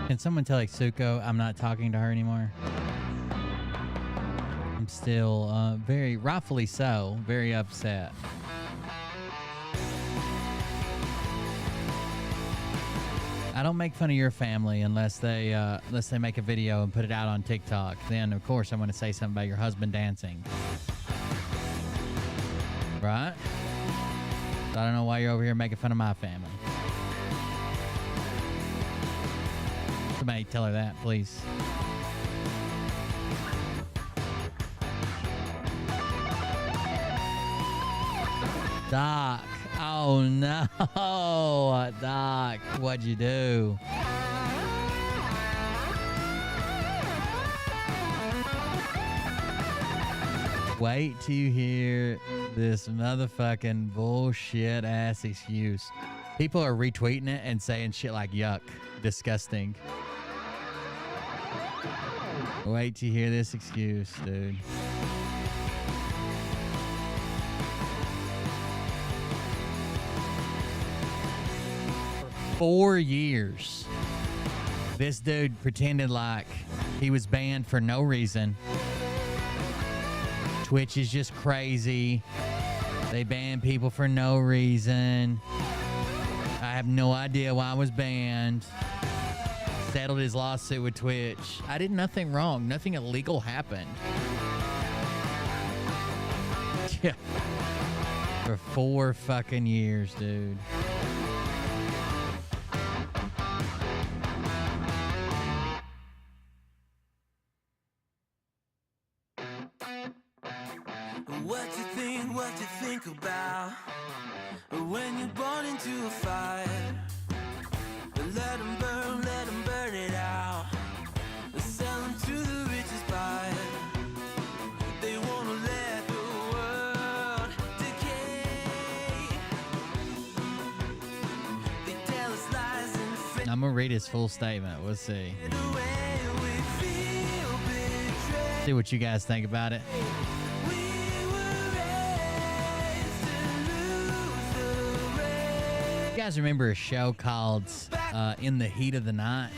Can someone tell Suko I'm not talking to her anymore? I'm still very, rightfully so, very upset. I don't make fun of your family unless they make a video and put it out on TikTok. Then, of course, I'm going to say something about your husband dancing. Right? So I don't know why you're over here making fun of my family. Somebody tell her that, please. Doc. Oh, no. Doc, what'd you do? Wait till you hear this motherfucking bullshit ass excuse. People are retweeting it and saying shit like yuck, disgusting. Wait till you hear this excuse, dude. For 4 years, this dude pretended like he was banned for no reason. Twitch is just crazy. They ban people for no reason. I have no idea why I was banned. Settled his lawsuit with Twitch. I did nothing wrong. Nothing illegal happened. Yeah. For 4 fucking years, dude. What you think about when you're born into a fire? Let them burn it out. Sell them to the richest buyer. They wanna let the world decay. They tell us lies and I'm gonna read his full statement. We'll see. See what you guys think about it. You guys remember a show called In the Heat of the Night?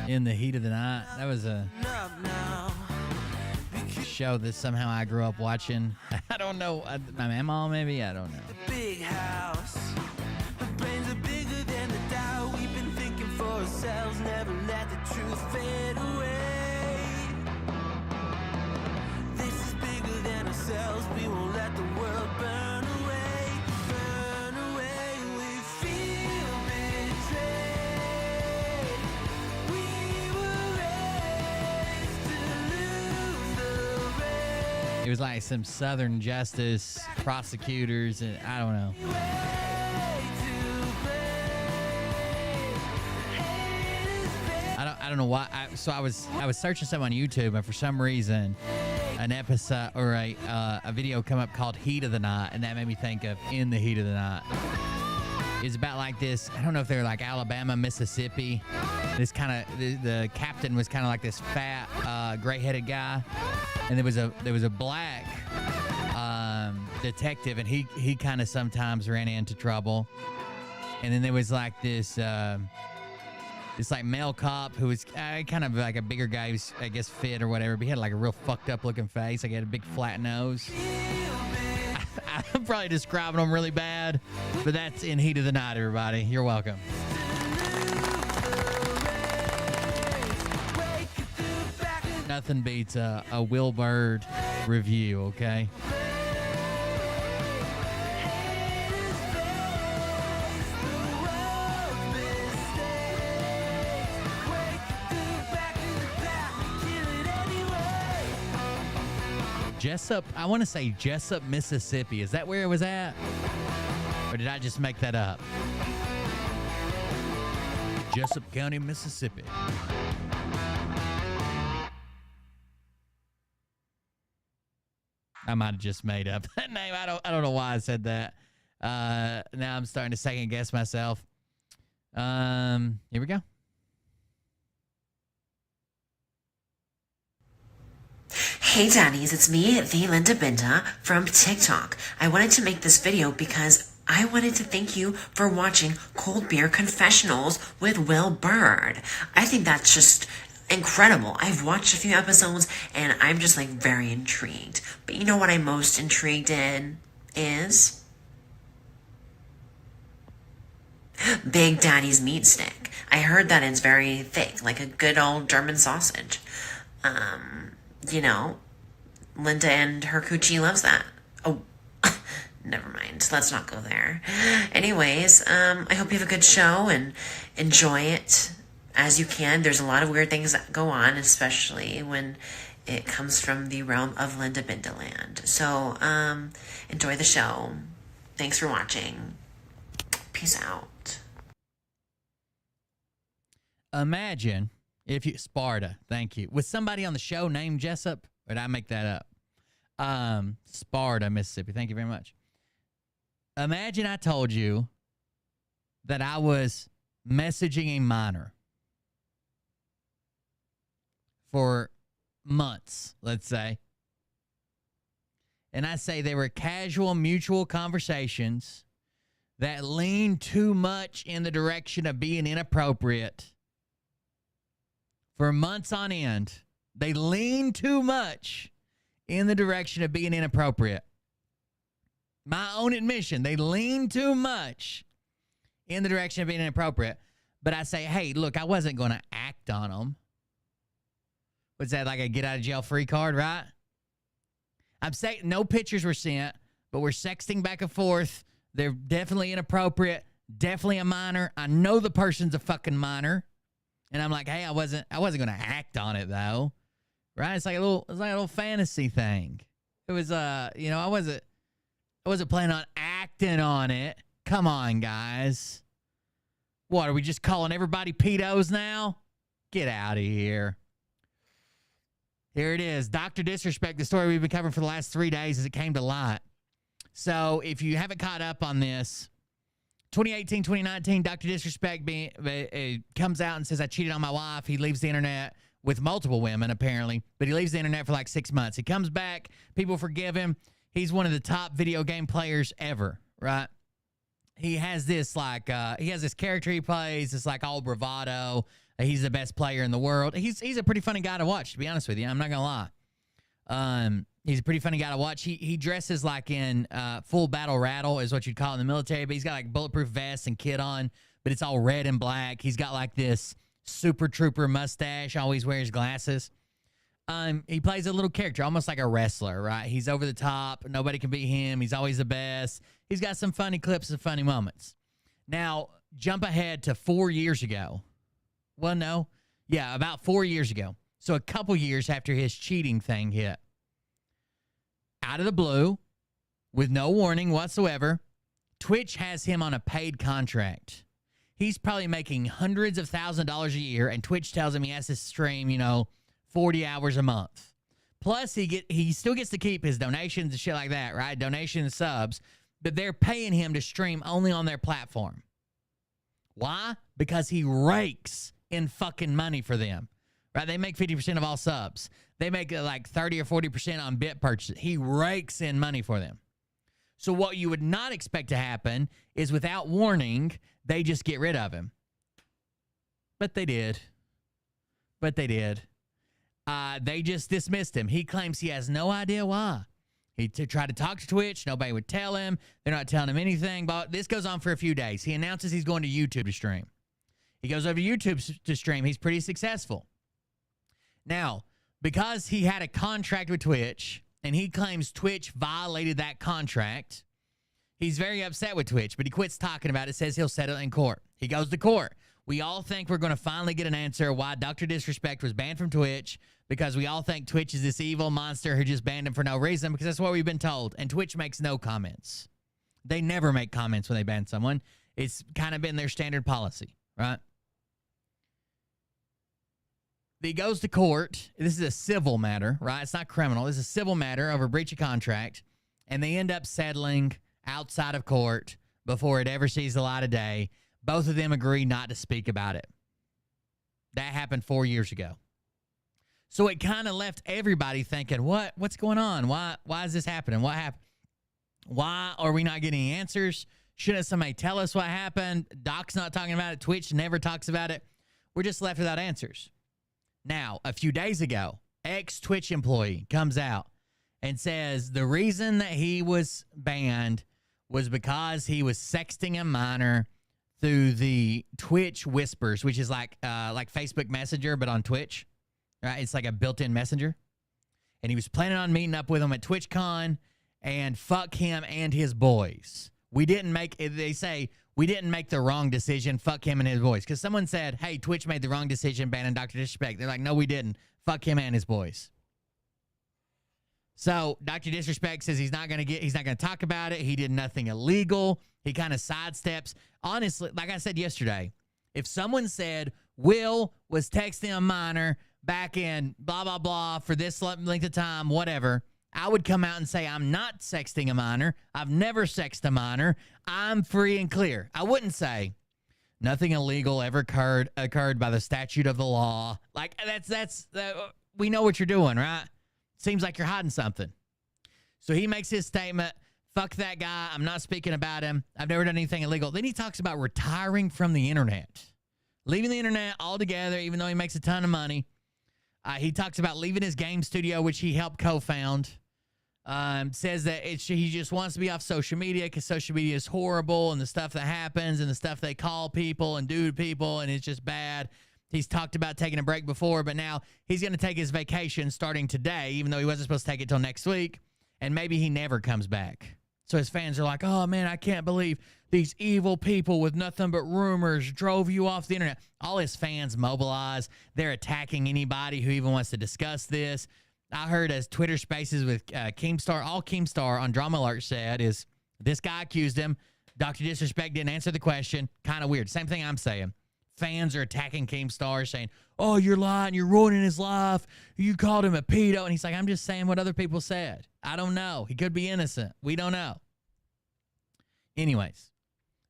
In the Heat of the Night. That was a show that somehow I grew up watching. I don't know. My mama maybe? I don't know. Big house. The brains are bigger than the doubt. We've been thinking for ourselves. Never let the truth fade away. This is bigger than ourselves. We won't let the world burn away. It was like some Southern justice prosecutors, and I don't know. I don't know why. So I was searching something on YouTube, and for some reason, an episode or a video come up called "Heat of the Night," and that made me think of "In the Heat of the Night." It's about like this. I don't know if they're like Alabama, Mississippi. This kind of the captain was kind of like this fat, gray-headed guy. And there was a black detective, and he kind of sometimes ran into trouble. And then there was like this like male cop who was kind of like a bigger guy, who's I guess fit or whatever, but he had like a real fucked up looking face. Like he had a big flat nose. I'm probably describing him really bad, but that's In Heat of the Night, everybody. You're welcome. Nothing beats a Will Bird review, okay? Jessup, I want to say Jessup, Mississippi. Is that where it was at? Or did I just make that up? Jessup County, Mississippi. I might have just made up that name. I don't know why I said that. Now I'm starting to second guess myself. Here we go. Hey Daddies, it's me, the Linda Binda from TikTok. I wanted to make this video because I wanted to thank you for watching Cold Beer Confessionals with Will Bird. I think that's just incredible. I've watched a few episodes and I'm just like very intrigued. But you know what I'm most intrigued in is Big Daddy's meat stick. I heard that it's very thick, like a good old German sausage. You know, Linda and her coochie loves that. Oh, never mind. Let's not go there. Anyways, I hope you have a good show and enjoy it as you can. There's a lot of weird things that go on, especially when it comes from the realm of Linda Bindeland. So, enjoy the show. Thanks for watching. Peace out. Imagine if you Sparta, thank you. Was somebody on the show named Jessup? Or did I make that up? Sparta, Mississippi. Thank you very much. Imagine I told you that I was messaging a minor for months, let's say. And I say they were casual, mutual conversations that lean too much in the direction of being inappropriate. For months on end, they lean too much in the direction of being inappropriate. My own admission, they lean too much in the direction of being inappropriate. But I say, hey, look, I wasn't going to act on them. What's that, like a get out of jail free card, right? I'm saying no pictures were sent, but we're sexting back and forth. They're definitely inappropriate, definitely a minor. I know the person's a fucking minor. And I'm like, hey, I wasn't going to act on it though. Right? It's like a little fantasy thing. It was you know, I wasn't planning on acting on it. Come on, guys. What, are we just calling everybody pedos now? Get out of here. Here it is. Dr. Disrespect, the story we've been covering for the last 3 days as it came to light. So if you haven't caught up on this, 2018, 2019, Dr. Disrespect comes out and says, I cheated on my wife. He leaves the internet with multiple women, apparently, but he leaves the internet for like 6 months. He comes back. People forgive him. He's one of the top video game players ever, right? He has this character he plays. It's like all bravado. He's the best player in the world. He's a pretty funny guy to watch, to be honest with you. I'm not going to lie. He's a pretty funny guy to watch. He dresses like in full battle rattle is what you'd call it in the military, but he's got like bulletproof vest and kit on, but it's all red and black. He's got like this super trooper mustache. Always wears glasses. He plays a little character, almost like a wrestler, right? He's over the top. Nobody can beat him. He's always the best. He's got some funny clips and funny moments. Now, jump ahead to 4 years ago. Well, no. Yeah, about 4 years ago. So a couple years after his cheating thing hit. Out of the blue, with no warning whatsoever, Twitch has him on a paid contract. He's probably making hundreds of thousands of dollars a year, and Twitch tells him he has to stream, 40 hours a month. Plus, he still gets to keep his donations and shit like that, right? Donations, subs, but they're paying him to stream only on their platform. Why? Because he rakes in fucking money for them, right? They make 50% of all subs. They make like 30 or 40% on bit purchases. He rakes in money for them. So what you would not expect to happen is without warning, they just get rid of him. But they did. They just dismissed him. He claims he has no idea why. He tried to talk to Twitch. Nobody would tell him. They're not telling him anything. But this goes on for a few days. He announces he's going to YouTube to stream. He goes over to YouTube to stream. He's pretty successful. Now, because he had a contract with Twitch, and he claims Twitch violated that contract, he's very upset with Twitch, but he quits talking about it, says he'll settle it in court. He goes to court. We all think we're going to finally get an answer why Dr. Disrespect was banned from Twitch, because we all think Twitch is this evil monster who just banned him for no reason, because that's what we've been told. And Twitch makes no comments. They never make comments when they ban someone. It's kind of been their standard policy, right? He goes to court. This is a civil matter, right? It's not criminal. This is a civil matter over breach of contract. And they end up settling outside of court before it ever sees the light of day. Both of them agree not to speak about it. That happened 4 years ago. So it kind of left everybody thinking, what's going on? Why is this happening? What happened? Why are we not getting answers? Shouldn't somebody tell us what happened? Doc's not talking about it. Twitch never talks about it. We're just left without answers. Now, a few days ago, ex-Twitch employee comes out and says the reason that he was banned was because he was sexting a minor through the Twitch Whispers, which is like Facebook Messenger, but on Twitch. Right? It's like a built-in messenger. And he was planning on meeting up with him at TwitchCon, and fuck him and his boys. They say, we didn't make the wrong decision. Fuck him and his boys. Because someone said, hey, Twitch made the wrong decision banning Dr. Disrespect. They're like, no, we didn't. Fuck him and his boys. So Dr. Disrespect says he's not gonna talk about it. He did nothing illegal. He kind of sidesteps. Honestly, like I said yesterday, if someone said Will was texting a minor back in blah blah blah for this length of time, whatever, I would come out and say I'm not sexting a minor. I've never sexted a minor. I'm free and clear. I wouldn't say nothing illegal ever occurred by the statute of the law. Like that's we know what you're doing, right? Seems like you're hiding something. So he makes his statement, fuck that guy. I'm not speaking about him. I've never done anything illegal. Then he talks about retiring from the internet. Leaving the internet altogether, even though he makes a ton of money. He talks about leaving his game studio, which he helped co-found. Says that he just wants to be off social media because social media is horrible and the stuff that happens and the stuff they call people and do to people, and it's just bad. He's talked about taking a break before, but now he's going to take his vacation starting today, even though he wasn't supposed to take it till next week, and maybe he never comes back. So his fans are like, oh, man, I can't believe these evil people with nothing but rumors drove you off the internet. All his fans mobilize. They're attacking anybody who even wants to discuss this. I heard as Twitter Spaces with Keemstar, all Keemstar on Drama Alert said is this guy accused him. Dr. Disrespect didn't answer the question. Kind of weird. Same thing I'm saying. Fans are attacking Keemstar saying, oh, you're lying. You're ruining his life. You called him a pedo. And he's like, I'm just saying what other people said. I don't know. He could be innocent. We don't know. Anyways,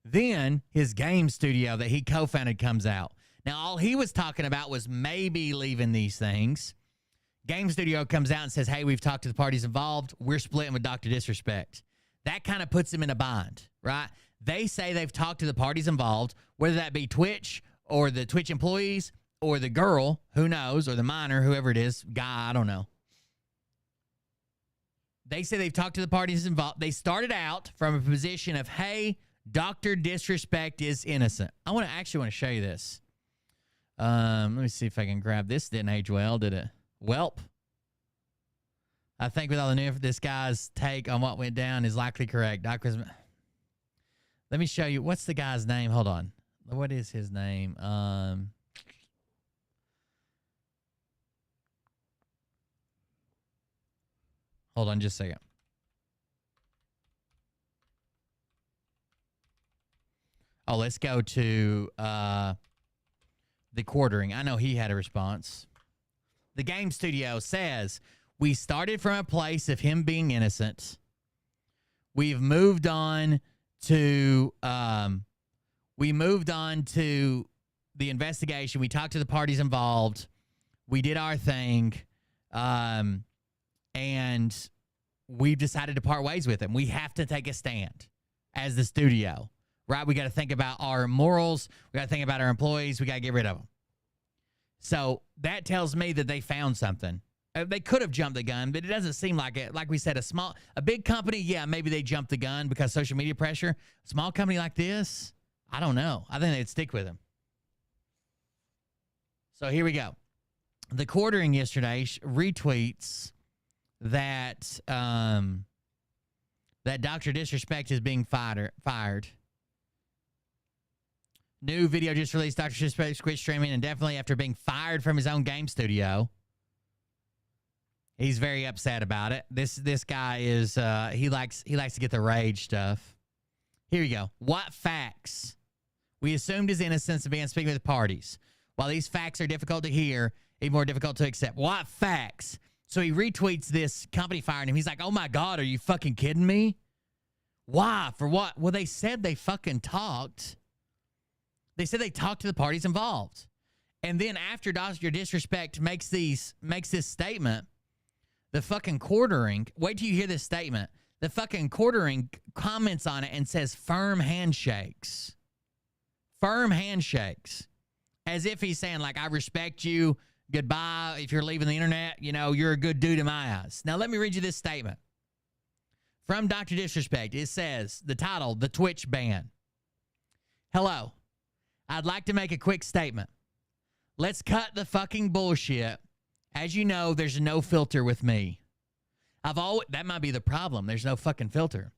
then his game studio that he co-founded comes out. Now, all he was talking about was maybe leaving these things. Game studio comes out and says, hey, we've talked to the parties involved. We're splitting with Dr. Disrespect. That kind of puts him in a bind, right? They say they've talked to the parties involved, whether that be Twitch or the Twitch employees or the girl, who knows, or the minor, whoever it is, guy, I don't know. They say they've talked to the parties involved. They started out from a position of, hey, Dr. Disrespect is innocent. I actually want to show you this. Let me see if I can grab this. Didn't age well, did it? Welp. I think with all the news, this guy's take on what went down is likely correct. Let me show you. What's the guy's name? Hold on. What is his name? Hold on just a second. Oh, let's go to the quartering. I know he had a response. The game studio says, we started from a place of him being innocent. We've moved on to the investigation. We talked to the parties involved. We did our thing. And we've decided to part ways with him. We have to take a stand as the studio, right? We got to think about our morals. We got to think about our employees. We got to get rid of them. So that tells me that they found something. They could have jumped the gun, but it doesn't seem like it. Like we said, a big company, yeah, maybe they jumped the gun because social media pressure. A small company like this, I don't know. I think they'd stick with him. So here we go. The quartering yesterday retweets that that Dr. Disrespect is being fired. New video just released. Dr. Disrespect quit streaming indefinitely after being fired from his own game studio. He's very upset about it. This guy is he likes to get the rage stuff. Here you go. What facts? We assumed his innocence and began speaking with parties. While these facts are difficult to hear, even more difficult to accept. What facts? So he retweets this company firing him. He's like, oh my God, are you fucking kidding me? Why? For what? Well, they said they fucking talked. They said they talked to the parties involved. And then after Dr. Disrespect makes this statement, the fucking quartering, wait till you hear this statement. The fucking quartering comments on it and says firm handshakes. Firm handshakes. As if he's saying, like, I respect you. Goodbye. If you're leaving the internet, you know, you're a good dude in my eyes. Now, let me read you this statement. From Dr. Disrespect, it says, the title, The Twitch Ban. Hello. I'd like to make a quick statement. Let's cut the fucking bullshit. As you know, there's no filter with me. That might be the problem. There's no fucking filter.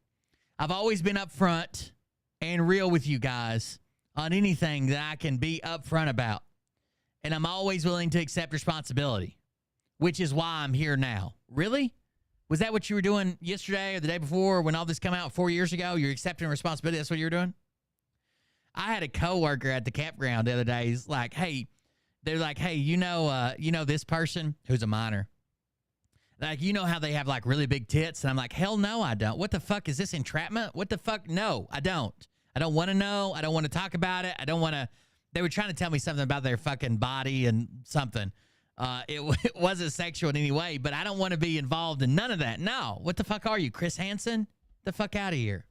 I've always been upfront and real with you guys on anything that I can be upfront about. And I'm always willing to accept responsibility, which is why I'm here now. Really? Was that what you were doing yesterday or the day before when all this came out 4 years ago? You're accepting responsibility. That's what you were doing? I had a coworker at the campground the other day. He's like, hey, they're like, hey, you know this person who's a minor? Like, you know how they have like really big tits? And I'm like, hell no, I don't. What the fuck? Is this entrapment? What the fuck? No, I don't. I don't want to know. I don't want to talk about it. I don't want to. They were trying to tell me something about their fucking body and something. It wasn't sexual in any way, but I don't want to be involved in none of that. No. What the fuck are you, Chris Hansen? The fuck out of here.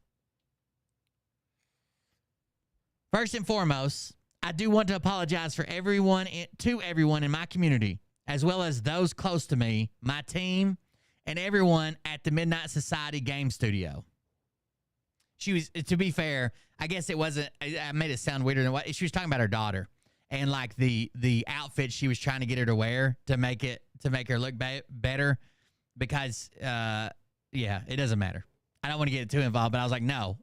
First and foremost, I do want to apologize to everyone in my community, as well as those close to me, my team, and everyone at the Midnight Society game studio. She was, to be fair, I guess it wasn't, I made it sound weirder than what, she was talking about her daughter and like the outfit she was trying to get her to wear to make her look better because, yeah, it doesn't matter. I don't want to get too involved, but I was like, no,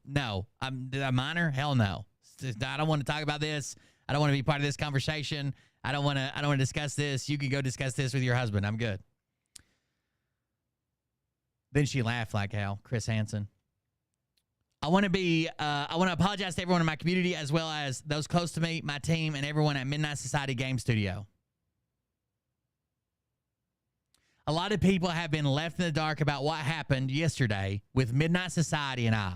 I'm a minor? Hell no. I don't want to talk about this. I don't want to be part of this conversation. I don't want to discuss this. You can go discuss this with your husband. I'm good. Then she laughed like hell, Chris Hansen. I want to apologize to everyone in my community as well as those close to me, my team, and everyone at Midnight Society Game Studio. A lot of people have been left in the dark about what happened yesterday with Midnight Society and I.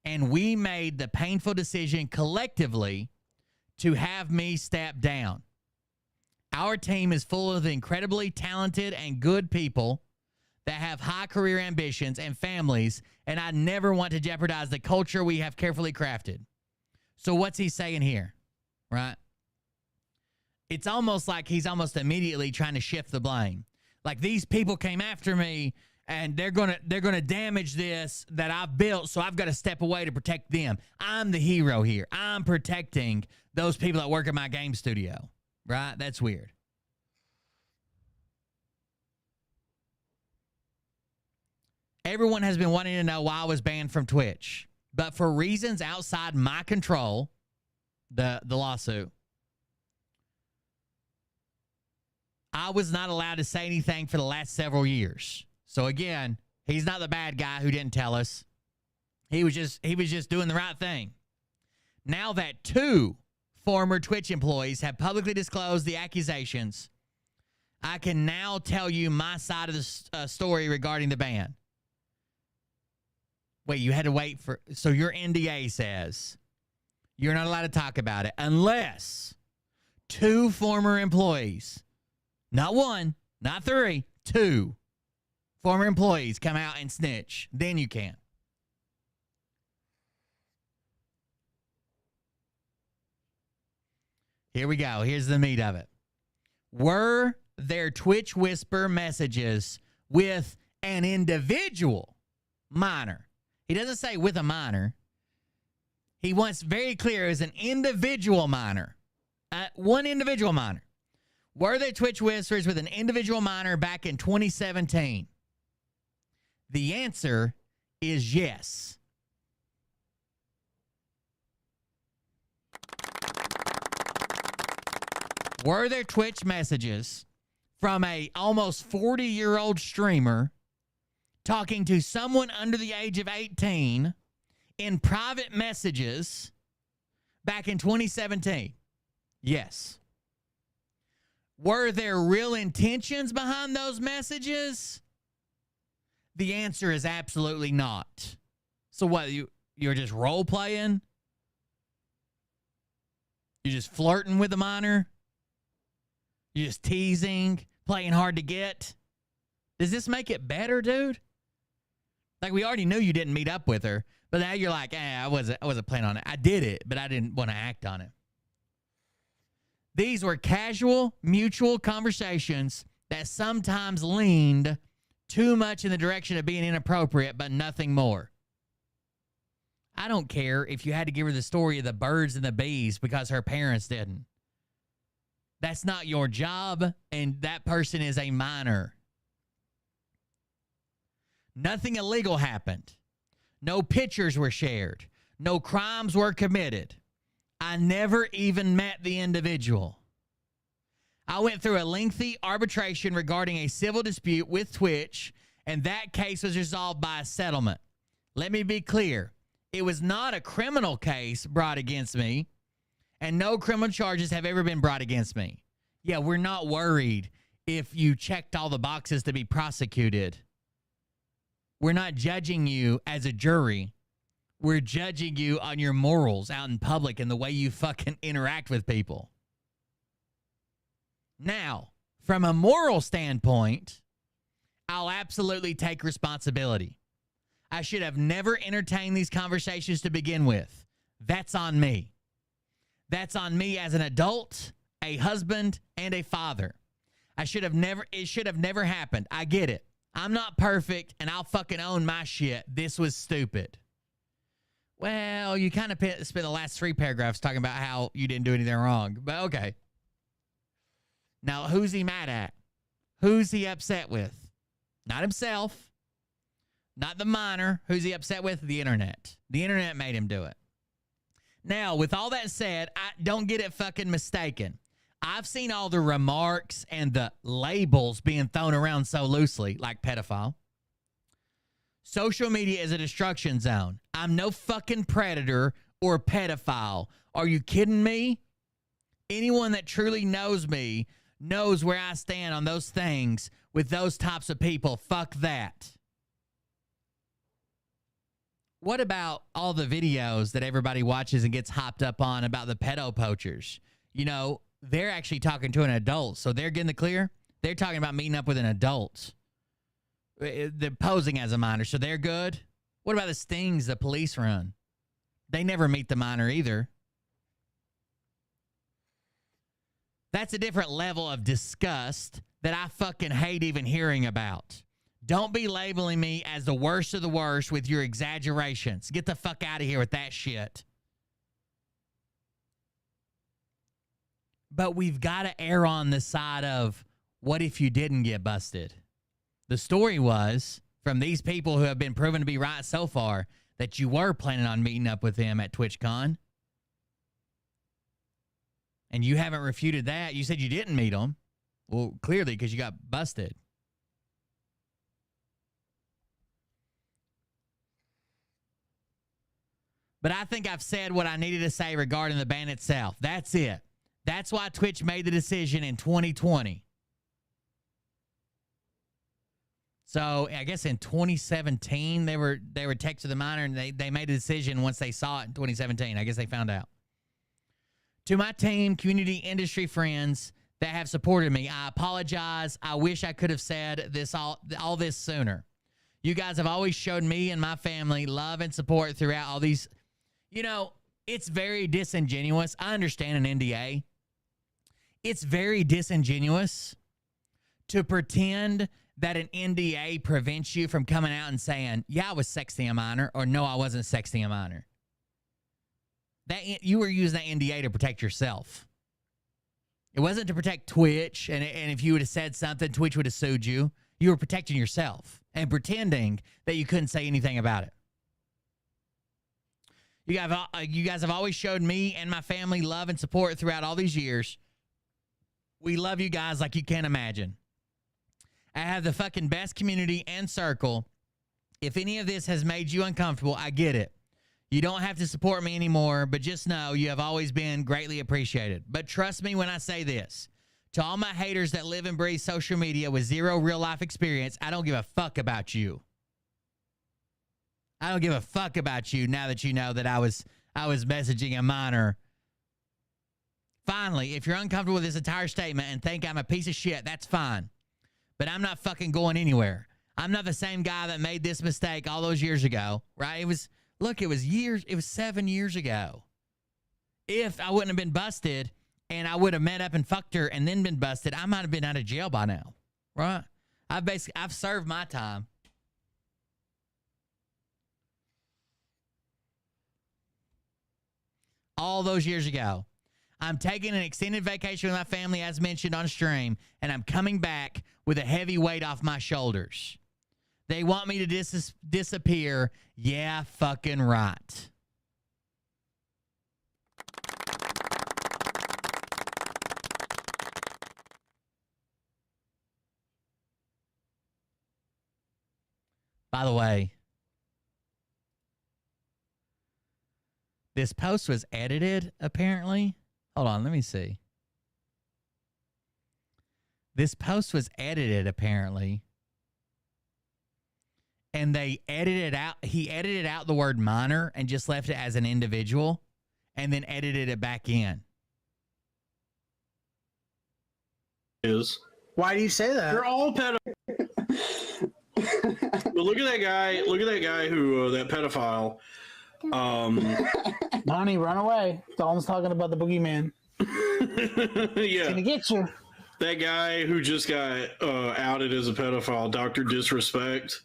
And we made the painful decision collectively to have me step down. Our team is full of incredibly talented and good people that have high career ambitions and families, and I never want to jeopardize the culture we have carefully crafted. So what's he saying here, right? It's almost like he's almost immediately trying to shift the blame. Like, these people came after me, and they're gonna damage this that I've built, so I've got to step away to protect them. I'm the hero here. I'm protecting those people that work at my game studio, right? That's weird. Everyone has been wanting to know why I was banned from Twitch, but for reasons outside my control, the lawsuit, I was not allowed to say anything for the last several years. So again, he's not the bad guy who didn't tell us. He was just doing the right thing. Now that 2 former Twitch employees have publicly disclosed the accusations, I can now tell you my side of the story regarding the ban. Wait, you had to wait for... So your NDA says you're not allowed to talk about it unless 2 former employees, not 1, not 3, 2 former employees come out and snitch. Then you can. Here we go. Here's the meat of it. Were there Twitch whisper messages with an individual minor? He doesn't say with a minor. He wants very clear as an individual minor. One individual minor. Were there Twitch whispers with an individual minor back in 2017? The answer is yes. Were there Twitch messages from a almost 40-year-old streamer talking to someone under the age of 18 in private messages back in 2017? Yes. Were there real intentions behind those messages? The answer is absolutely not. So what, you're just role-playing? You're just flirting with a minor? You're just teasing, playing hard to get? Does this make it better, dude? Like, we already knew you didn't meet up with her, but now you're like, I wasn't planning on it. I did it, but I didn't want to act on it. These were casual, mutual conversations that sometimes leaned too much in the direction of being inappropriate, but nothing more. I don't care if you had to give her the story of the birds and the bees because her parents didn't. That's not your job, and that person is a minor. Nothing illegal happened. No pictures were shared. No crimes were committed. I never even met the individual. I went through a lengthy arbitration regarding a civil dispute with Twitch, and that case was resolved by a settlement. Let me be clear. It was not a criminal case brought against me, and no criminal charges have ever been brought against me. Yeah, we're not worried if you checked all the boxes to be prosecuted. We're not judging you as a jury. We're judging you on your morals out in public and the way you fucking interact with people. Now, from a moral standpoint, I'll absolutely take responsibility. I should have never entertained these conversations to begin with. That's on me. That's on me as an adult, a husband, and a father. It should have never happened. I get it. I'm not perfect, and I'll fucking own my shit. This was stupid. Well, you kind of spent the last 3 paragraphs talking about how you didn't do anything wrong, but okay. Now, who's he mad at? Who's he upset with? Not himself. Not the minor. Who's he upset with? The internet. The internet made him do it. Now, with all that said, I don't get it fucking mistaken. I've seen all the remarks and the labels being thrown around so loosely, like pedophile. Social media is a destruction zone. I'm no fucking predator or pedophile. Are you kidding me? Anyone that truly knows me knows where I stand on those things with those types of people. Fuck that. What about all the videos that everybody watches and gets hopped up on about the pedo poachers? You know, they're actually talking to an adult, so they're getting the clear. They're talking about meeting up with an adult. They're posing as a minor, so they're good. What about the stings the police run? They never meet the minor either. That's a different level of disgust that I fucking hate even hearing about. Don't be labeling me as the worst of the worst with your exaggerations. Get the fuck out of here with that shit. But we've got to err on the side of, what if you didn't get busted? The story was, from these people who have been proven to be right so far, that you were planning on meeting up with them at TwitchCon. And you haven't refuted that. You said you didn't meet them. Well, clearly, because you got busted. But I think I've said what I needed to say regarding the ban itself. That's it. That's why Twitch made the decision in 2020. So I guess in 2017, they were texting the minor, and they made a decision once they saw it in 2017. I guess they found out. To my team, community, industry friends that have supported me, I apologize. I wish I could have said this all this sooner. You guys have always showed me and my family love and support throughout all these. You know, it's very disingenuous. I understand an NDA. It's very disingenuous to pretend that an NDA prevents you from coming out and saying, yeah, I was sexting a minor, or no, I wasn't sexting a minor. That you were using that NDA to protect yourself. It wasn't to protect Twitch, and if you would have said something, Twitch would have sued you. You were protecting yourself and pretending that you couldn't say anything about it. You guys have always showed me and my family love and support throughout all these years. We love you guys like you can't imagine. I have the fucking best community and circle. If any of this has made you uncomfortable, I get it. You don't have to support me anymore, but just know you have always been greatly appreciated. But trust me when I say this. To all my haters that live and breathe social media with zero real-life experience, I don't give a fuck about you. I don't give a fuck about you now that you know that I was messaging a minor. Finally, if you're uncomfortable with this entire statement and think I'm a piece of shit, that's fine. But I'm not fucking going anywhere. I'm not the same guy that made this mistake all those years ago, right? It was 7 years ago. If I wouldn't have been busted and I would have met up and fucked her and then been busted, I might have been out of jail by now, right? I've served my time. All those years ago. I'm taking an extended vacation with my family, as mentioned on stream, and I'm coming back with a heavy weight off my shoulders. They want me to disappear. Yeah, fucking right. By the way, this post was edited, apparently. Hold on, let me see. This post was edited, apparently. And they edited out, he edited out the word minor and just left it as an individual and then edited it back in. Why do you say that? They're all pedophiles. But look at that guy. Look at that guy who, that pedophile. Donnie, run away. Dalton's talking about the boogeyman. He's Yeah. gonna get you. That guy who just got outed as a pedophile, Dr. Disrespect.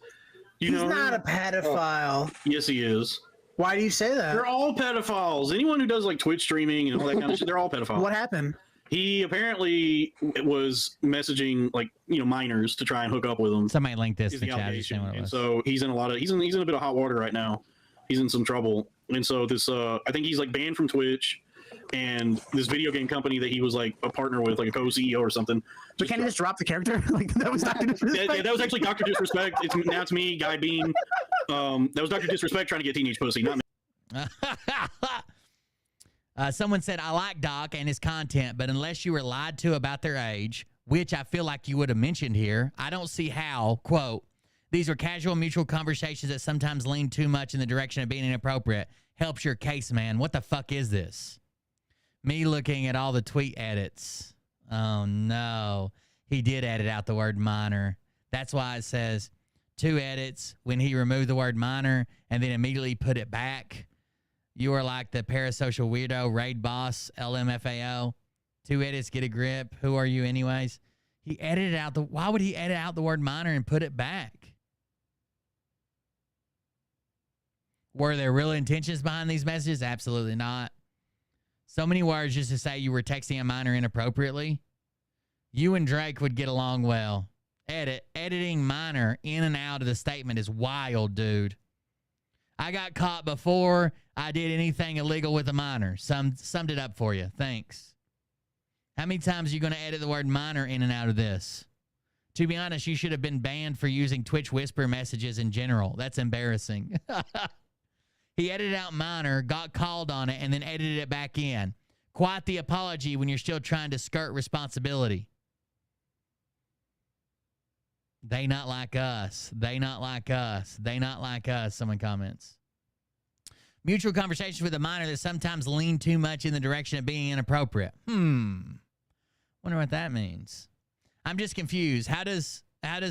You He's know not a him? pedophile. Yes, he is. Why do you say that? They're all pedophiles. Anyone who does like Twitch streaming and all that kind of shit, they're all pedophiles. What happened? He apparently was messaging like, you know, minors to try and hook up with them. Somebody linked this Is in the the chat. I just allegation. what it And was. so he's in a lot of he's in a bit of hot water right now. He's in some trouble. And so this I think he's like banned from Twitch, and this video game company that he was like a partner with, like a co-CEO or something. But can't you just drop the character? Like that was Dr. Disrespect. Yeah, that was actually Dr. Disrespect. Now it's me, Guy Bean. That was Dr. Disrespect trying to get teenage pussy, not me. Someone said, I like Doc and his content, but unless you were lied to about their age, which I feel like you would have mentioned here, I don't see how, quote, these are casual mutual conversations that sometimes lean too much in the direction of being inappropriate. Helps your case, man. What the fuck is this? Me looking at all the tweet edits. Oh, no. He did edit out the word minor. That's why it says 2 edits when he removed the word minor and then immediately put it back. You are like the parasocial weirdo, raid boss, LMFAO. 2 edits, get a grip. Who are you anyways? He edited out the... Why would he edit out the word minor and put it back? Were there real intentions behind these messages? Absolutely not. So many words just to say you were texting a minor inappropriately. You and Drake would get along well. Editing minor in and out of the statement is wild, dude. I got caught before I did anything illegal with a minor. Summed it up for you. Thanks. How many times are you going to edit the word minor in and out of this? To be honest, you should have been banned for using Twitch whisper messages in general. That's embarrassing. He edited out minor, got called on it, and then edited it back in. Quite the apology when you're still trying to skirt responsibility. They not like us. They not like us. They not like us, someone comments. Mutual conversations with a minor that sometimes lean too much in the direction of being inappropriate. Wonder what that means. I'm just confused. How does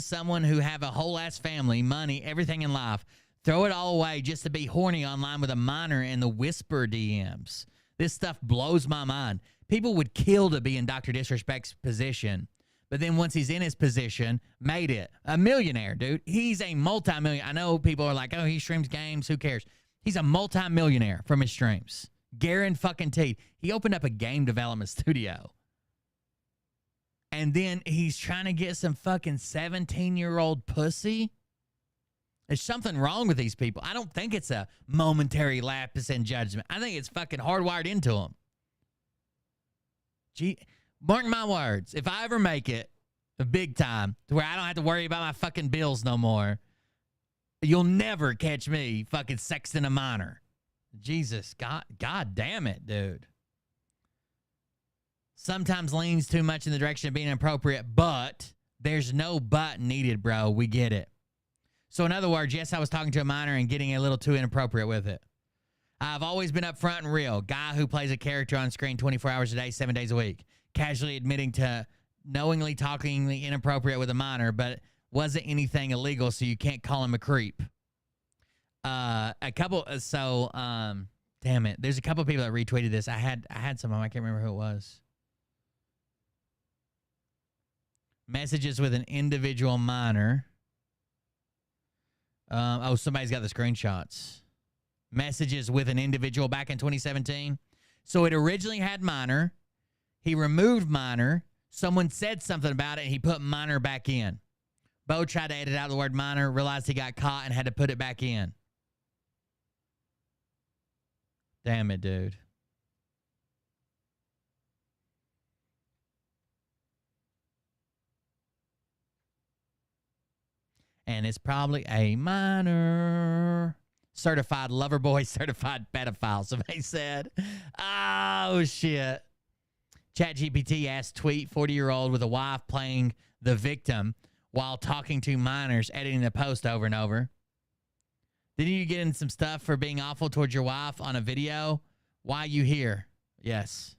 someone who have a whole ass family, money, everything in life, throw it all away just to be horny online with a minor in the whisper DMs? This stuff blows my mind. People would kill to be in Dr. Disrespect's position. But then once he's in his position, made it. A millionaire, dude. He's a multi-millionaire. I know people are like, oh, he streams games. Who cares? He's a multi-millionaire from his streams. Guaranteed. He opened up a game development studio. And then he's trying to get some fucking 17-year-old pussy. There's something wrong with these people. I don't think it's a momentary lapse in judgment. I think it's fucking hardwired into them. Gee, mark my words. If I ever make it big time to where I don't have to worry about my fucking bills no more, you'll never catch me fucking sexting a minor. Jesus, God damn it, dude. Sometimes leans too much in the direction of being inappropriate, but there's no but needed, bro. We get it. So in other words, yes, I was talking to a minor and getting a little too inappropriate with it. I've always been upfront and real. Guy who plays a character on screen 24 hours a day, 7 days a week. Casually admitting to knowingly talking inappropriate with a minor, but Wasn't anything illegal, so you can't call him a creep. Damn it. There's a couple people that retweeted this. I had some of them. I can't remember who it was. Messages with an individual minor. Somebody's got the screenshots. Messages with an individual back in 2017. So it originally had minor. He removed minor. Someone said something about it, and he put minor back in. Bo tried to edit out the word minor, realized he got caught, and had to put it back in. Damn it, dude. And it's probably a minor. Certified lover boy, certified pedophile, somebody said. Oh, shit. ChatGPT asked tweet 40-year-old with a wife playing the victim while talking to minors, editing the post over and over. Didn't you get in some stuff for being awful towards your wife on a video? Why you here? Yes.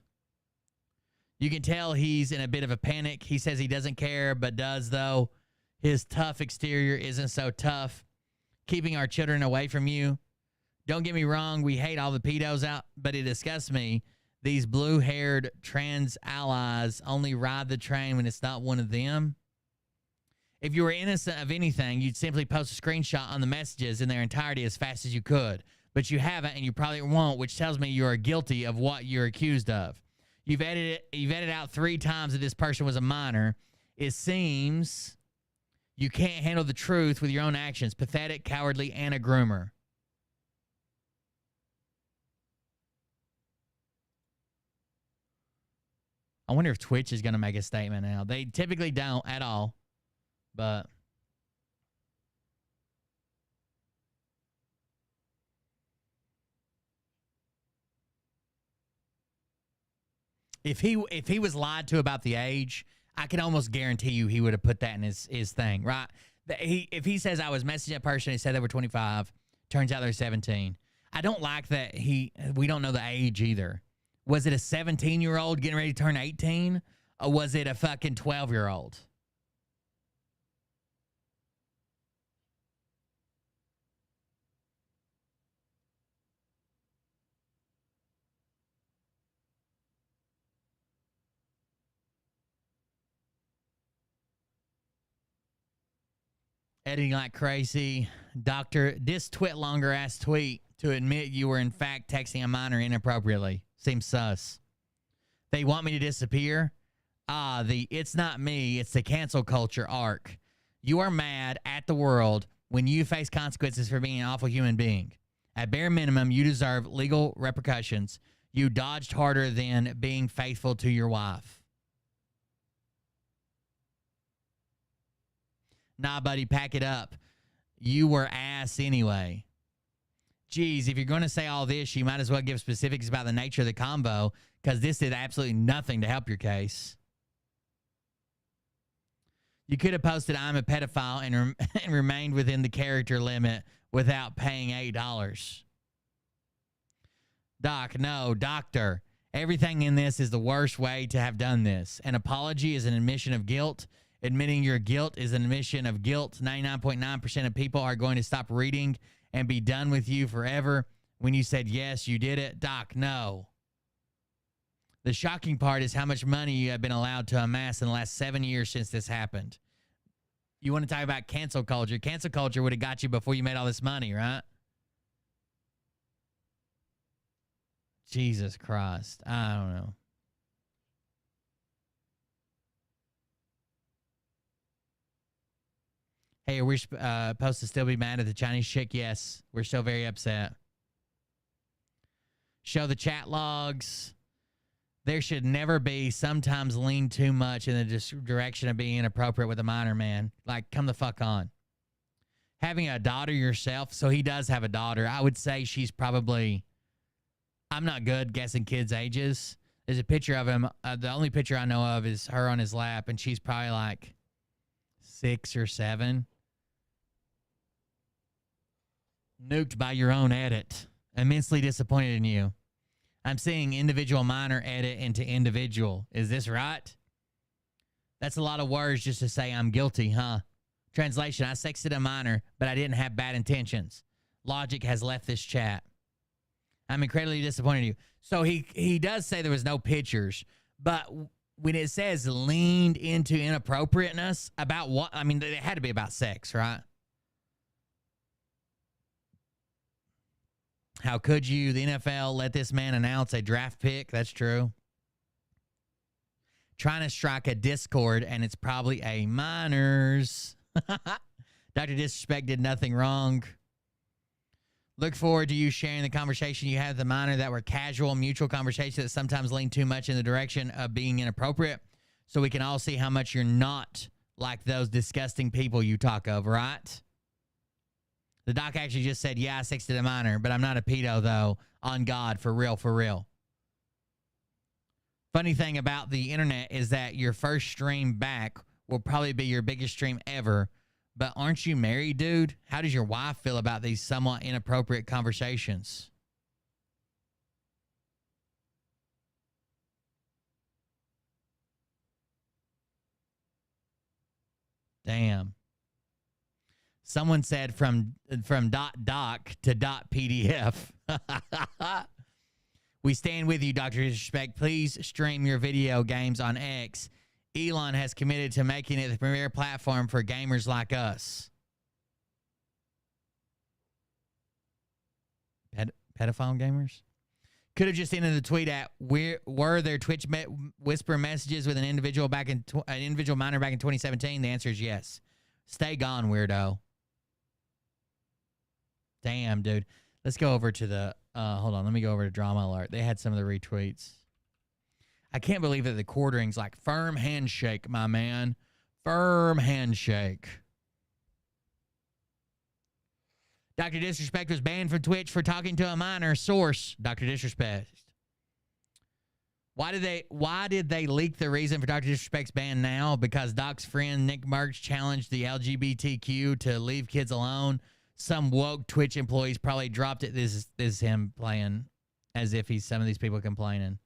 You can tell he's in a bit of a panic. He says he doesn't care, but does, though. His tough exterior isn't so tough. Keeping our children away from you. Don't get me wrong, we hate all the pedos out, but it disgusts me. These blue-haired trans allies only ride the train when it's not one of them. If you were innocent of anything, you'd simply post a screenshot on the messages in their entirety as fast as you could. But you haven't, and you probably won't, which tells me you are guilty of what you're accused of. You've edited out 3 times that this person was a minor. It seems you can't handle the truth with your own actions. Pathetic, cowardly, and a groomer. I wonder if Twitch is going to make a statement now. They typically don't at all, but if he was lied to about the age, I can almost guarantee you he would have put that in his thing, right? If he says I was messaging a person, he said they were 25, turns out they're 17. I don't like that we don't know the age either. Was it a 17-year-old getting ready to turn 18? Or was it a fucking 12-year-old? Editing like crazy. Doctor, this twit longer ass tweet to admit you were in fact texting a minor inappropriately. Seems sus. They want me to disappear? The it's not me, it's the cancel culture arc. You are mad at the world when you face consequences for being an awful human being. At bare minimum, you deserve legal repercussions. You dodged harder than being faithful to your wife. Nah, buddy, pack it up. You were ass anyway. Geez, if you're going to say all this, you might as well give specifics about the nature of the convo, because this did absolutely nothing to help your case. You could have posted, I'm a pedophile, and remained within the character limit without paying $8. Doc, no, doctor. Everything in this is the worst way to have done this. An apology is an admission of guilt. Admitting your guilt is an admission of guilt. 99.9% of people are going to stop reading and be done with you forever. When you said, yes, you did it. Doc, no. The shocking part is how much money you have been allowed to amass in the last 7 years since this happened. You want to talk about cancel culture? Cancel culture would have got you before you made all this money, right? Jesus Christ. I don't know. Hey, are we supposed to still be mad at the Chinese chick? Yes, we're still very upset. Show the chat logs. There should never be sometimes lean too much in the direction of being inappropriate with a minor, man. Like, come the fuck on. Having a daughter yourself, so he does have a daughter. I would say she's probably, I'm not good guessing kids' ages. There's a picture of him. The only picture I know of is her on his lap, and she's probably like 6 or 7. Nuked by your own edit. Immensely disappointed in you. I'm seeing individual minor edit into individual. Is this right? That's a lot of words just to say I'm guilty, huh? Translation, I sexted a minor, but I didn't have bad intentions. Logic has left this chat. I'm incredibly disappointed in you. So he does say there was no pictures, but when it says leaned into inappropriateness, about what? I mean, it had to be about sex, right? How could you, the NFL, let this man announce a draft pick? That's true. Trying to strike a discord, and it's probably a minors. Dr. Disrespect did nothing wrong. Look forward to you sharing the conversation you had with the minor that were casual, mutual conversations that sometimes lean too much in the direction of being inappropriate, so we can all see how much you're not like those disgusting people you talk of, right? The doc actually just said, yeah, I sexted a minor, but I'm not a pedo, though. On God, for real, for real. Funny thing about the internet is that your first stream back will probably be your biggest stream ever. But aren't you married, dude? How does your wife feel about these somewhat inappropriate conversations? Damn. Someone said from .doc to .pdf. We stand with you, Dr. Disrespect. Please stream your video games on X. Elon has committed to making it the premier platform for gamers like us. Pedophile gamers? Could have just ended the tweet at, were there Twitch whisper messages with an individual minor back in 2017? The answer is yes. Stay gone, weirdo. Damn, dude. Let's go over to the, hold on. Let me go over to Drama Alert. They had some of the retweets. I can't believe that the quartering's like, firm handshake, my man. Firm handshake. Dr. Disrespect was banned from Twitch for talking to a minor. Source, Dr. Disrespect. Why did they leak the reason for Dr. Disrespect's ban now? Because Doc's friend Nick Merckx challenged the LGBTQ to leave kids alone. Some woke Twitch employees probably dropped it. This is him playing as if he's some of these people complaining.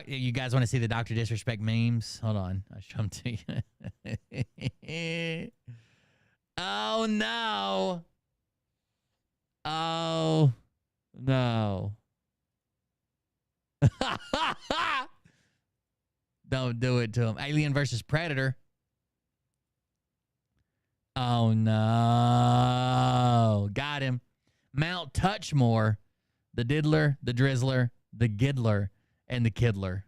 You guys want to see the Dr. Disrespect memes? Hold on. I'll show them to you. Oh, no. Oh, no. Don't do it to him. Alien versus Predator. Oh, no. Got him. Mount Touchmore. The Diddler, the Drizzler, the Giddler, and the Kiddler.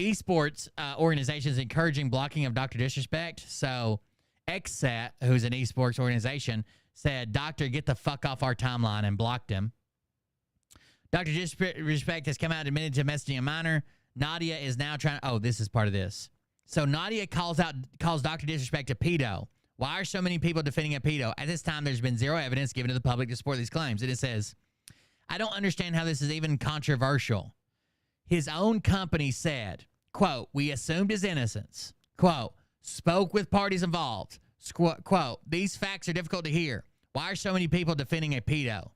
Esports organizations encouraging blocking of Dr. Disrespect. So XSAT, who's an esports organization, said, Doctor, get the fuck off our timeline, and blocked him. Dr. Disrespect has come out and admitted to messaging a minor. Nadia is now trying... Oh, this is part of this. So Nadia calls Dr. Disrespect a pedo. Why are so many people defending a pedo? At this time, there's been zero evidence given to the public to support these claims. And it says, I don't understand how this is even controversial. His own company said, quote, we assumed his innocence. Quote, spoke with parties involved. Quote, these facts are difficult to hear. Why are so many people defending a pedo?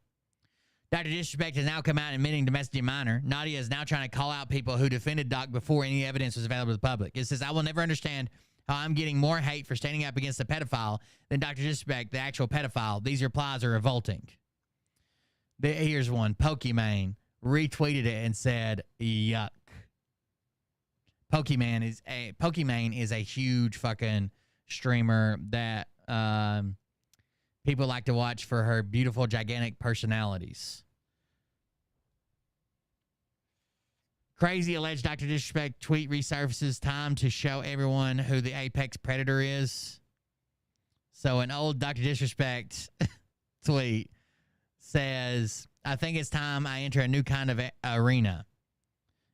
Dr. Disrespect has now come out admitting to messaging minor. Nadia is now trying to call out people who defended Doc before any evidence was available to the public. It says, I will never understand how I'm getting more hate for standing up against a pedophile than Dr. Disrespect, the actual pedophile. These replies are revolting. Here's one. Pokimane retweeted it and said, yuck. Pokimane is a huge fucking streamer that people like to watch for her beautiful, gigantic personalities. Crazy alleged Dr. Disrespect tweet resurfaces. Time to show everyone who the apex predator is. So an old Dr. Disrespect tweet says, I think it's time I enter a new kind of arena.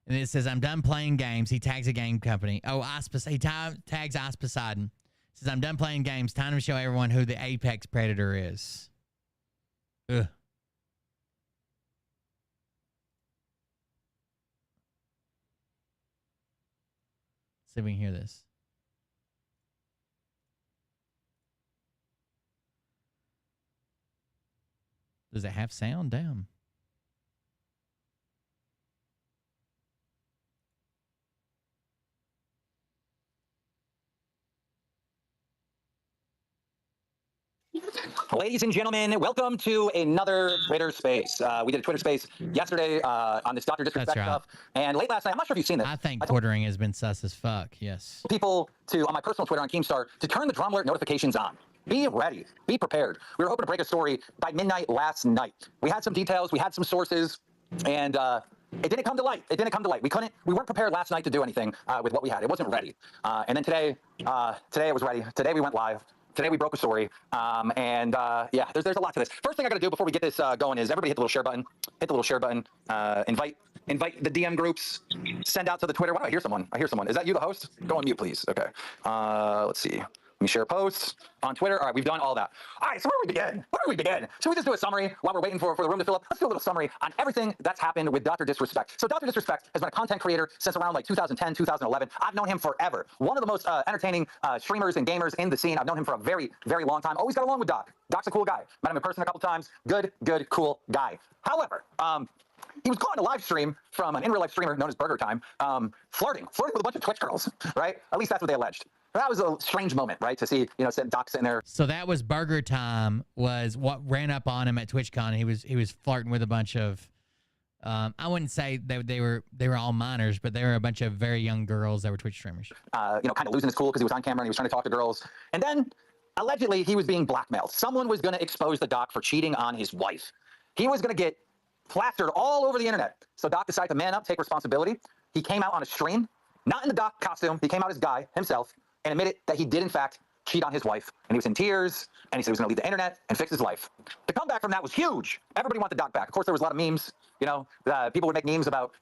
And it says, I'm done playing games. He tags a game company. Oh, he tags Ice Poseidon. Says, I'm done playing games. Time to show everyone who the apex predator is. Ugh. See if we can hear this. Does it have sound? Damn. Ladies and gentlemen, welcome to another Twitter space. We did a Twitter space yesterday on this Dr. Disrespect That's right. stuff. And late last night, I'm not sure if you've seen this. I think Twittering has been sus as fuck. Yes. People on my personal Twitter on Keemstar to turn the drum alert notifications on. Be ready. Be prepared. We were hoping to break a story by midnight last night. We had some details. We had some sources. And it didn't come to light. It didn't come to light. We weren't prepared last night to do anything with what we had. It wasn't ready. And then today it was ready. Today we went live. Today we broke a story. Yeah, there's a lot to this. First thing I got to do before we get this going is everybody hit the little share button. Hit the little share button. Invite the DM groups. Send out to the Twitter. Why do I hear someone? I hear someone. Is that you, the host? Go on mute, please. Okay. Let's see. Let me share posts on Twitter. All right, we've done all that. All right, so where do we begin? Where do we begin? Should we just do a summary while we're waiting for the room to fill up? Let's do a little summary on everything that's happened with Dr. Disrespect. So Dr. Disrespect has been a content creator since around like 2010, 2011. I've known him forever. One of the most entertaining streamers and gamers in the scene. I've known him for a very, very long time. Always got along with Doc. Doc's a cool guy. Met him in person a couple times. Good, cool guy. However, he was caught in a live stream from an in-real-life streamer known as Burger Time, flirting with a bunch of Twitch girls, right? At least that's what they alleged. That was a strange moment, right? To see, Doc sitting there. So that was Burger Time was what ran up on him at TwitchCon. He was flirting with a bunch of, I wouldn't say they were all minors, but they were a bunch of very young girls that were Twitch streamers. Kind of losing his cool because he was on camera and he was trying to talk to girls. And then allegedly he was being blackmailed. Someone was going to expose the Doc for cheating on his wife. He was going to get plastered all over the internet. So Doc decided to man up, take responsibility. He came out on a stream, not in the Doc costume. He came out as guy himself and admitted that he did in fact cheat on his wife. And he was in tears and he said he was going to leave the internet and fix his life. The comeback from that was huge. Everybody wanted Doc back. Of course, there was a lot of memes. People would make memes about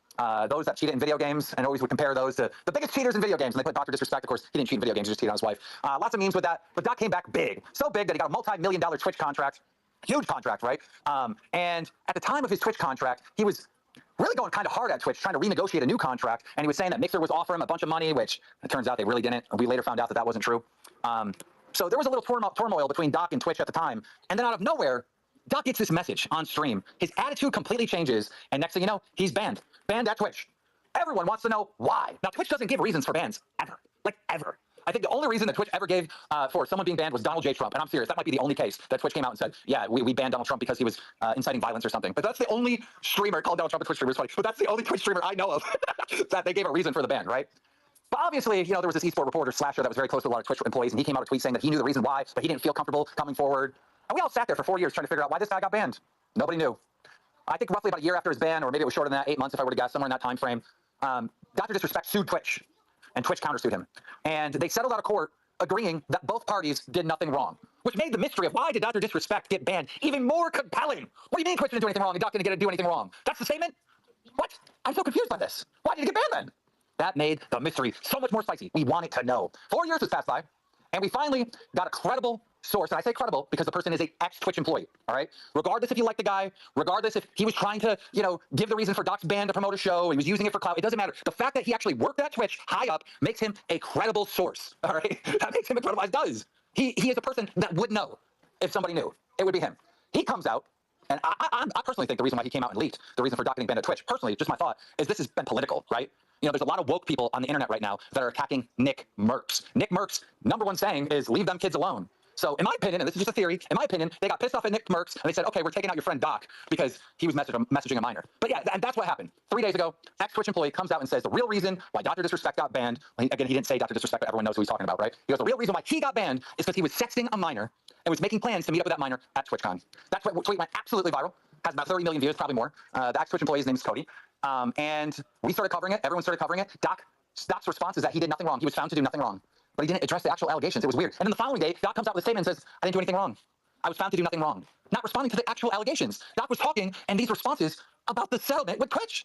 those that cheated in video games and always would compare those to the biggest cheaters in video games. And they put Dr. Disrespect. Of course, he didn't cheat in video games. He just cheated on his wife. Lots of memes with that. But Doc came back big. So big that he got a multi-million-dollar Twitch contract. Huge contract, right? And at the time of his Twitch contract, he was really going kind of hard at Twitch, trying to renegotiate a new contract. And he was saying that Mixer was offering him a bunch of money, which it turns out they really didn't. We later found out that wasn't true. So there was a little turmoil between Doc and Twitch at the time. And then out of nowhere, Doc gets this message on stream. His attitude completely changes. And next thing you know, he's banned at Twitch. Everyone wants to know why. Now, Twitch doesn't give reasons for bans, ever. Like, ever. I think the only reason that Twitch ever gave for someone being banned was Donald J. Trump. And I'm serious, that might be the only case that Twitch came out and said, yeah, we banned Donald Trump because he was inciting violence or something. But that's the only streamer, called Donald Trump a Twitch streamer, it's funny, but that's the only Twitch streamer I know of that they gave a reason for the ban, right? But obviously, there was this eSport reporter, Slasher, that was very close to a lot of Twitch employees, and he came out a tweet saying that he knew the reason why, but he didn't feel comfortable coming forward. And we all sat there for 4 years trying to figure out why this guy got banned. Nobody knew. I think roughly about a year after his ban, or maybe it was shorter than that, 8 months if I were to guess, somewhere in that time frame, Dr. Disrespect sued Twitch, and Twitch countersued him. And they settled out of court agreeing that both parties did nothing wrong, which made the mystery of why did Dr. Disrespect get banned even more compelling. What do you mean Twitch didn't do anything wrong and Doc didn't do anything wrong? That's the statement? What? I'm so confused by this. Why did he get banned then? That made the mystery so much more spicy. We wanted to know. 4 years has passed by, and we finally got a credible source, and I say credible because the person is a ex-Twitch employee, all right? Regardless if you like the guy, regardless if he was trying to, give the reason for Doc's ban to promote a show, he was using it for clout, it doesn't matter. The fact that he actually worked at Twitch high up makes him a credible source, all right? That makes him a credible, it does. He is a person that would know if somebody knew. It would be him. He comes out, and I personally think the reason why he came out and leaked, the reason for Doc getting banned at Twitch, personally, just my thought, is this has been political, right? There's a lot of woke people on the internet right now that are attacking Nick Merckx. Nick Merckx' number one saying is, leave them kids alone. So in my opinion, and this is just a theory, in my opinion, they got pissed off at Nick Merckx and they said, okay, we're taking out your friend Doc because he was messaging a minor. But yeah, and that's what happened. 3 days ago, ex-Twitch employee comes out and says the real reason why Dr. Disrespect got banned, again, he didn't say Dr. Disrespect, but everyone knows who he's talking about, right? He goes, the real reason why he got banned is because he was sexting a minor and was making plans to meet up with that minor at TwitchCon. That tweet went absolutely viral, has about 30 million views, probably more. The ex-Twitch employee's name is Cody. And we started covering it, everyone started covering it. Doc's response is that he did nothing wrong. He was found to do nothing wrong. But he didn't address the actual allegations. It was weird. And then the following day, Doc comes out with a statement and says, I didn't do anything wrong. I was found to do nothing wrong. Not responding to the actual allegations. Doc was talking and these responses about the settlement with Twitch.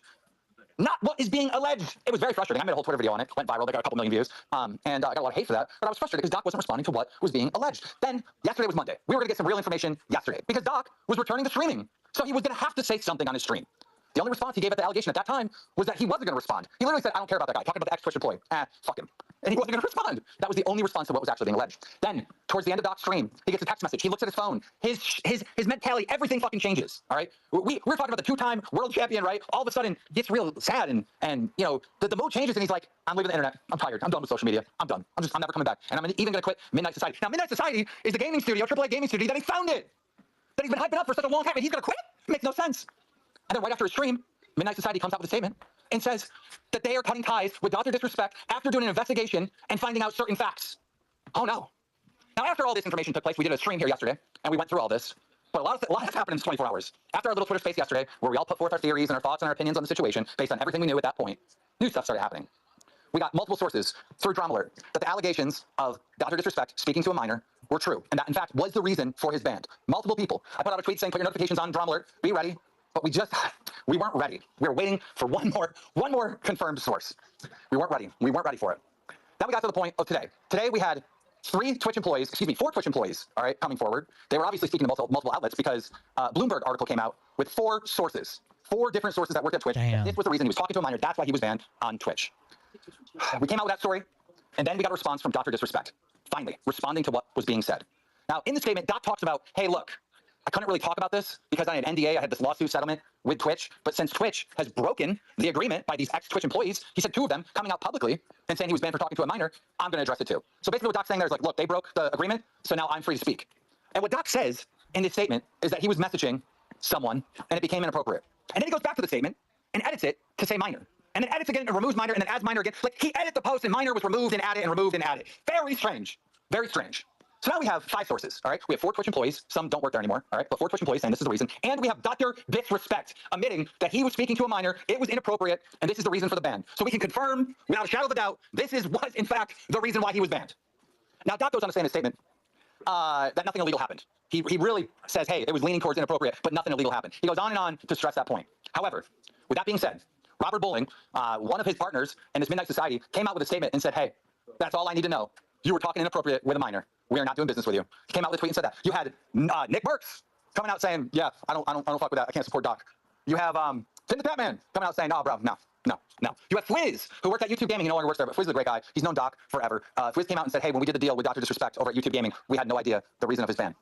Not what is being alleged. It was very frustrating. I made a whole Twitter video on it. Went viral. They got a couple million views. And I got a lot of hate for that. But I was frustrated because Doc wasn't responding to what was being alleged. Then yesterday was Monday. We were going to get some real information yesterday because Doc was returning to streaming. So he was going to have to say something on his stream. The only response he gave at the allegation at that time was that he wasn't going to respond. He literally said, I don't care about that guy. Talking about the ex-Twitch employee. Fuck him. and he wasn't going to respond. That was the only response to what was actually being alleged. Then, towards the end of Doc's stream, he gets a text message. He looks at his phone. His mentality, everything fucking changes. All right, we're talking about the 2-time world champion, right? All of a sudden, gets real sad, and you know, the mood changes, and he's like, I'm leaving the internet. I'm tired. I'm done with social media. I'm done. I'm never coming back, and I'm even going to quit Midnight Society. Now, Midnight Society is the gaming studio, AAA gaming studio that he founded, that he's been hyping up for such a long time, and he's going to quit. It makes no sense. And then right after his stream, Midnight Society comes out with a statement and says that they are cutting ties with Dr. Disrespect after doing an investigation and finding out certain facts. Oh no. Now, after all this information took place, we did a stream here yesterday, and we went through all this. But a lot has happened in 24 hours. After our little Twitter space yesterday, where we all put forth our theories and our thoughts and our opinions on the situation based on everything we knew at that point, new stuff started happening. We got multiple sources through Drama Alert that the allegations of Dr. Disrespect speaking to a minor were true, and that, in fact, was the reason for his ban. Multiple people. I put out a tweet saying, put your notifications on Drama Alert, be ready. But we weren't ready. We were waiting for one more confirmed source. We weren't ready. We weren't ready for it. Then we got to the point of today. Today we had 4 Twitch employees, all right, coming forward. They were obviously speaking to multiple outlets because Bloomberg article came out with 4 sources, 4 different sources that worked at Twitch. This was the reason he was talking to a minor. That's why he was banned on Twitch. We came out with that story, and then we got a response from Dr. Disrespect, finally, responding to what was being said. Now, in the statement, Doc talks about, hey, look, I couldn't really talk about this because I had NDA. I had this lawsuit settlement with Twitch. But since Twitch has broken the agreement by these ex-Twitch employees, he said 2 of them coming out publicly and saying he was banned for talking to a minor, I'm going to address it too. So basically what Doc's saying there is like, look, they broke the agreement, so now I'm free to speak. And what Doc says in this statement is that he was messaging someone and it became inappropriate. And then he goes back to the statement and edits it to say minor. And then edits again and removes minor and then adds minor again. Like he edits the post and minor was removed and added and removed and added. Very strange. Very strange. So now we have 5 sources, all right? We have 4 Twitch employees. Some don't work there anymore, all right? But 4 Twitch employees saying this is the reason. And we have Dr. Disrespect admitting that he was speaking to a minor, it was inappropriate, and this is the reason for the ban. So we can confirm, without a shadow of a doubt, this was, in fact, the reason why he was banned. Now, Doc goes on to say in his statement that nothing illegal happened. He really says, hey, it was leaning towards inappropriate, but nothing illegal happened. He goes on and on to stress that point. However, with that being said, Robert Bowling, one of his partners in this Midnight Society, came out with a statement and said, hey, that's all I need to know. You were talking inappropriate with a minor. We are not doing business with you. He came out with a tweet and said that. You had Nick Burks coming out saying, yeah, I don't fuck with that. I can't support Doc. You have Tim the Batman coming out saying, no, bro, no. You have Fwiz, who worked at YouTube Gaming. He no longer works there, but Fwiz is a great guy. He's known Doc forever. Fwiz came out and said, hey, when we did the deal with Dr. Disrespect over at YouTube Gaming, we had no idea the reason of his ban.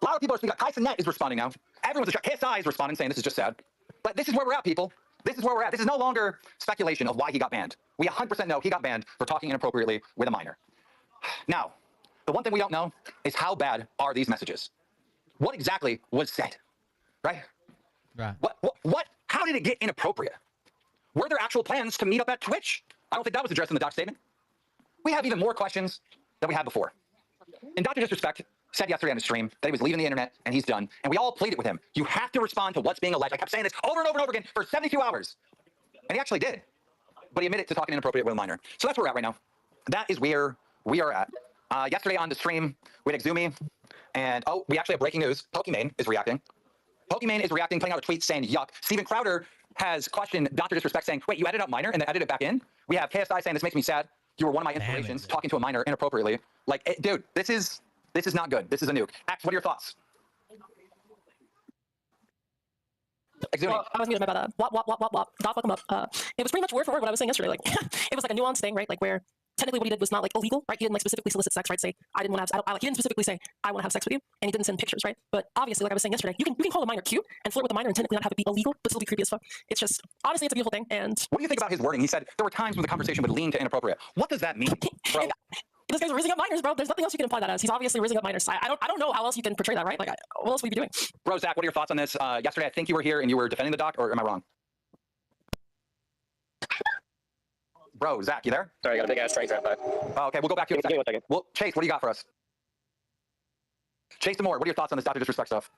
A lot of people are speaking. Tyson Net is responding now. Everyone's KSI is responding, saying this is just sad. But this is where we're at, people. This is where we're at. This is no longer speculation of why he got banned. We 100% know he got banned for talking inappropriately with a minor. Now, the one thing we don't know is how bad are these messages? What exactly was said, right? Right. What, how did it get inappropriate? Were there actual plans to meet up at Twitch? I don't think that was addressed in the Doc statement. We have even more questions than we had before. And Dr. Disrespect said yesterday on the stream that he was leaving the internet and he's done. And we all pleaded with him. You have to respond to what's being alleged. I kept saying this over and over and over again for 72 hours. And he actually did. But he admitted to talking inappropriate with a minor. So that's where we're at right now. That is where we are at. Yesterday on the stream, we had Exumi, and we actually have breaking news. Pokimane is reacting. Pokimane is reacting, putting out a tweet saying, yuck. Steven Crowder has questioned Dr. Disrespect saying, wait, you edited out minor and then edited it back in? We have KSI saying, this makes me sad. You were one of my inspirations, talking to a minor inappropriately. Like, dude, this is not good. This is a nuke. Ax, what are your thoughts? Exumi. Well, I was muted about wop. God fuck him up. It was pretty much word for word what I was saying yesterday. Like, it was like a nuanced thing, right? Like where technically what he did was not like illegal, right? He didn't like specifically solicit sex, right? Say I didn't want to have, he didn't specifically say I want to have sex with you, and he didn't send pictures, right? But obviously, like I was saying yesterday, you can call a minor cute and flirt with a minor and technically not have it be illegal, but still be creepy as fuck. It's just honestly, it's a beautiful thing. And what do you think about his wording? He said there were times when the conversation would lean to inappropriate. What does that mean, bro? This guy's raising up minors, bro. There's nothing else you can imply that as. He's obviously raising up minors. I don't know how else you can portray that, right? Like, what else would you be doing? Bro, Zach, what are your thoughts on this? Yesterday, I think you were here and you were defending the Doc, or am I wrong? Bro, Zach, you there? Sorry, I got a big ass train drive by. Oh, okay, we'll go back to you in a second. Well, Chase, what do you got for us? Chase Demore, what are your thoughts on this Dr. Disrespect stuff?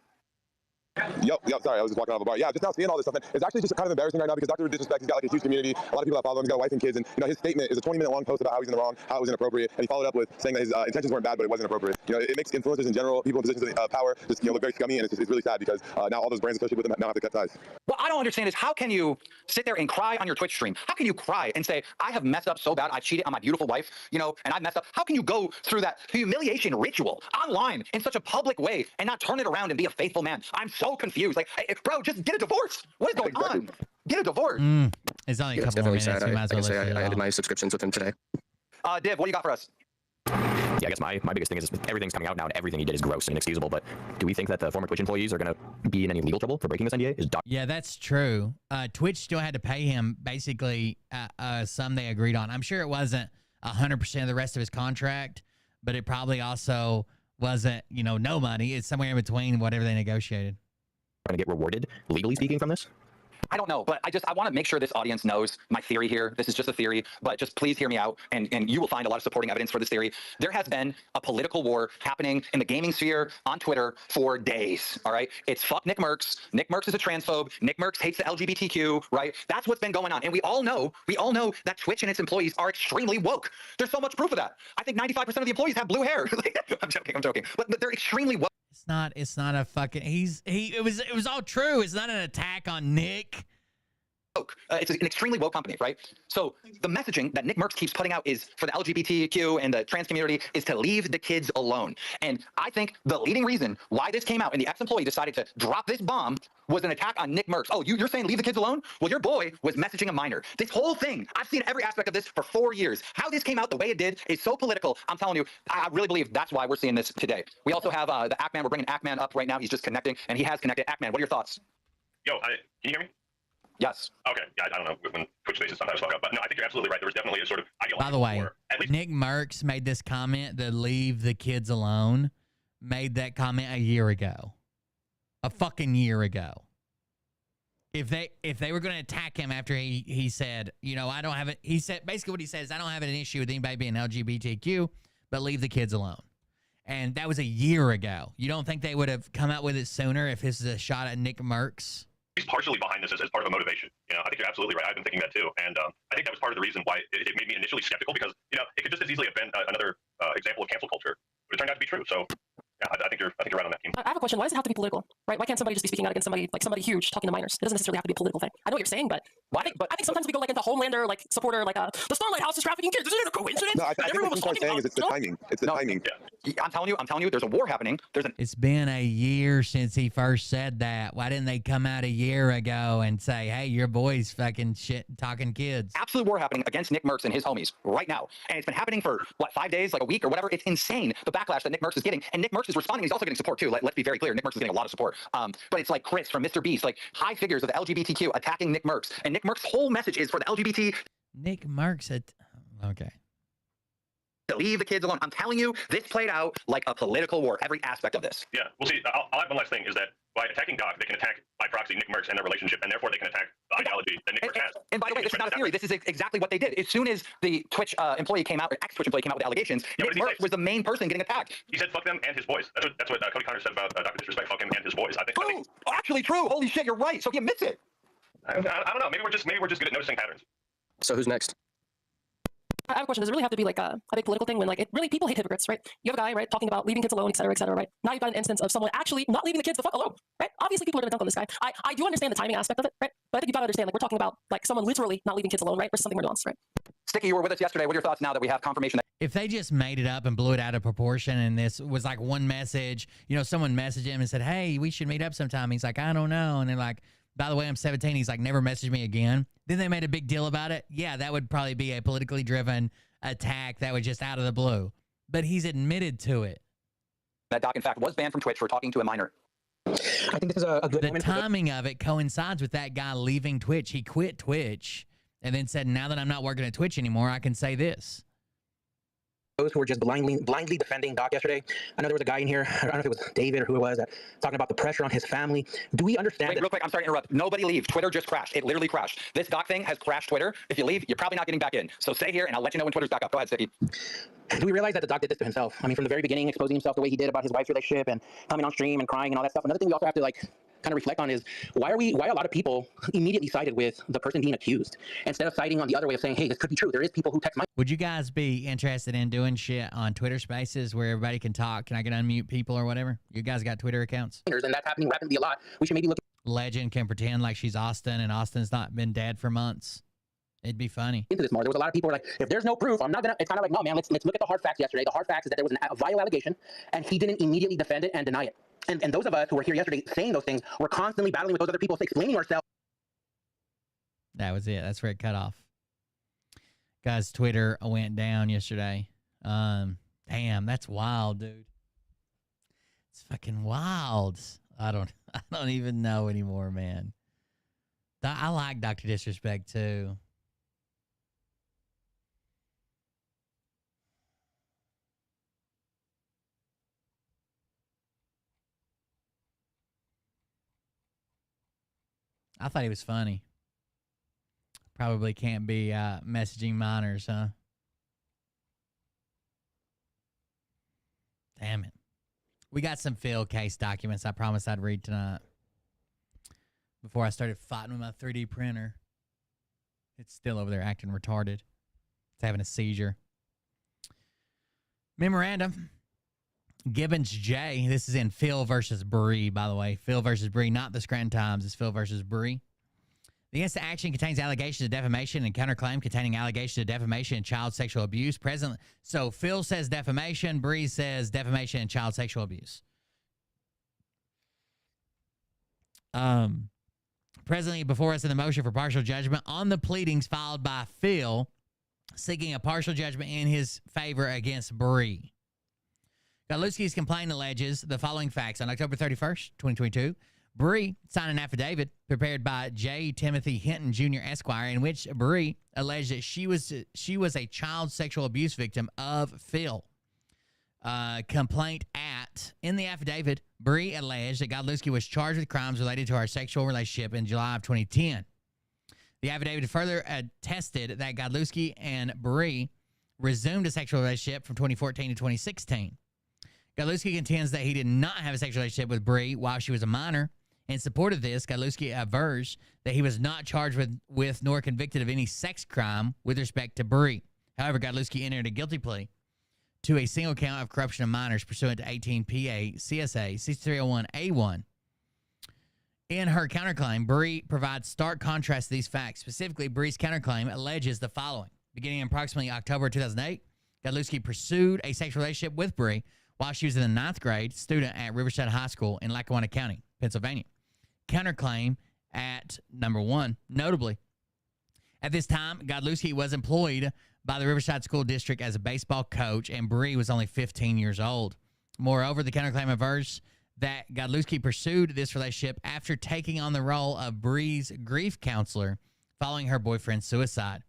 Yep, sorry, I was just walking out of a bar. Yeah, just now seeing all this stuff, man, it's actually just kind of embarrassing right now because Dr. Disrespect, he's got like a huge community, a lot of people that follow him, he's got a wife and kids, and his statement is a 20-minute long post about how he's in the wrong, how it was inappropriate, and he followed up with saying that his intentions weren't bad, but it wasn't appropriate. It makes influencers in general, people in positions of power, just look very scummy, and it's really sad because now all those brands associated with them now have to cut ties. What I don't understand is how can you sit there and cry on your Twitch stream? How can you cry and say, I have messed up so bad, I cheated on my beautiful wife, and I messed up. How can you go through that humiliation ritual online in such a public way and not turn it around and be a faithful man? I'm so confused. Like, bro, just get a divorce. What is going on? Get a divorce. It's only a Yeah, couple more minutes. sad. We might as well I ended my subscriptions with him today. Div, what do you got for us? Yeah, I guess my biggest thing is everything's coming out now and everything he did is gross and inexcusable, but do we think that the former Twitch employees are going to be in any legal trouble for breaking this NDA? Yeah, that's true. Twitch still had to pay him basically some they agreed on. I'm sure it wasn't 100% of the rest of his contract, but it probably also wasn't, you know, no money. It's somewhere in between whatever they negotiated. Going to get rewarded, legally speaking, from this? I don't know, but I want to make sure this audience knows my theory here. This is just a theory, but just please hear me out, and you will find a lot of supporting evidence for this theory. There has been a political war happening in the gaming sphere on Twitter for days, all right? It's fuck Nick Merckx. Nick Merckx is a transphobe. Nick Merckx hates the LGBTQ, right? That's what's been going on, and we all know that Twitch and its employees are extremely woke. There's so much proof of that. I think 95% of the employees have blue hair. I'm joking, but they're extremely woke. It's not a fucking, it was all true. It's not an attack on Nick. It's an extremely woke company, right? So the messaging that Nick Merckx keeps putting out is for the LGBTQ and the trans community is to leave the kids alone. And I think the leading reason why this came out and the ex-employee decided to drop this bomb was an attack on Nick Merckx. Oh, you're saying leave the kids alone? Well, your boy was messaging a minor. This whole thing, I've seen every aspect of this for 4 years. How this came out the way it did is so political. I'm telling you, I really believe that's why we're seeing this today. We also have the Ackman. We're bringing Ackman up right now. He's just connecting, and he has connected. Ackman, what are your thoughts? Yo, can you hear me? Yes. Okay. Yeah, I don't know when Twitch Spaces sometimes fuck up, but no, I think you're absolutely right. There was definitely a sort of ideology. By the way, Nick Merckx made this comment to leave the kids alone. Made that comment a year ago. A fucking year ago. If they were going to attack him after he said, you know, I don't have it. He said, basically what he said is, I don't have an issue with anybody being LGBTQ, but leave the kids alone. And that was a year ago. You don't think they would have come out with it sooner if this is a shot at Nick Merckx? He's partially behind this as part of a motivation. You know, I think you're absolutely right. I've been thinking that too, and I think that was part of the reason why it made me initially skeptical, because you know it could just as easily have been another example of cancel culture, but it turned out to be true. So yeah, I think you're right on that, team. I have a question. Why does it have to be political, right? Why can't somebody just be speaking out against somebody huge talking to minors? It doesn't necessarily have to be a political thing. I know what you're saying, but I think sometimes we go like into Homelander like supporter, like the Starlight House is trafficking kids. Isn't it a coincidence? No, I think what King Kong's saying is it's the timing. It's the timing. Yeah. I'm telling you, there's a war happening. It's been a year since he first said that. Why didn't they come out a year ago and say, hey, your boy's fucking shit talking kids? Absolute war happening against Nick Merckx and his homies right now. And it's been happening for, 5 days, like a week or whatever. It's insane, the backlash that Nick Merckx is getting. And Nick Merckx is responding. He's also getting support too. Let's be very clear. Nick Merckx is getting a lot of support. But it's like Chris from Mr. Beast, like high figures of the LGBTQ attacking Nick Merckx. And Nick Merckx's whole message is for the LGBT. Nick Merckx okay. To leave the kids alone. I'm telling you, this played out like a political war, every aspect of this. Yeah, well, see, I'll have one last thing, is that by attacking Doc, they can attack by proxy Nick Merckx and their relationship, and therefore they can attack the ideology that Nick Merckx has. And by the way, this is not a theory. This is exactly what they did. As soon as the Twitch employee came out, or ex-Twitch employee came out with allegations, Nick Merckx was the main person getting attacked. He said, fuck them and his boys. That's what Cody Connor said about Dr. Disrespect, fuck him and his boys. I think actually true. Holy shit, you're right. So he admits it. I don't know. Maybe we're just good at noticing patterns. So who's next? I have a question. Does it really have to be like a big political thing when like people hate hypocrites, right? You have a guy, right, talking about leaving kids alone, et cetera, right? Now you've got an instance of someone actually not leaving the kids the fuck alone, right? Obviously people are going to dunk on this guy. I do understand the timing aspect of it, right? But I think you've got to understand, like, we're talking about like someone literally not leaving kids alone, right? Versus something more nuanced, right? Sticky, you were with us yesterday. What are your thoughts now that we have confirmation that if they just made it up and blew it out of proportion and this was like one message, you know, someone messaged him and said, hey, we should meet up sometime. He's like, I don't know. And they're like, by the way, I'm 17. He's like, never message me again. Then they made a big deal about it. Yeah, that would probably be a politically driven attack that was just out of the blue. But he's admitted to it. That Doc, in fact, was banned from Twitch for talking to a minor. I think this is a good The timing of it coincides with that guy leaving Twitch. He quit Twitch and then said, now that I'm not working at Twitch anymore, I can say this. Those who were just blindly defending Doc yesterday. I know there was a guy in here, I don't know if it was David or who it was, talking about the pressure on his family. Do we understand? Wait, real quick, I'm sorry to interrupt. Nobody leave. Twitter just crashed. It literally crashed. This Doc thing has crashed Twitter. If you leave, you're probably not getting back in. So stay here and I'll let you know when Twitter's back up. Go ahead, Sticky. Do we realize that the Doc did this to himself? I mean, from the very beginning, exposing himself the way he did about his wife's relationship and coming on stream and crying and all that stuff. Another thing we also have to kind of reflect on is why a lot of people immediately sided with the person being accused instead of siding on the other way of saying, hey, this could be true. There is people who text my. Would you guys be interested in doing shit on Twitter Spaces where everybody can talk? Can I get unmute people or whatever? You guys got Twitter accounts? And that's happening rapidly a lot. We should maybe look. Legend can pretend like she's Austin and Austin's not been dead for months. It'd be funny. Into this more. There was a lot of people who were like, if there's no proof, I'm not gonna. It's kind of like, no, man. Let's look at the hard facts yesterday. The hard facts is that there was a vile allegation, and he didn't immediately defend it and deny it. And those of us who were here yesterday saying those things were constantly battling with those other people, explaining ourselves. That was it. That's where it cut off. Guy's Twitter went down yesterday. Damn, that's wild, dude. It's fucking wild. I don't even know anymore, man. I like Dr. Disrespect too. I thought he was funny. Probably can't be messaging minors, huh? Damn it. We got some field case documents I promised I'd read tonight. Before I started fighting with my 3D printer. It's still over there acting retarded. It's having a seizure. Memorandum. Gibbons J. This is in Phil versus Bree, by the way. Phil versus Bree, not the Scranton Times. It's Phil versus Bree. The instant action contains allegations of defamation and counterclaim containing allegations of defamation and child sexual abuse. Presently, so Phil says defamation. Bree says defamation and child sexual abuse. Presently before us in the motion for partial judgment on the pleadings filed by Phil, seeking a partial judgment in his favor against Bree. Godlewski's complaint alleges the following facts. On October 31st, 2022, Bree signed an affidavit prepared by J. Timothy Hinton Jr. Esquire, in which Bree alleged that she was a child sexual abuse victim of Phil. In the affidavit, Bree alleged that Godlewski was charged with crimes related to our sexual relationship in July of 2010. The affidavit further attested that Godlewski and Bree resumed a sexual relationship from 2014 to 2016. Godlewski contends that he did not have a sexual relationship with Bree while she was a minor. In support of this, Godlewski avers that he was not charged with nor convicted of any sex crime with respect to Bree. However, Godlewski entered a guilty plea to a single count of corruption of minors pursuant to 18 PA CSA 6301A1. In her counterclaim, Bree provides stark contrast to these facts. Specifically, Bree's counterclaim alleges the following. Beginning in approximately October 2008, Godlewski pursued a sexual relationship with Bree while she was in the 9th grade student at Riverside High School in Lackawanna County, Pennsylvania. Counterclaim at number 1. Notably, at this time, Godlewski was employed by the Riverside School District as a baseball coach, and Bree was only 15 years old. Moreover, the counterclaim avers that Godlewski pursued this relationship after taking on the role of Bree's grief counselor following her boyfriend's suicide.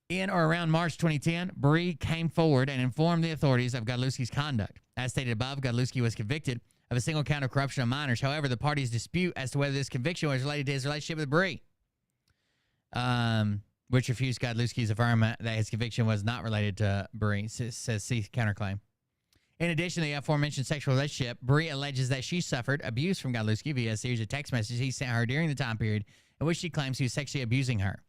In or around March 2010, Bree came forward and informed the authorities of Godlewski's conduct. As stated above, Godlewski was convicted of a single count of corruption of minors. However, the parties dispute as to whether this conviction was related to his relationship with Bree, which refused Godlewski's affirmation that his conviction was not related to Bree, says C counterclaim. In addition to the aforementioned sexual relationship, Bree alleges that she suffered abuse from Godlewski via a series of text messages he sent her during the time period in which she claims he was sexually abusing her.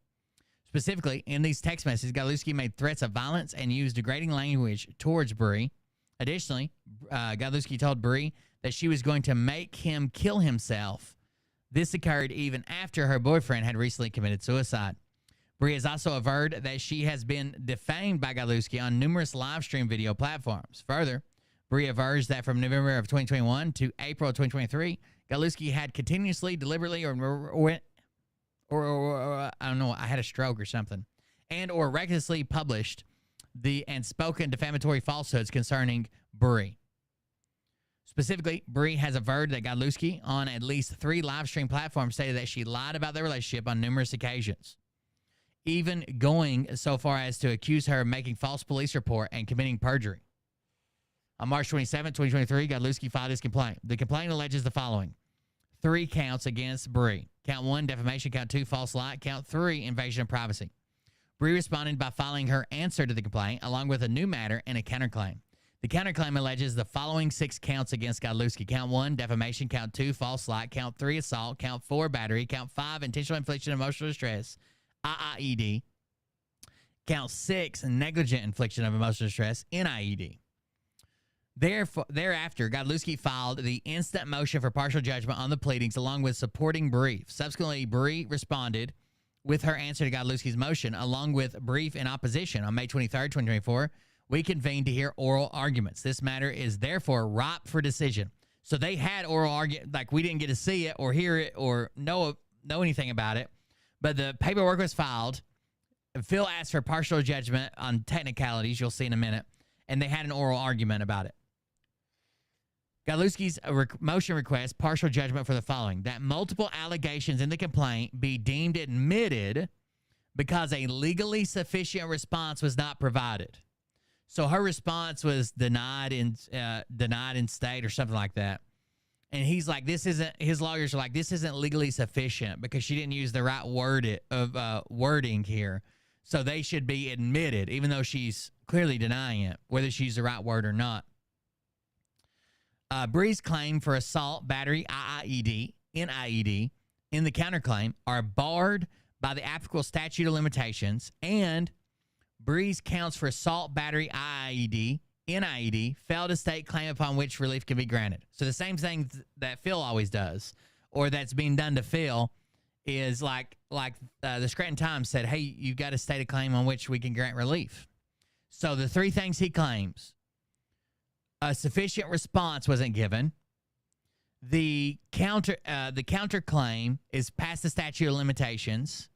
Specifically, in these text messages, Godlewski made threats of violence and used degrading language towards Bree. Additionally, Godlewski told Bree that she was going to make him kill himself. This occurred even after her boyfriend had recently committed suicide. Bree has also averred that she has been defamed by Godlewski on numerous live stream video platforms. Further, Bree avers that from November of 2021 to April of 2023, Godlewski had continuously, deliberately, or I don't know, I had a stroke or something, and or recklessly published and spoken defamatory falsehoods concerning Bree. Specifically, Bree has averred that Godlewski, on at least 3 live stream platforms, stated that she lied about their relationship on numerous occasions, even going so far as to accuse her of making false police report and committing perjury. On March 27, 2023, Godlewski filed his complaint. The complaint alleges the following. 3 counts against Bree. Count 1, defamation. Count 2, false light. Count 3, invasion of privacy. Bree responded by filing her answer to the complaint, along with a new matter and a counterclaim. The counterclaim alleges the following 6 counts against Godlewski. Count 1, defamation. Count 2, false light. Count 3, assault. Count 4, battery. Count 5, intentional infliction of emotional distress, IIED. Count 6, negligent infliction of emotional distress, NIED. Thereafter, Godlewski filed the instant motion for partial judgment on the pleadings along with supporting brief. Subsequently, Bree responded with her answer to Godlewski's motion along with brief in opposition. On May 23, 2024, we convened to hear oral arguments. This matter is therefore ripe for decision. So they had oral argument, like we didn't get to see it or hear it or know anything about it, but the paperwork was filed Phil asked for partial judgment on technicalities, you'll see in a minute, and they had an oral argument about it. Godlewski's motion requests partial judgment for the following: that multiple allegations in the complaint be deemed admitted because a legally sufficient response was not provided. So her response was denied in state or something like that. And he's like, his lawyers are like, this isn't legally sufficient because she didn't use the right wording here. So they should be admitted, even though she's clearly denying it, whether she used the right word or not. Bree's claim for assault, battery, NIED in the counterclaim are barred by the applicable statute of limitations, and Bree's counts for assault, battery, NIED failed to state claim upon which relief can be granted. So the same thing that Phil always does, or that's being done to Phil, is like the Scranton Times said, hey, you've got to state a claim on which we can grant relief. So the three things he claims: a sufficient response wasn't given, the counterclaim is past the statute of limitations,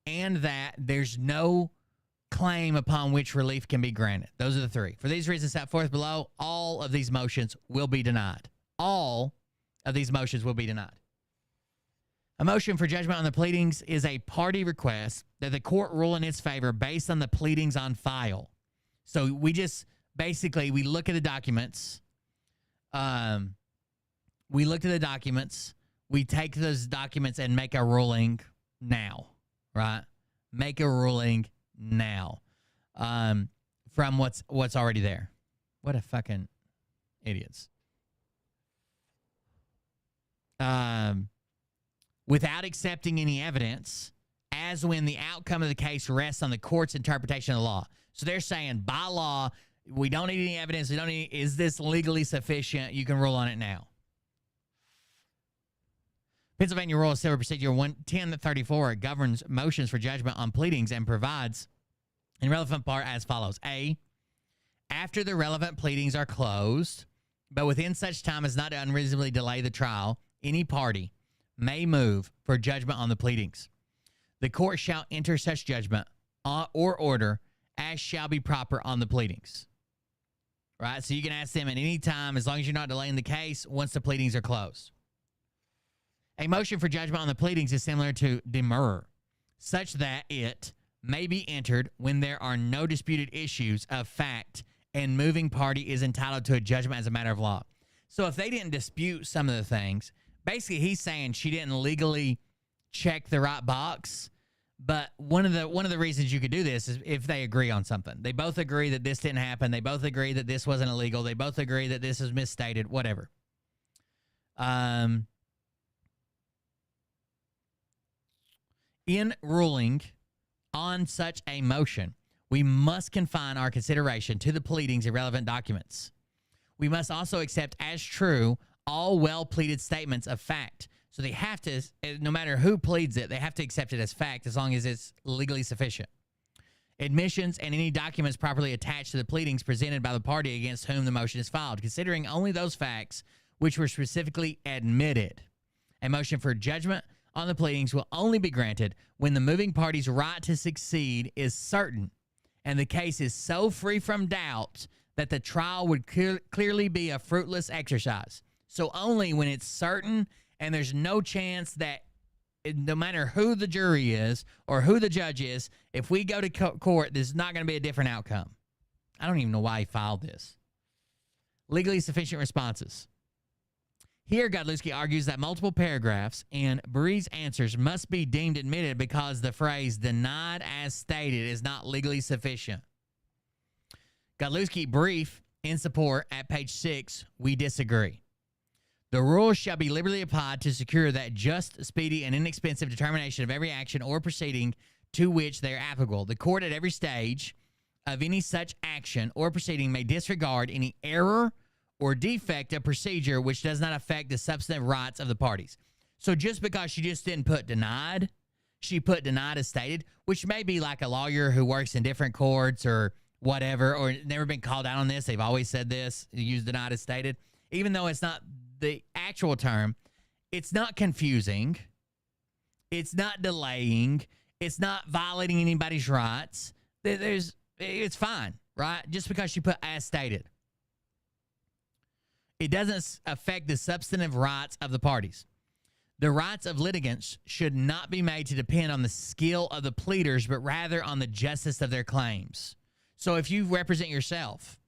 and that there's no claim upon which relief can be granted. Those are the three. For these reasons set forth below, all of these motions will be denied. All of these motions will be denied. A motion for judgment on the pleadings is a party request that the court rule in its favor based on the pleadings on file. So we just basically, we look at the documents. We take those documents and make a ruling now, right? Make a ruling now from what's already there. What a fucking idiots. Without accepting any evidence, as when the outcome of the case rests on the court's interpretation of the law. So they're saying, by law, we don't need any evidence. We don't need. Is this legally sufficient? You can rule on it now. Pennsylvania Rule of Civil Procedure 11034 governs motions for judgment on pleadings and provides in relevant part as follows. A, after the relevant pleadings are closed, but within such time as not to unreasonably delay the trial, any party may move for judgment on the pleadings. The court shall enter such judgment or order as shall be proper on the pleadings. Right? So you can ask them at any time as long as you're not delaying the case once the pleadings are closed. A motion for judgment on the pleadings is similar to demurrer, such that it may be entered when there are no disputed issues of fact and moving party is entitled to a judgment as a matter of law. So if they didn't dispute some of the things, basically he's saying she didn't legally check the right box. But one of the reasons you could do this is if they agree on something. They both agree that this didn't happen. They both agree that this wasn't illegal. They both agree that this is misstated, whatever. In ruling on such a motion, we must confine our consideration to the pleadings and relevant documents. We must also accept as true all well-pleaded statements of fact. So they have to, no matter who pleads it, they have to accept it as fact as long as it's legally sufficient. Admissions and any documents properly attached to the pleadings presented by the party against whom the motion is filed, considering only those facts which were specifically admitted. A motion for judgment on the pleadings will only be granted when the moving party's right to succeed is certain and the case is so free from doubt that the trial would clearly be a fruitless exercise. So only when it's certain and there's no chance that no matter who the jury is or who the judge is, if we go to court, there's not going to be a different outcome. I don't even know why he filed this. Legally sufficient responses. Here, Godlewski argues that multiple paragraphs in Bree's answers must be deemed admitted because the phrase denied as stated is not legally sufficient. Godlewski brief in support at page 6, we disagree. The rules shall be liberally applied to secure that just, speedy, and inexpensive determination of every action or proceeding to which they are applicable. The court at every stage of any such action or proceeding may disregard any error or defect of procedure which does not affect the substantive rights of the parties. So just because she just didn't put denied, she put denied as stated, which may be like a lawyer who works in different courts or whatever, or never been called out on this. They've always said this, use denied as stated. Even though it's not the actual term, it's not confusing. It's not delaying. It's not violating anybody's rights. It's fine, right? Just because you put as stated. It doesn't affect the substantive rights of the parties. The rights of litigants should not be made to depend on the skill of the pleaders, but rather on the justice of their claims. So if you represent yourself,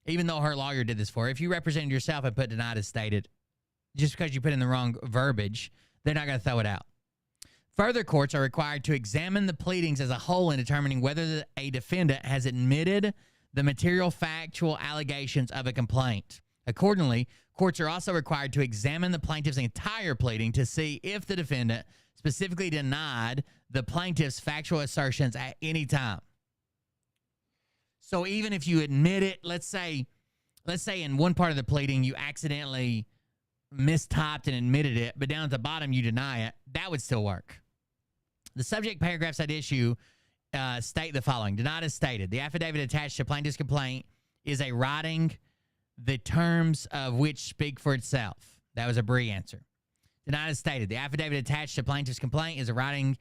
even though her lawyer did this for her, if you represented yourself and put denied as stated, just because you put in the wrong verbiage, they're not going to throw it out. Further, courts are required to examine the pleadings as a whole in determining whether a defendant has admitted the material factual allegations of a complaint. Accordingly, courts are also required to examine the plaintiff's entire pleading to see if the defendant specifically denied the plaintiff's factual assertions at any time. So even if you admit it, let's say in one part of the pleading you accidentally mistyped and admitted it, but down at the bottom you deny it, that would still work. The subject paragraphs at issue state the following. Denied as stated. The affidavit attached to plaintiff's complaint is a writing, the terms of which speak for itself. That was a Bree answer. Denied as stated. The affidavit attached to plaintiff's complaint is a writing,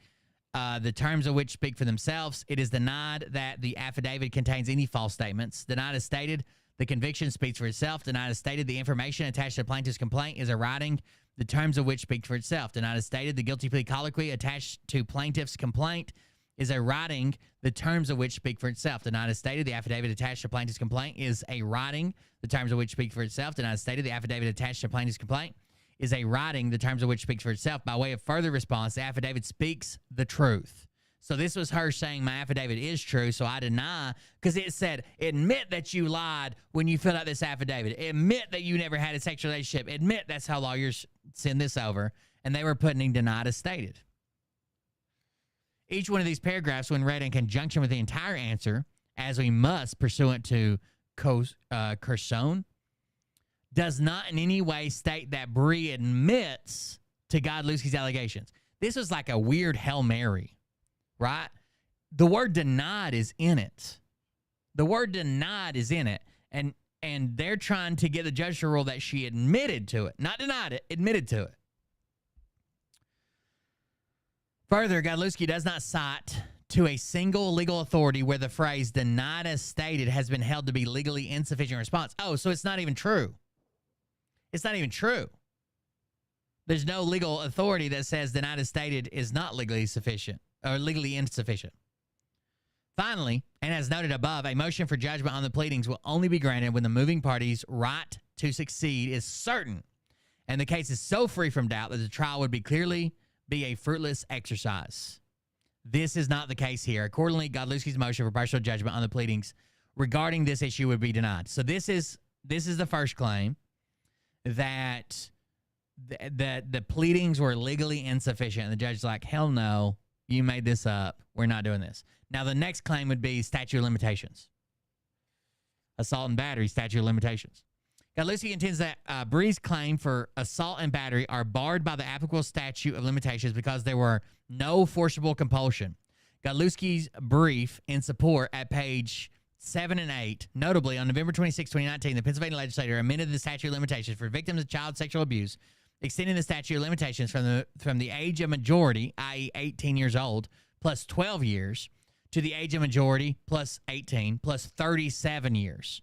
the terms of which speak for themselves. It is denied that the affidavit contains any false statements. Denied as stated. The conviction speaks for itself. Denied as stated. The information attached to plaintiff's complaint is a writing, the terms of which speak for itself. Denied as stated. The guilty plea colloquy attached to plaintiff's complaint is a writing, the terms of which speak for itself. Denied as stated. The affidavit attached to plaintiff's complaint is a writing, the terms of which speak for itself. Denied as stated. The affidavit attached to plaintiff's complaint is a writing, the terms of which speaks for itself. By way of further response, the affidavit speaks the truth. So this was her saying my affidavit is true, so I deny, because it said, admit that you lied when you filled out this affidavit. Admit that you never had a sexual relationship. Admit that's how lawyers send this over. And they were putting denied as stated. Each one of these paragraphs, when read in conjunction with the entire answer, as we must pursuant to Curzon, does not in any way state that Bree admits to Godlewski's allegations. This was like a weird Hail Mary. Right? The word denied is in it. The word denied is in it. And they're trying to get the judge to rule that she admitted to it. Not denied it, admitted to it. Further, Godlewski does not cite to a single legal authority where the phrase denied as stated has been held to be legally insufficient response. Oh, so it's not even true. It's not even true. There's no legal authority that says denied as stated is not legally sufficient. Or legally insufficient. Finally, and as noted above, a motion for judgment on the pleadings will only be granted when the moving party's right to succeed is certain, and the case is so free from doubt that the trial would clearly be a fruitless exercise. This is not the case here. Accordingly, Godlewski's motion for partial judgment on the pleadings regarding this issue would be denied. So this is the first claim, that the pleadings were legally insufficient, and the judge's like, hell no. You made this up. We're not doing this. Now, the next claim would be statute of limitations. Assault and battery, statute of limitations. Godlewski contends that Bree's claim for assault and battery are barred by the applicable statute of limitations because there were no forcible compulsion. Godlewski's brief in support at page 7 and 8, notably on November 26, 2019, the Pennsylvania legislature amended the statute of limitations for victims of child sexual abuse, extending the statute of limitations from the age of majority, i.e. 18 years old, plus 12 years, to the age of majority, plus 18, plus 37 years.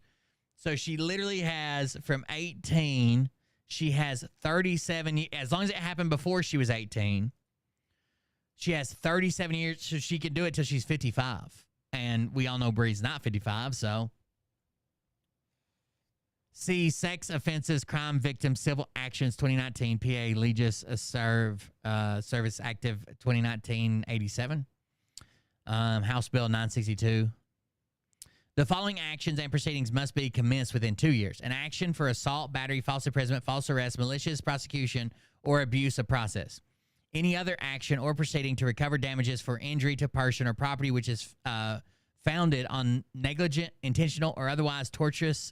So she literally has, from 18, she has 37 years. As long as it happened before she was 18, she has 37 years, so she can do it till she's 55. And we all know Bree's not 55, so... See Sex Offenses, Crime Victims, Civil Actions 2019, PA Legis Service Active 2019-87, House Bill 962. The following actions and proceedings must be commenced within 2 years. An action for assault, battery, false imprisonment, false arrest, malicious prosecution, or abuse of process. Any other action or proceeding to recover damages for injury to person or property which is founded on negligent, intentional, or otherwise tortious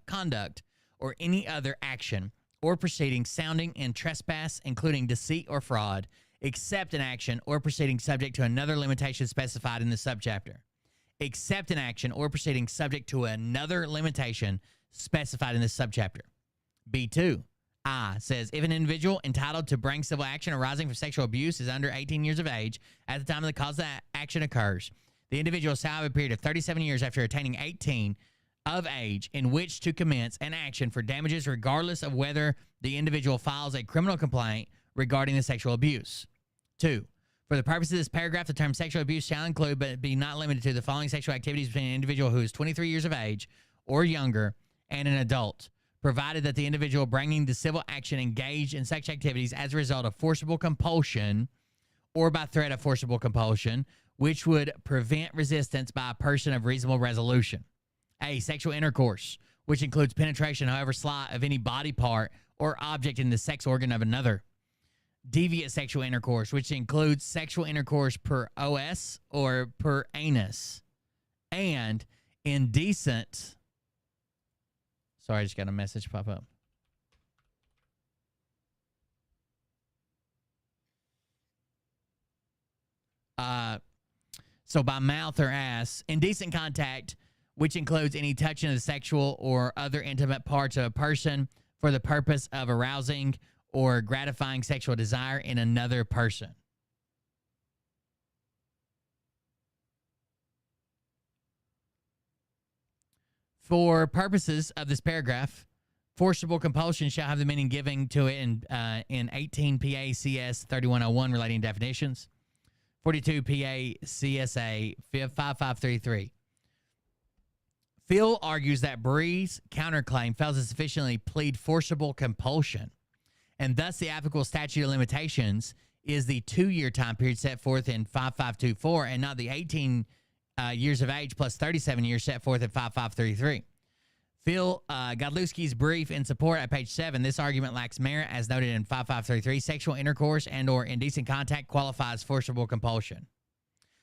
conduct, or any other action or proceeding sounding in trespass, including deceit or fraud, except an action or proceeding subject to another limitation specified in the subchapter. Except an action or proceeding subject to another limitation specified in this subchapter. B2, I says, if an individual entitled to bring civil action arising from sexual abuse is under 18 years of age at the time of the cause of action occurs, the individual shall have a period of 37 years after attaining 18 of age in which to commence an action for damages regardless of whether the individual files a criminal complaint regarding the sexual abuse. 2. For the purpose of this paragraph, the term sexual abuse shall include but be not limited to the following sexual activities between an individual who is 23 years of age or younger and an adult, provided that the individual bringing the civil action engaged in such activities as a result of forcible compulsion or by threat of forcible compulsion, which would prevent resistance by a person of reasonable resolution. A, sexual intercourse, which includes penetration, however slight, of any body part or object in the sex organ of another. Deviant sexual intercourse, which includes sexual intercourse per os or per anus. And indecent... Sorry, I just got a message pop up. So by mouth or ass, indecent contact, which includes any touching of the sexual or other intimate parts of a person for the purpose of arousing or gratifying sexual desire in another person. For purposes of this paragraph, forcible compulsion shall have the meaning given to it in 18 PACS 3101 relating definitions, 42 PACSA 5533. Phil argues that Bree's counterclaim fails to sufficiently plead forcible compulsion, and thus the applicable statute of limitations is the 2-year time period set forth in 5524 and not the 18 years of age plus 37 years set forth in 5533. Phil Godlewski's brief in support at page 7, this argument lacks merit as noted in 5533. Sexual intercourse and or indecent contact qualifies forcible compulsion.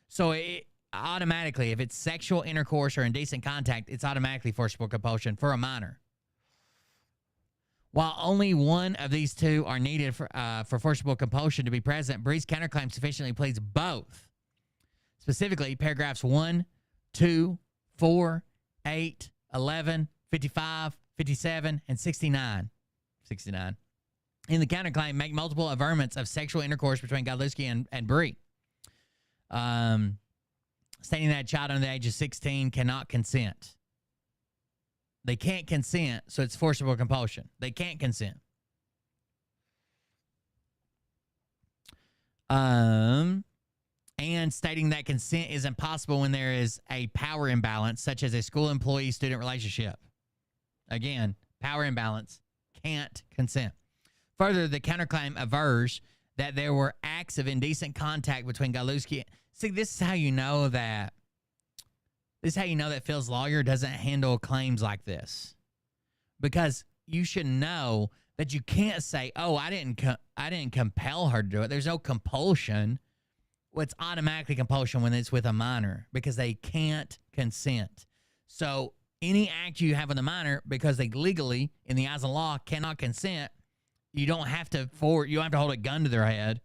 So it automatically, if it's sexual intercourse or indecent contact, it's automatically forcible compulsion for a minor. While only one of these two are needed for forcible compulsion to be present, Bree's counterclaim sufficiently pleads both. Specifically, paragraphs 1, 2, 4, 8, 11, 55, 57, and 69. 69. In the counterclaim, make multiple averments of sexual intercourse between Godlewski and Bree. Stating that a child under the age of 16 cannot consent. They can't consent, so it's forcible compulsion. They can't consent. And stating that consent is impossible when there is a power imbalance, such as a school employee-student relationship. Again, power imbalance, can't consent. Further, the counterclaim avers that there were acts of indecent contact between Godlewski. See, this is how you know that. This is how you know that Phil's lawyer doesn't handle claims like this, because you should know that you can't say, "Oh, I didn't compel her to do it." There's no compulsion. Well, it's automatically compulsion when it's with a minor because they can't consent. So any act you have with a minor, because they legally, in the eyes of law, cannot consent, you don't have to hold a gun to their head,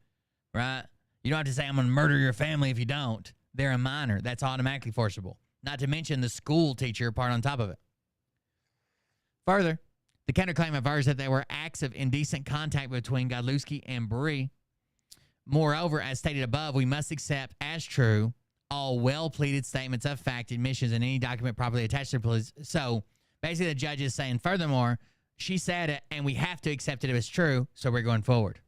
right? You don't have to say, "I'm going to murder your family" if you don't. They're a minor. That's automatically forcible. Not to mention the school teacher part on top of it. Further, the counterclaim avers that there were acts of indecent contact between Godlewski and Bree. Moreover, as stated above, we must accept as true all well-pleaded statements of fact, admissions, and any document properly attached to the police. So basically the judge is saying, furthermore, she said it, and we have to accept it if it's true, so we're going forward.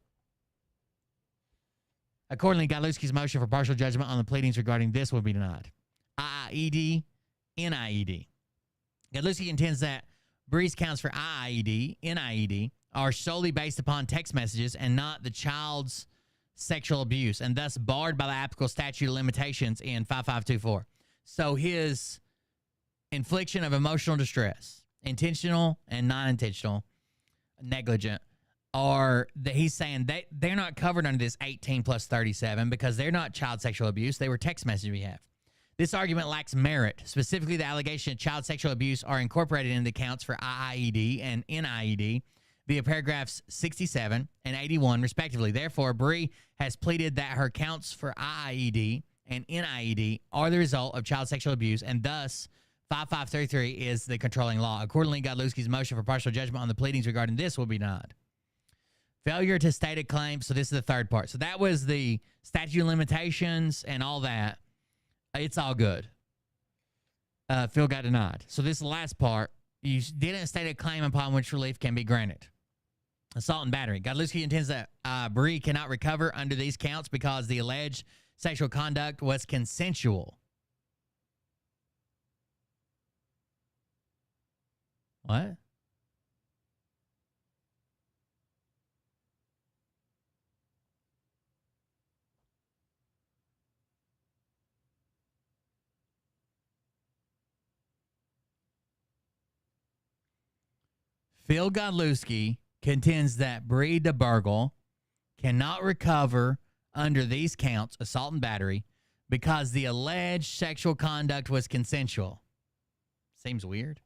Accordingly, Godlewski's motion for partial judgment on the pleadings regarding this will be denied. IIED, NIED. Godlewski contends that Bree's counts for IIED, NIED are solely based upon text messages and not the child's sexual abuse, and thus barred by the applicable statute of limitations in 5524. So his infliction of emotional distress, intentional and non-intentional, negligent, are that he's saying they're not covered under this 18 plus 37 because they're not child sexual abuse. They were text messages we have. This argument lacks merit. Specifically, the allegation of child sexual abuse are incorporated into the counts for IIED and NIED via paragraphs 67 and 81, respectively. Therefore, Bree has pleaded that her counts for IIED and NIED are the result of child sexual abuse, and thus 5533 is the controlling law. Accordingly, Godlewski's motion for partial judgment on the pleadings regarding this will be denied. Failure to state a claim. So this is the third part. So that was the statute of limitations and all that. It's all good. Phil got denied. So this is the last part. You didn't state a claim upon which relief can be granted. Assault and battery. Godlewski intends that Bree cannot recover under these counts because the alleged sexual conduct was consensual. What? Phil Godlewski contends that Bree DeBurgle cannot recover under these counts, assault and battery, because the alleged sexual conduct was consensual. Seems weird.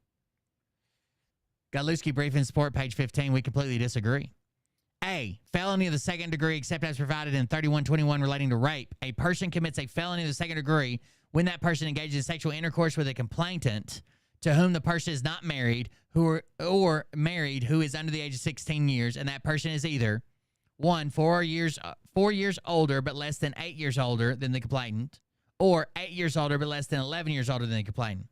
Godlewski brief in support, page 15. We completely disagree. A, felony of the second degree except as provided in 3121 relating to rape. A person commits a felony of the second degree when that person engages in sexual intercourse with a complainant to whom the person is not married or married who is under the age of 16 years, and that person is either 1, 4 years older but less than 8 years older than the complainant, or 8 years older but less than 11 years older than the complainant.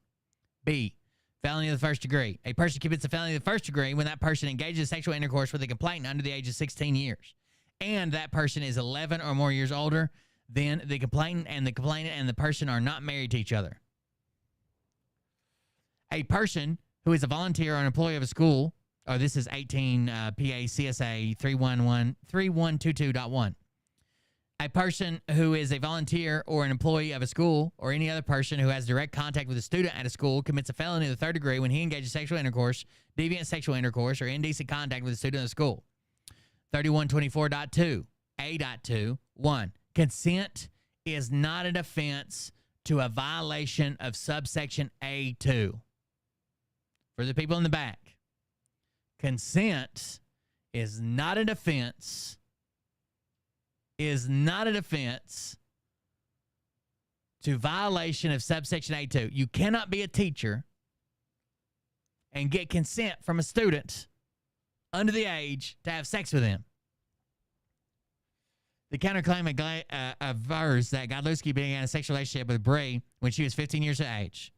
B, felony of the first degree. A person commits a felony of the first degree when that person engages in sexual intercourse with a complainant under the age of 16 years, and that person is 11 or more years older than the complainant and the person are not married to each other. A person who is a volunteer or an employee of a school, or this is 18 PA CSA 3122.1. A person who is a volunteer or an employee of a school or any other person who has direct contact with a student at a school commits a felony of the third degree when he engages in sexual intercourse, deviant sexual intercourse, or indecent contact with a student at a school. 3124.2, A.2, 1. Consent is not a defense to a violation of subsection A2. For the people in the back, consent is not a defense, to violation of subsection A2. You cannot be a teacher and get consent from a student under the age to have sex with them. The counterclaim avers that Godlewski began a sexual relationship with Bree when she was 15 years of age.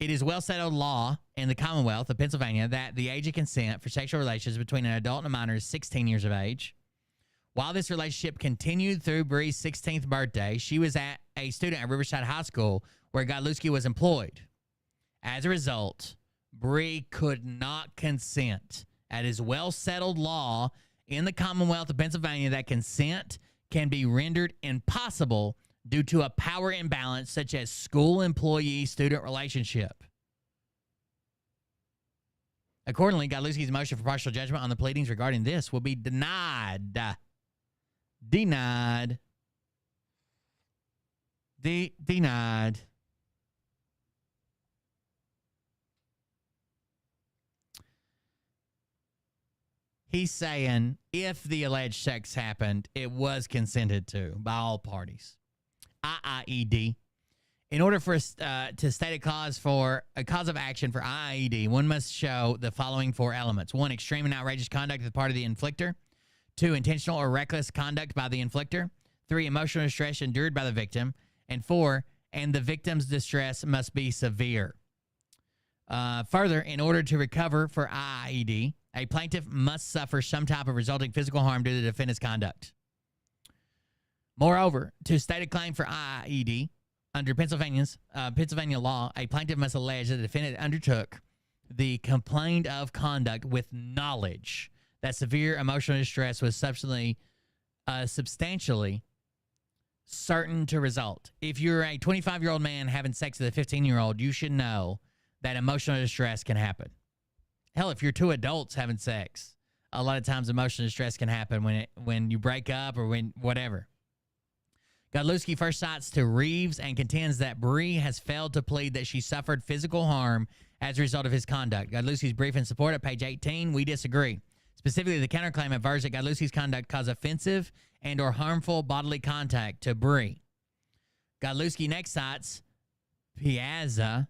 It is well-settled law in the Commonwealth of Pennsylvania that the age of consent for sexual relations between an adult and a minor is 16 years of age. While this relationship continued through Bree's 16th birthday, she was a student at Riverside High School where Godlewski was employed. As a result, Bree could not consent. It is well-settled law in the Commonwealth of Pennsylvania that consent can be rendered impossible due to a power imbalance such as school employee-student relationship. Accordingly, Godlewski's motion for partial judgment on the pleadings regarding this will be denied. Denied. He's saying if the alleged sex happened, it was consented to by all parties. IIED. In order for to state a cause of action for IIED, one must show the following 4 elements. 1, extreme and outrageous conduct on the part of the inflictor. 2, intentional or reckless conduct by the inflictor. 3, emotional distress endured by the victim. And 4, and the victim's distress must be severe. Further, in order to recover for IIED, a plaintiff must suffer some type of resulting physical harm due to the defendant's conduct. Moreover, to state a claim for IIED, under Pennsylvania law, a plaintiff must allege that the defendant undertook the complained of conduct with knowledge that severe emotional distress was substantially certain to result. If you're a 25-year-old man having sex with a 15-year-old, you should know that emotional distress can happen. Hell, if you're 2 adults having sex, a lot of times emotional distress can happen when you break up or when whatever. Godlewski first cites to Reeves and contends that Bree has failed to plead that she suffered physical harm as a result of his conduct. Godlewski's brief in support at page 18, we disagree. Specifically, the counterclaim avers that Godlewski's conduct caused offensive and or harmful bodily contact to Bree. Godlewski next cites Piazza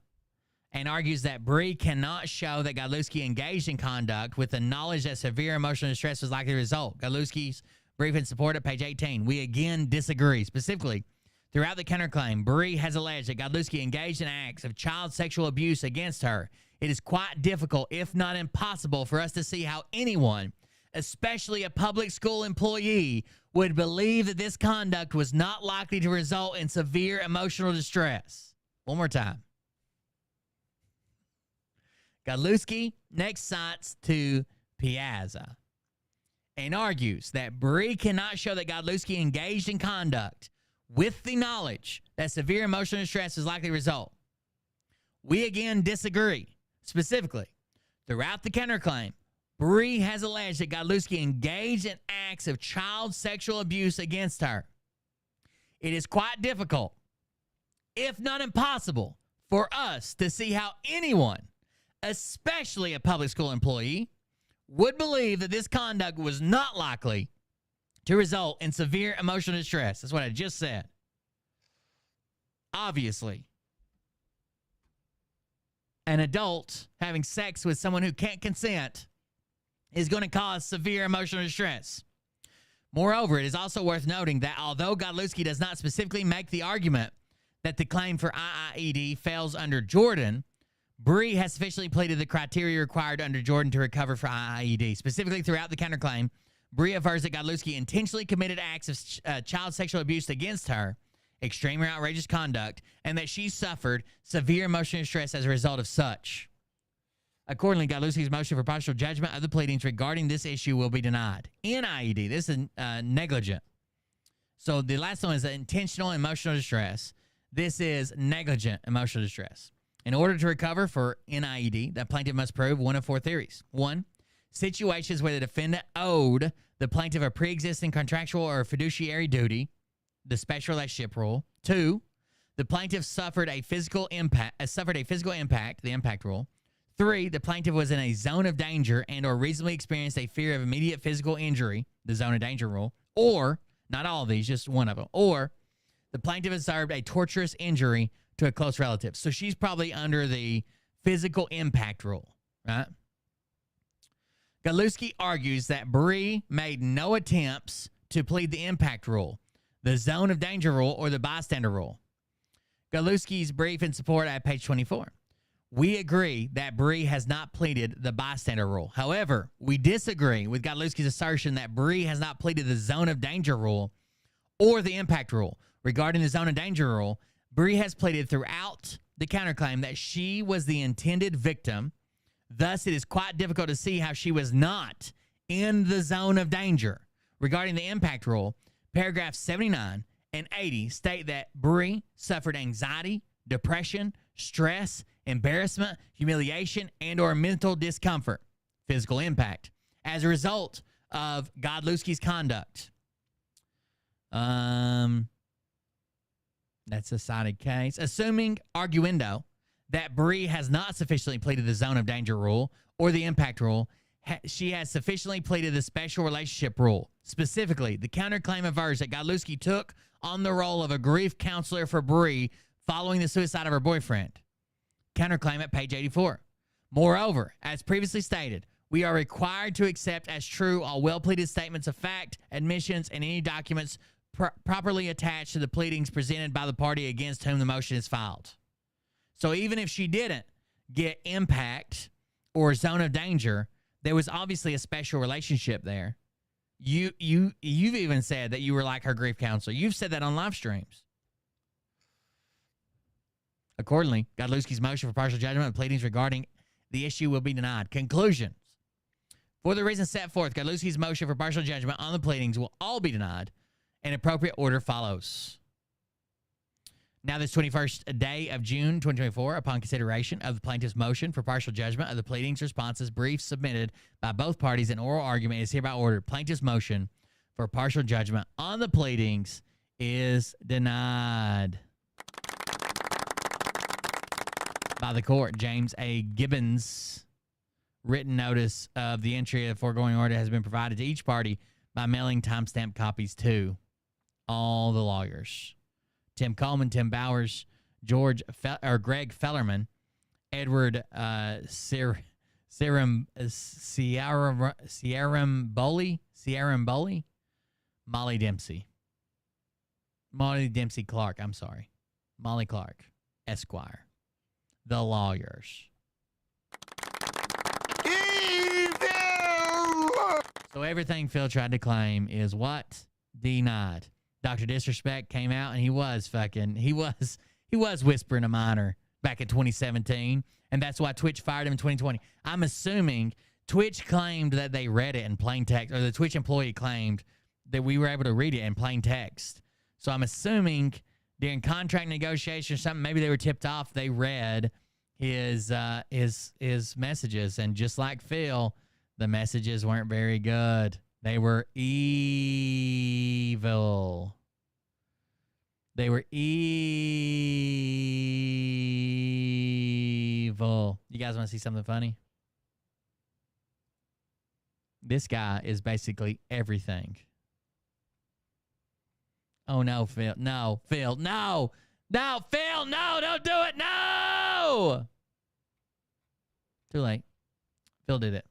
and argues that Bree cannot show that Godlewski engaged in conduct with the knowledge that severe emotional distress was likely to result. Godlewski's brief in support at page 18. We again disagree. Specifically, throughout the counterclaim, Bree has alleged that Godlewski engaged in acts of child sexual abuse against her. It is quite difficult, if not impossible, for us to see how anyone, especially a public school employee, would believe that this conduct was not likely to result in severe emotional distress. One more time. Godlewski next cites to Piazza and argues that Bree cannot show that Godlewski engaged in conduct with the knowledge that severe emotional distress is likely to result. We again disagree. Specifically, throughout the counterclaim, Bree has alleged that Godlewski engaged in acts of child sexual abuse against her. It is quite difficult, if not impossible, for us to see how anyone, especially a public school employee, would believe that this conduct was not likely to result in severe emotional distress. That's what I just said. Obviously, an adult having sex with someone who can't consent is going to cause severe emotional distress. Moreover, it is also worth noting that although Godlewski does not specifically make the argument that the claim for IIED fails under Jordan, Bree has sufficiently pleaded the criteria required under Jordan to recover for IIED. Specifically, throughout the counterclaim, Bree affirms that Godlewski intentionally committed acts of child sexual abuse against her, extreme or outrageous conduct, and that she suffered severe emotional distress as a result of such. Accordingly, Godlewski's motion for partial judgment of the pleadings regarding this issue will be denied. NIED, this is negligent. So the last one is intentional emotional distress. This is negligent emotional distress. In order to recover for NIED, the plaintiff must prove one of four theories. One, situations where the defendant owed the plaintiff a pre-existing contractual or fiduciary duty, the special relationship rule. Two, the plaintiff suffered a physical impact, the impact rule. Three, the plaintiff was in a zone of danger and or reasonably experienced a fear of immediate physical injury, the zone of danger rule. Or, not all of these, just one of them. Or, the plaintiff observed a torturous injury to a close relative. So she's probably under the physical impact rule, right? Godlewski argues that Bree made no attempts to plead the impact rule, the zone of danger rule, or the bystander rule. Godlewski's brief in support at page 24. We agree that Bree has not pleaded the bystander rule. However, we disagree with Godlewski's assertion that Bree has not pleaded the zone of danger rule or the impact rule. Regarding the zone of danger rule, Bree has pleaded throughout the counterclaim that she was the intended victim. Thus, it is quite difficult to see how she was not in the zone of danger. Regarding the impact rule, paragraphs 79 and 80 state that Bree suffered anxiety, depression, stress, embarrassment, humiliation, and or mental discomfort, physical impact, as a result of Godlewski's conduct. That's a cited case. Assuming arguendo that Bree has not sufficiently pleaded the zone of danger rule or the impact rule, she has sufficiently pleaded the special relationship rule. Specifically, the counterclaim avers that Godlewski took on the role of a grief counselor for Bree following the suicide of her boyfriend. Counterclaim at page 84. Moreover, as previously stated, we are required to accept as true all well-pleaded statements of fact, admissions, and any documents properly attached to the pleadings presented by the party against whom the motion is filed. So even if she didn't get impact or zone of danger, there was obviously a special relationship there. You've even said that you were like her grief counselor. You've said that on live streams. Accordingly, Godlewski's motion for partial judgment and pleadings regarding the issue will be denied. Conclusions. For the reasons set forth, Godlewski's motion for partial judgment on the pleadings will all be denied. An appropriate order follows. Now, this 21st day of June 2024, upon consideration of the plaintiff's motion for partial judgment of the pleadings, responses, briefs submitted by both parties, and oral argument is hereby ordered. Plaintiff's motion for partial judgment on the pleadings is denied by the court. James A. Gibbons' written notice of the entry of the foregoing order has been provided to each party by mailing timestamp copies to all the lawyers. Tim Coleman, Tim Bowers, Greg Fellerman, Edward Ciaramboli, Molly Dempsey Clark. I'm sorry, Molly Clark, Esquire, the lawyers. So everything Phil tried to claim is what? Denied. Dr. Disrespect came out and he was whispering a minor back in 2017, and that's why Twitch fired him in 2020. I'm assuming Twitch claimed that they read it in plain text, or the Twitch employee claimed that we were able to read it in plain text. So I'm assuming during contract negotiation or something, maybe they were tipped off, they read his messages, and just like Phil, the messages weren't very good. They were evil. They were evil. You guys want to see something funny? This guy is basically everything. Oh, no, Phil. No, Phil. No. No, Phil. No, don't do it. No. Too late. Phil did it.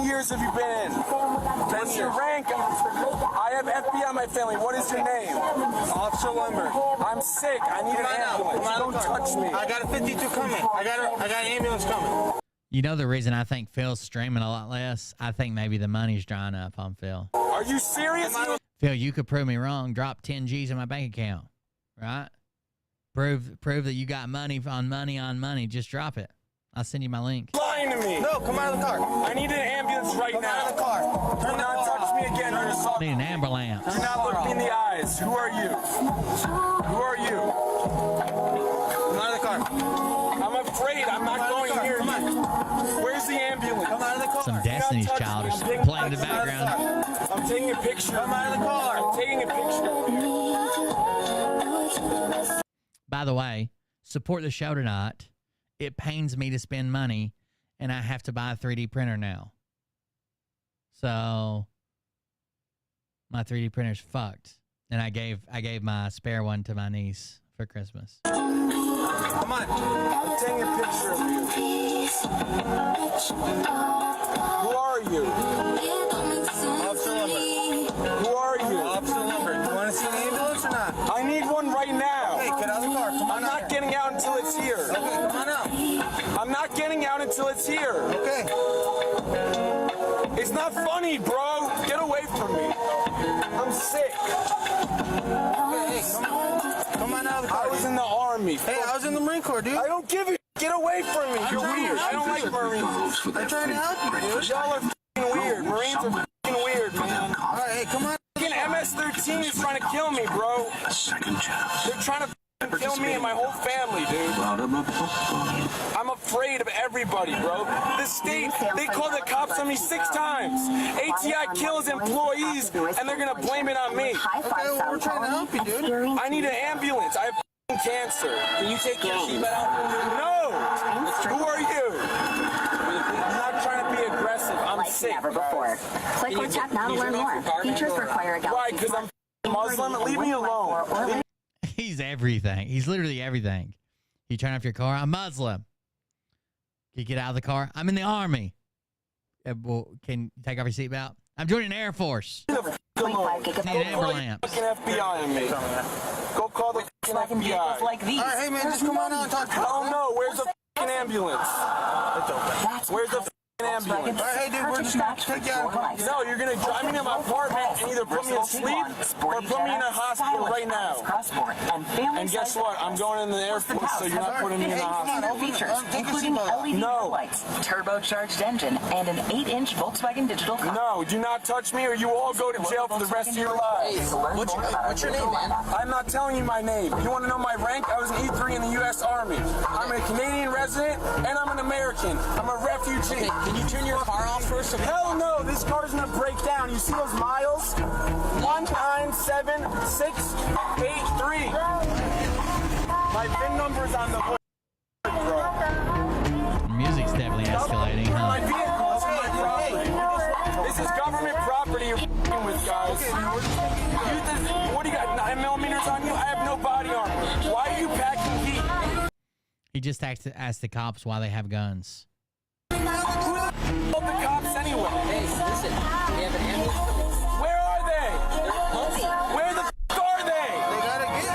Years have you been in? What's your rank? I have FBI in my family. What is your name? Officer Lumber. I'm sick. I need an ambulance. Don't touch me. I got a 52 coming. I got an ambulance coming. You know the reason I think Phil's streaming a lot less? I think maybe the money's drying up on Phil. Are you serious? Phil, you could prove me wrong. Drop 10 G's in my bank account, right? Prove that you got money on money. Just drop it. I'll send you my link. Lying to me. No, come out of the car. I need an ambulance right now. Come out of the car. Do not touch me again. You're assaulting. Need an ambulance. Do not look me in the eyes. Who are you? Who are you? Come out of the car. I'm afraid. I'm not going here. Where's the ambulance? Come out of the car. Some Destiny's Child is playing in the background. I'm taking a picture. Come out of the car. I'm taking a picture. By the way, support the show tonight. It pains me to spend money, and I have to buy a 3D printer now. So my 3D printer's fucked, and I gave my spare one to my niece for Christmas. Come on, I'm taking a picture of you. Who are you? Officer Lumber. Who are you? Officer Lumber. You want to see an ambulance or not? I need one right now. Hey, get out of the car. Come on. I'm not getting out until it's here. Okay, come on out. I'm not getting out until it's here. Okay. It's not funny, bro. Get away from me. I'm sick. Hey, come on out of the car. I was in the Army. Hey, I was in the Marine Corps, dude. I don't give a Get away from me. You're weird. I don't like Marines. I'm trying to help you, dude. Y'all are f***ing weird. Marines are f***ing weird, man. All right, hey, come on. MS-13 is trying to kill me, bro. They're trying to kill me and my whole family, dude. I'm afraid of everybody, bro. The state, they called the cops on me 6 times. ATI kills employees, and they're gonna blame it on me. Okay, well, we're trying to help you, dude. I need an ambulance. I have cancer. Can you take your sheep out? No. Who are you? I'm not trying to be aggressive. I'm sick. Never before. Click or tap now to learn more. Features require a Galaxy. Why? Because I'm Muslim? Leave me alone. He's everything. He's literally everything. You turn off your car. I'm Muslim. You get out of the car. I'm in the Army. Well, can you take off your seatbelt? I'm joining the Air Force. Need an amber lamp. FBI on me. Go call the FBI. Like these. All right, hey man, just come on out and talk to me. Oh no, where's the ambulance? Where's the ambulance? All right, hey dude, we're just gonna take you out. No, you're gonna drive me to my apartment and either put me to sleep or put me in a hospital right now. And guess what? I'm going in the Air Force, so you're not putting me in the hospital. Features, including LED lights, turbocharged engine, and an 8-inch Volkswagen digital cockpit. No, do not touch me or you will all go to jail for the rest of your lives. What's your name, man? I'm not telling you my name. You want to know my rank? I was an E3 in the U.S. Army. I'm a Canadian resident, and I'm an American. I'm a refugee. Can you turn your car off first? Hell no, this car's gonna break down. You see those miles? 197683. My VIN number's on the hood. f***ing with, guys. What do you got, 9mm on you? I have no body armor. Why are you packing heat? He just asked the cops why they have guns. Who the cops anyway? Hey, listen, we have an ambulance. Where are they? Where the are they? They gotta get.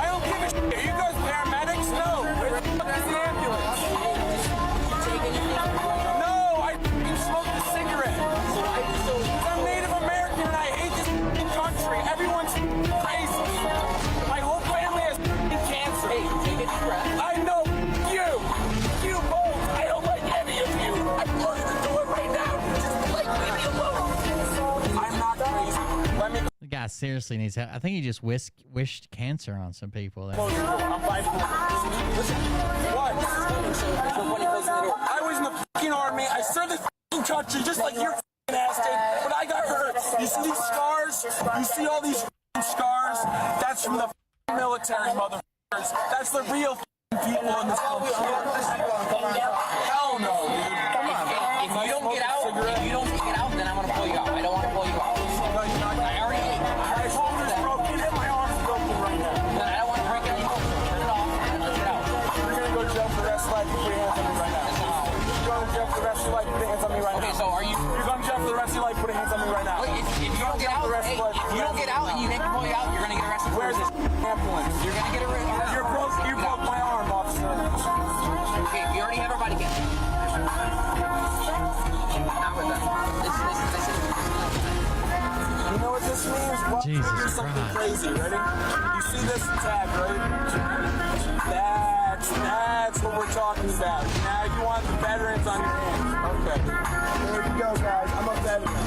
I don't give a shit. Are you guys paramedics? No. Where the is the ambulance? No, I smoked a cigarette. I'm Native American and I hate this country. Everyone's crazy. My whole family has cancer. Hey, take a deep breath. I know you. You both. I don't like any of you. I'm closing the door right now. Just like leave me alone. I'm not crazy. Let me. The guy seriously needs help. I think he just wished cancer on some people. Close the door. I'm bipolar. Listen, what? I was in the fucking army. I served the fucking country just like your fucking ass did, but I got hurt. You see these scars? You see all these fucking scars? That's from the fucking military, motherfuckers. That's the real fucking people in this country. Hell no, dude. Come on. If you don't get out, then I'm gonna pull you out. I don't want to pull you out. I already ate. My shoulder's broken and my arm's broken right now. Then I don't want to break any bones. Turn it off and let's get out. You're gonna go to jail for the rest of your life. You put your hands on me right now. You're going to jail for the rest of your life. Put your hands on me right now. Okay, so are you? You're going to jail for the rest of your life. Put your hands on me right now. If you don't get out, hey, if you don't get out and you make me pull you out, you're gonna get arrested. Where's this ambulance? You're gonna get arrested. You broke my arm, officer. Okay, we already have our body cam. Not with them. This is. You know what this means? Well, Jesus here's something Christ. crazy. Ready? You see this tag, right? That's what we're talking about. Now you want the veterans on your hands. Okay. There you go, guys. I'm a veteran.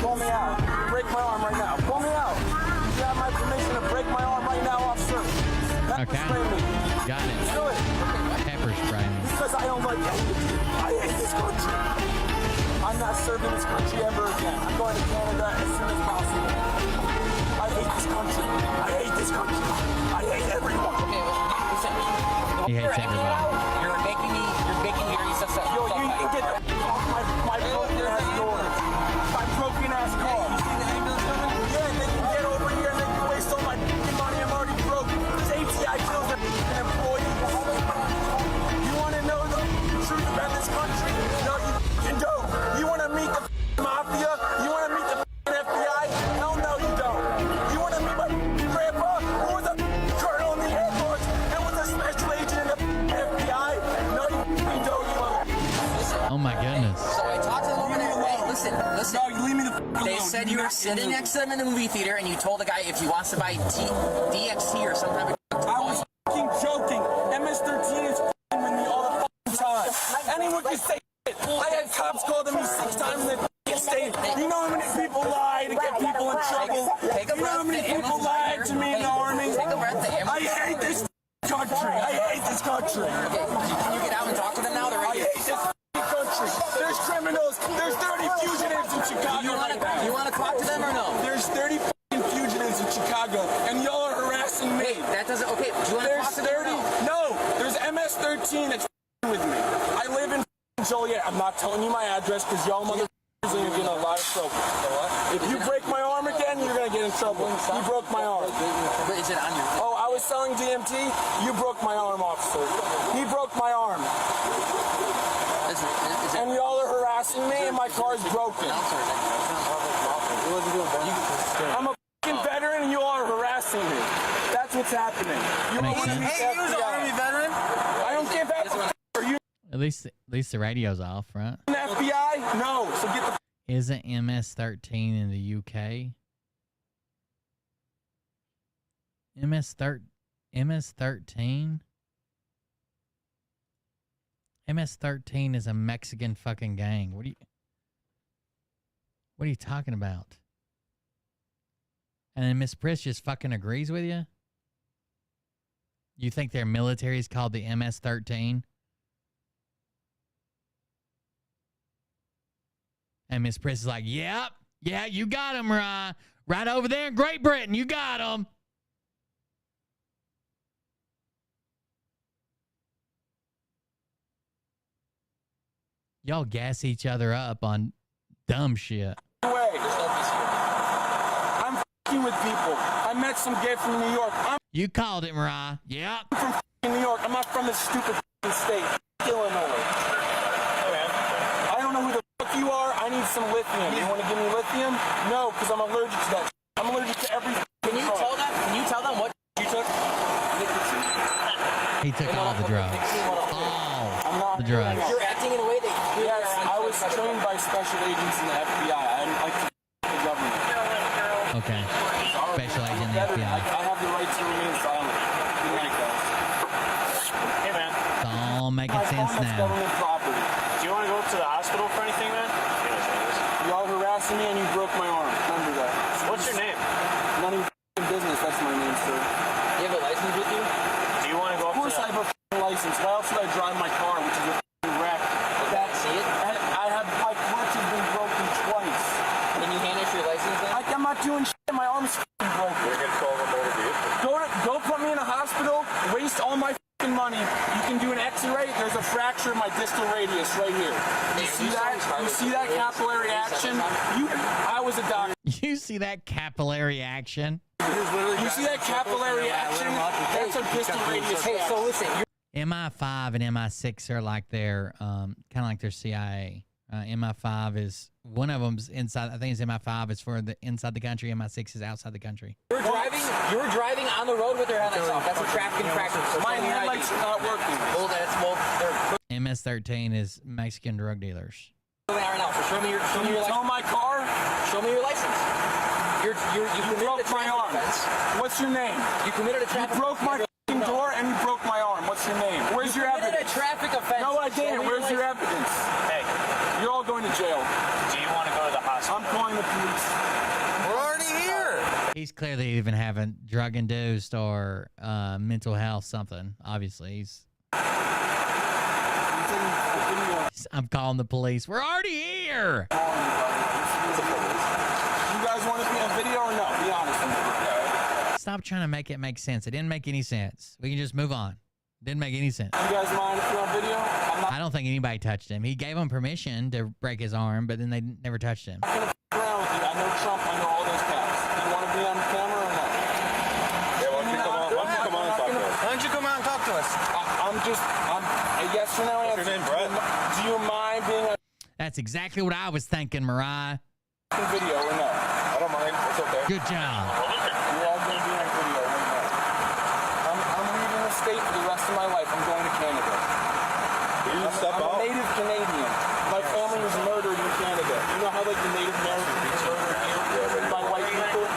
Pull me out. Break my arm right now. Pull me out. You have my permission to break my arm right now, officer. Okay. Spray me. Got it. Do it. Pepper spray me. Because I don't like any of you. I hate this country. I'm not serving this country ever again. I'm going to Canada as soon as possible. I hate this country. I hate this country. I hate everyone. Okay, listen. He hates everybody. You're making me very successful. Yo, you can get the off my broken ass door. My broken ass car. Yeah, they can get over here and they can waste all my money. I'm already broke. Safety, I killed their employees. You want to know the truth about this country? No, you don't. You want to meet the mafia? You want to meet the FBI? Hell no, you don't. You want to meet my grandpa, who was a colonel in the Air Force and was a special agent in the FBI? No, you don't. Oh my goodness. So I talked to the woman there. Hey, listen. No, you leave me the They alone. said you were sitting next to them in the movie theater and you told the guy if he wants to buy DXT or some type of I was fucking joking. MS-13 is fucking with me all the time. Anyone can say it. I had cops call to me 6 times in the state. You know how many people lie to get people in trouble? You know how many people lied to me in the army? I hate this country. I hate this country. Can you get out and talk to them now? They're I right here. hate this country. There's criminals. There's 30 fugitives in Chicago. You want to talk to them or no? There's 30 fugitives in Chicago, and y'all are harassing me. Hey, that doesn't. Okay, do you want to There's talk to them? 30. No, there's MS-13 that's with me. I live in Joliet. I'm not telling you my address because y'all motherfuckers are going to get in a lot of trouble. If you break my arm again, you're going to get in trouble. You broke my arm. But is it on your? Oh, I was selling DMT. You broke my arm, officer. He broke my arm. Is it, And y'all are harassing me, and my car is broken. I'm a fucking veteran, and you all are harassing me. That's what's happening. You Makes want to sense. meet the FBI. Army veteran? I don't give a Are you At least the radio's off, right? an FBI? No. So get the Isn't MS-13 in the UK? MS-13? MS-13 is a Mexican fucking gang. What are you talking about? And then Miss Priss just fucking agrees with you? You think their military is called the MS-13? And Miss Priss is like, yep, yeah, you got him, right over there in Great Britain. You got him. Y'all gas each other up on dumb shit. way. f***ing with people. I met some gay from New York. I'm You called it, Mariah. Yep. from f***ing New York. I'm not from this stupid f***ing state. Illinois. I don't know who the fuck you are. I need some lithium. You want to give me lithium? No, because I'm allergic to that. I'm allergic to every. Can you tell them? Can you tell them what you took? He took all the drugs. All the drugs. You're acting in a way that yes, I was trained by special agents in the FBI. I didn't like the government. Okay. Special agent in the I FBI. have the right to remain silent. Good night, guys. Hey, man. It's all making My sense phone is now. government property. Do you want to go up to the hospital for anything, man? Y'all harassing me and you broke my arm. Remember that. What's your name? None of your f***ing business. That's my name, sir. You have a license with you? Do you want to go up Of course I have a f***ing license. Why else would I drive my car, which is a f***ing wreck? That, see it? My clutch has been broken twice. Can you hand us your license then? I'm not doing shit. My arm's f***ing broken. You're going to call them over to you? Go put me in a hospital. Waste all my f***ing money. You can do an X-ray. There's a fracture in my distal radius right here. You see that? You see that capillary action? I was a doctor. You see that capillary action? You see that capillary action? That's a distal radius. Hey, so listen. MI5 and MI6 are like their kind of like their CIA. MI5 is one of them's inside. I think it's MI5 is for the inside the country. MI6 is outside the country. You were driving on the road with your headlights off. That's a traffic infraction. So my headlights are not working. Well, they're MS-13 is Mexican drug dealers. right now. So show me your Tow my car? Show me your license. You broke my arm. What's your name? You committed a traffic. You broke my f***ing door and you broke my arm. What's your name? Where's your evidence? You committed a traffic offense. No, I didn't. Where's your evidence? Hey. You're all going to jail. Do you want to go to the hospital? I'm calling the police. We're already here. He's clearly even having drug-induced or mental health something. Obviously, he's. I'm calling the police. We're already here. You guys want to be in a video or no? Be honest with me. Stop trying to make it make sense. It didn't make any sense. We can just move on. Didn't make any sense. You guys mind if you're on video? I don't think anybody touched him. He gave him permission to break his arm, but then they never touched him. I'm gonna f around with you. I know Trump. I know all those cops. You want to be on camera or no? Yeah, why don't you come on and talk to us? Why don't you come out and talk to us? I'm a yes or no answer. What's your name, Brett? Do you mind being on That's exactly what I was thinking, Mariah. video or no? I don't mind. It's okay. Good job. You're all going to be on video or no? I'm leaving the state for the rest of my life. I'm going to Canada. You step I'm out. a native Canadian. My family was murdered in Canada. You know how like the Native Americans were murdered here by white people?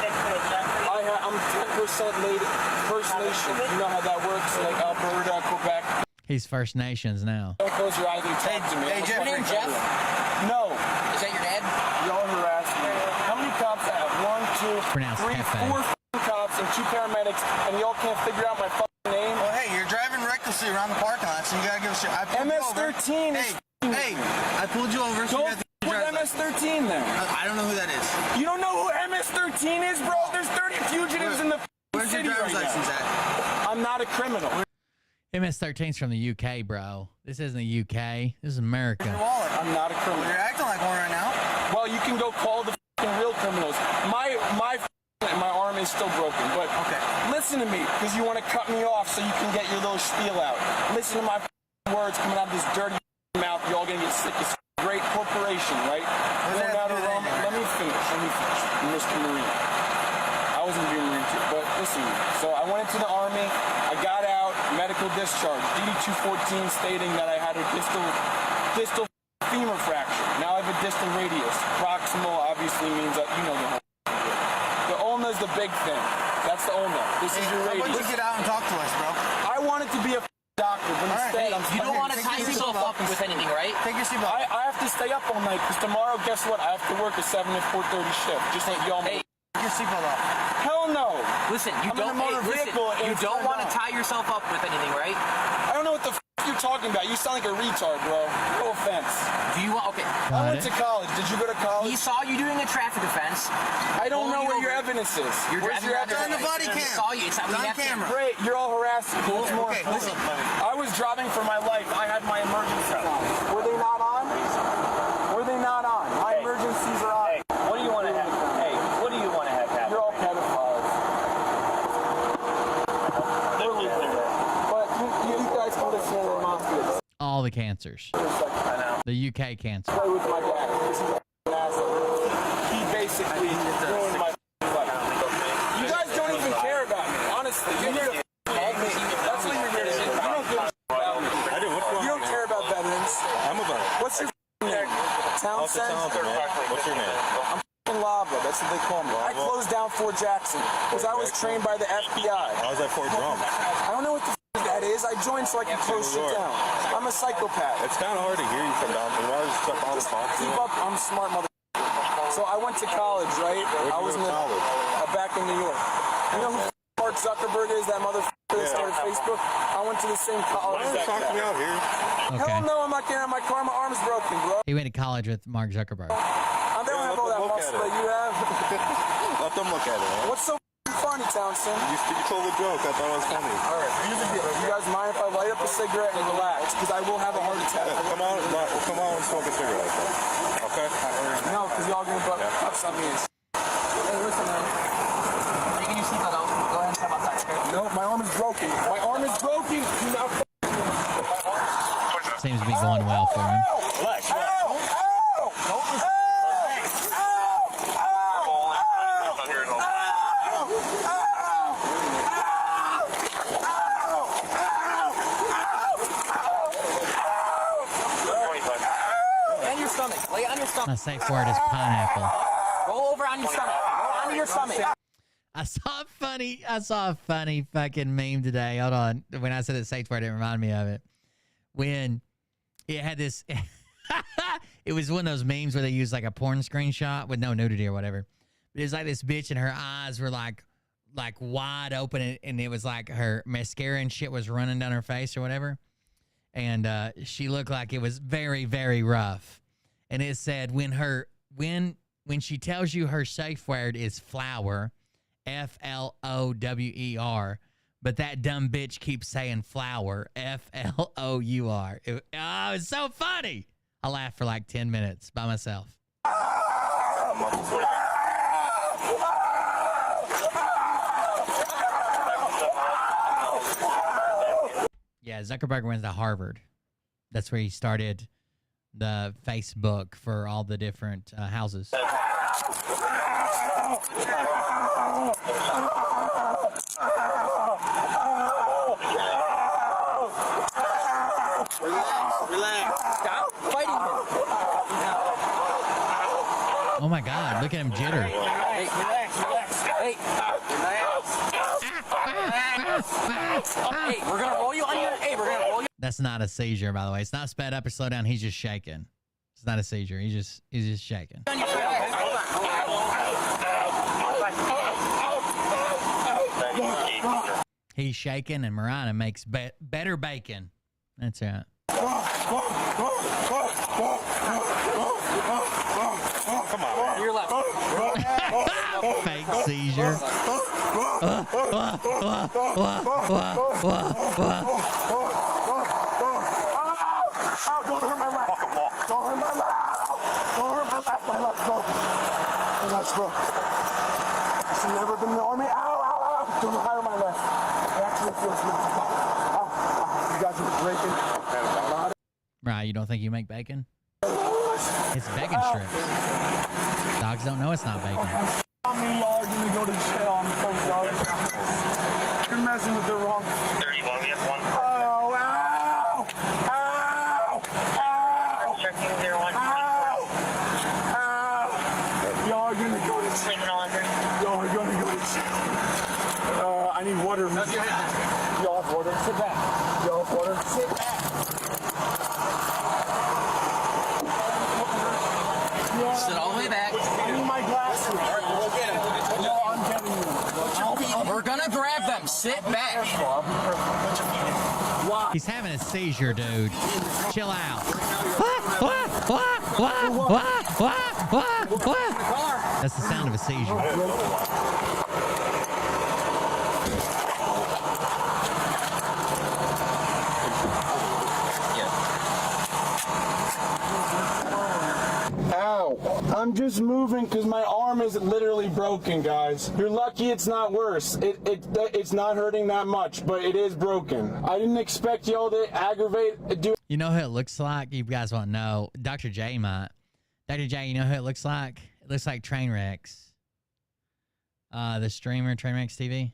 I'm 10% native, First Nation. You know how that works? Like Alberta, Quebec. He's First Nations now. Don't close your eyes and talk to me. Hey, Jeff. Your name Jeff? No. Is that your dad? Y'all harass me. How many cops I have? 1, 2, Pronounced 3, Pepe. 4 f***ing cops and 2 paramedics, and y'all can't figure out my fucking name? Well, hey, you're driving recklessly around the parking lot, so you gotta give us your. MS-13 is Hey, I pulled you over. So Don't you have to put drive MS-13 there. I don't know who that is. You don't know who MS-13 is, bro? There's 30 fugitives in the Where's your city driver's right license now. at? I'm not a criminal. MS-13's from the UK, bro. This isn't the UK. This is America. Your wallet. I'm not a criminal. You're acting like one right now. Well, you can go call the f***ing real criminals. My arm is still broken, but Okay. listen to me, because you want to cut me off so you can get your little spiel out. Listen to my words coming out of this dirty mouth. You're all gonna get sick as great corporation, right? Going out of Rome. Let me finish, Mr. Marine. I wasn't being Marine too, but listen. So I went into the Army. I got out, medical discharge. DD-214 stating that I had a distal femur fracture. Now I have a distal radius. Proximal obviously means that you know the whole. The ulna is the big thing. That's the ulna. This is your Why don't radius. you get out and talk to us, bro? I wanted to be a doctor, but instead I'm You don't want to Take tie your yourself seatbelt. up with anything, right? Take your seatbelt. I have to stay up all night because tomorrow, guess what? I have to work a 7 to 4:30 shift, just like y'all. Hey, Take your seatbelt off. Hell no. listen, you I'm in a don't. motor Listen, vehicle and you it's don't turned want to on. tie yourself up with anything, right? I don't know what the f you're talking about. You sound like a retard, bro. No offense. Do you want? Okay. I went to college. Did you go to college? He saw you doing a traffic offense. I don't know Pulled where you your over. evidence is. You're Where's driving your around evidence? on the body He cam. saw you. It's It's we on have to- camera. Great, you're all harassing. Cool. What's more Okay, important? listen. I was driving for my life. I had my emergency on. Were they not on? Were they not on? My emergencies are on. What do you want to have? Hey, what do you want to have happen? You're all pedophiles. the cancers. The UK cancer. Play with my dad. This is an asshole. He basically ruined my life. You guys don't even care about me, honestly. You're here to help me. That's what you're here to do. You don't give a about me. I do. What's wrong? You don't care about veterans. I'm a veteran. What's your name? Townsend? What's your name? I'm Lava. That's what they call me. I closed down Fort Jackson because I was trained by the FBI. How's that Fort Drum? I don't know what the that is. I joined so I can close shit down. I'm a psychopath. It's kind of hard to hear you from down there. Why is stuff all the talk? Keep up. I'm a smart mother. So I went to college, right? I was in back in New York. You know who Mark Zuckerberg is? That motherfucker that started Facebook? I went to the same college. Why are you talking me out here? Okay. Hell no, I'm not getting out of my car. My arm's broken, bro. He went to college with Mark Zuckerberg. They don't have all that muscle that you have. Let them look at it, man. What's so funny, Townsend? You told a joke. I thought it was funny. All right. Here's the deal. You guys mind if I light up a cigarette and relax? Because I will have a heart attack. Yeah, come on and smoke a cigarette. Okay? No, because y'all gonna butt cuffs on me and Hey, listen, man. Taking your seatbelt out. Go ahead and step outside, okay? No, my arm is broken. My arm is broken. Do not Seems to be going well for him. Relax. Lay on your stomach. My safe word is pineapple. Roll over on your stomach. Roll onto your stomach. I saw a funny fucking meme today. Hold on. When I said the safe word, it reminded me of it. When it had this, it was one of those memes where they use like a porn screenshot with no nudity or whatever. But it was like this bitch and her eyes were like wide open, and it was like her mascara and shit was running down her face or whatever. And she looked like it was very, very rough. And it said when she tells you her safe word is flower, FLOWER, but that dumb bitch keeps saying flower, FLOUR. It's so funny. I laughed for like 10 minutes by myself. Yeah, Zuckerberg went to Harvard. That's where he started the Facebook for all the different houses. Relax. Stop fighting him. Oh my God, look at him jitter. Hey, relax. Hey, relax. Hey, we're gonna roll you on your. Hey, we're gonna roll you. That's not a seizure, by the way. It's not sped up or slowed down. He's just shaking. It's not a seizure. He's just shaking. He's shaking, and Marana makes better bacon. That's right. Come on. You're left. Fake seizure. Don't hurt my lap. Don't hurt my lap. Don't hurt my lap. My lap, bro. My lap's broke. I've never been in the army. Ow. Don't hurt my left. It actually feels good. Ow. You guys are breaking. Right, you don't think you make bacon? It's bacon strips. Dogs don't know it's not bacon. Y'all gonna go to jail. I'm so sorry. You're messing with the wrong. 31, we have one. Ow. Checking 01. Y'all are gonna go to jail. Y'all are gonna go to jail. I need water. Y'all have water. Sit back. Y'all have water. Sit back. Sit all the way back. I need my glasses. All right, we'll get them. No, I'm getting them. We're gonna grab them. Sit back. He's having a seizure, dude. Chill out. That's the sound of a seizure. Ow. I'm I'm just moving because my arm is literally broken, guys. You're lucky it's not worse. It's not hurting that much, but it is broken. I didn't expect y'all to aggravate. You know who it looks like? You guys won't know. Dr. J might. Dr. J, you know who it looks like? It looks like Trainwrecks. The streamer, Trainwrecks TV.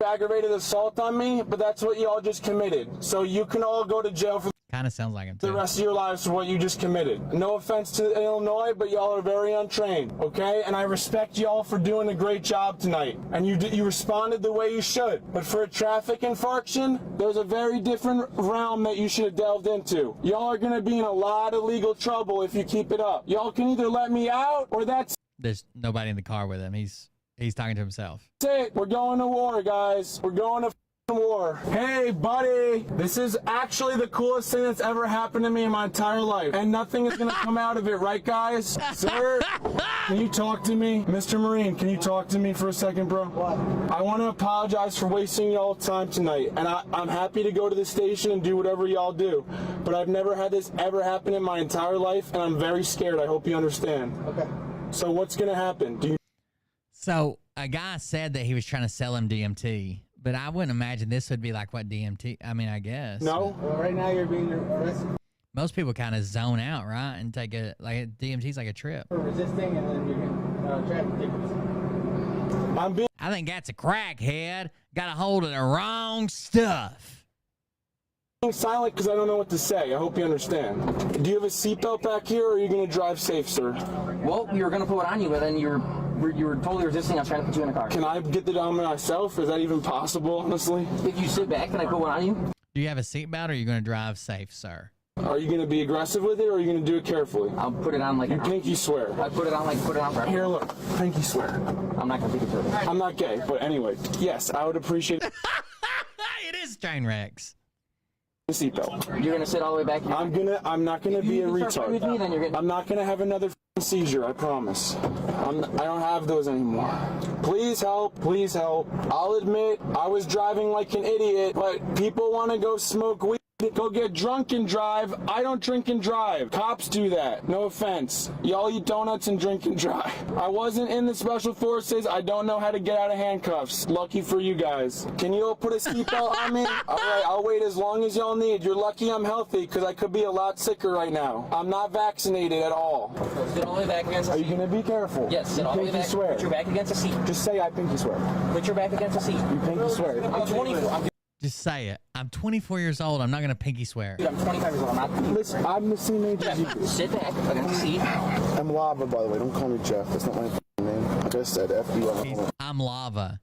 Aggravated assault on me, but that's what y'all just committed. So you can all go to jail for kind of sounds like him too. The rest of your lives for what you just committed. No offense to Illinois, but y'all are very untrained, okay? And I respect y'all for doing a great job tonight. And you responded the way you should. But for a traffic infraction, there's a very different realm that you should have delved into. Y'all are gonna be in a lot of legal trouble if you keep it up. Y'all can either let me out or that's There's nobody in the car with him. He's talking to himself. it. We're going to war, guys. We're going to war. Hey, buddy. This is actually the coolest thing that's ever happened to me in my entire life. And nothing is going to come out of it, right, guys? Sir, can you talk to me? Mr. Marine, can you talk to me for a second, bro? What? I want to apologize for wasting y'all's time tonight. And I'm happy to go to the station and do whatever y'all do. But I've never had this ever happen in my entire life, and I'm very scared. I hope you understand. Okay. So what's going to happen? So a guy said that he was trying to sell him DMT. But I wouldn't imagine this would be like what DMT, I mean, I guess. No? Well, right now you're being arrested Most people kind of zone out, right? And take DMT's like a trip. for resisting, and then you're getting traffic tickets. I think that's a crackhead. Got a hold of the wrong stuff. I'm silent because I don't know what to say. I hope you understand. Do you have a seatbelt back here, or are you going to drive safe, sir? Well, you were going to put it on you, but then you were totally resisting. I was trying to put you in the car. Can I get the dome myself? Is that even possible, honestly? If you sit back, can I put one on you? Do you have a seatbelt, or are you going to drive safe, sir? Are you going to be aggressive with it, or are you going to do it carefully? I'll put it on like you pinky swear. I put it on forever. Here, look. Pinky swear. I'm not going to pinky swear. I'm not gay, but anyway, yes, I would appreciate it is Trainwrecks. The seatbelt. You're going to sit all the way back here? I'm not going to be a retard. With me, then you're gonna... I'm not going to have another seizure, I promise. I don't have those anymore. Please help, please help. I'll admit I was driving like an idiot, but people want to go smoke weed, go get drunk and drive. I don't drink and drive. Cops do that. No offense. Y'all eat donuts and drink and drive. I wasn't in the special forces. I don't know how to get out of handcuffs. Lucky for you guys. Can you all put a seatbelt on me? All right, I'll wait as long as y'all need. You're lucky I'm healthy because I could be a lot sicker right now. I'm not vaccinated at all. Sit all the way back against the seat. Are you going to be careful? Yes, sit all the way back. Swear. Put your back against the seat. Just say I pinky swear. Put your back against the seat. You pinky swear. I'm 24. Just say it. I'm 24 years old. I'm not going to pinky swear. Dude, I'm 25 years old. I'm not. Listen, I'm the same age as you. Sit back against the seat. I'm Lava, by the way. Don't call me Jeff. That's not my name. I just said F-U-L. I'm lava.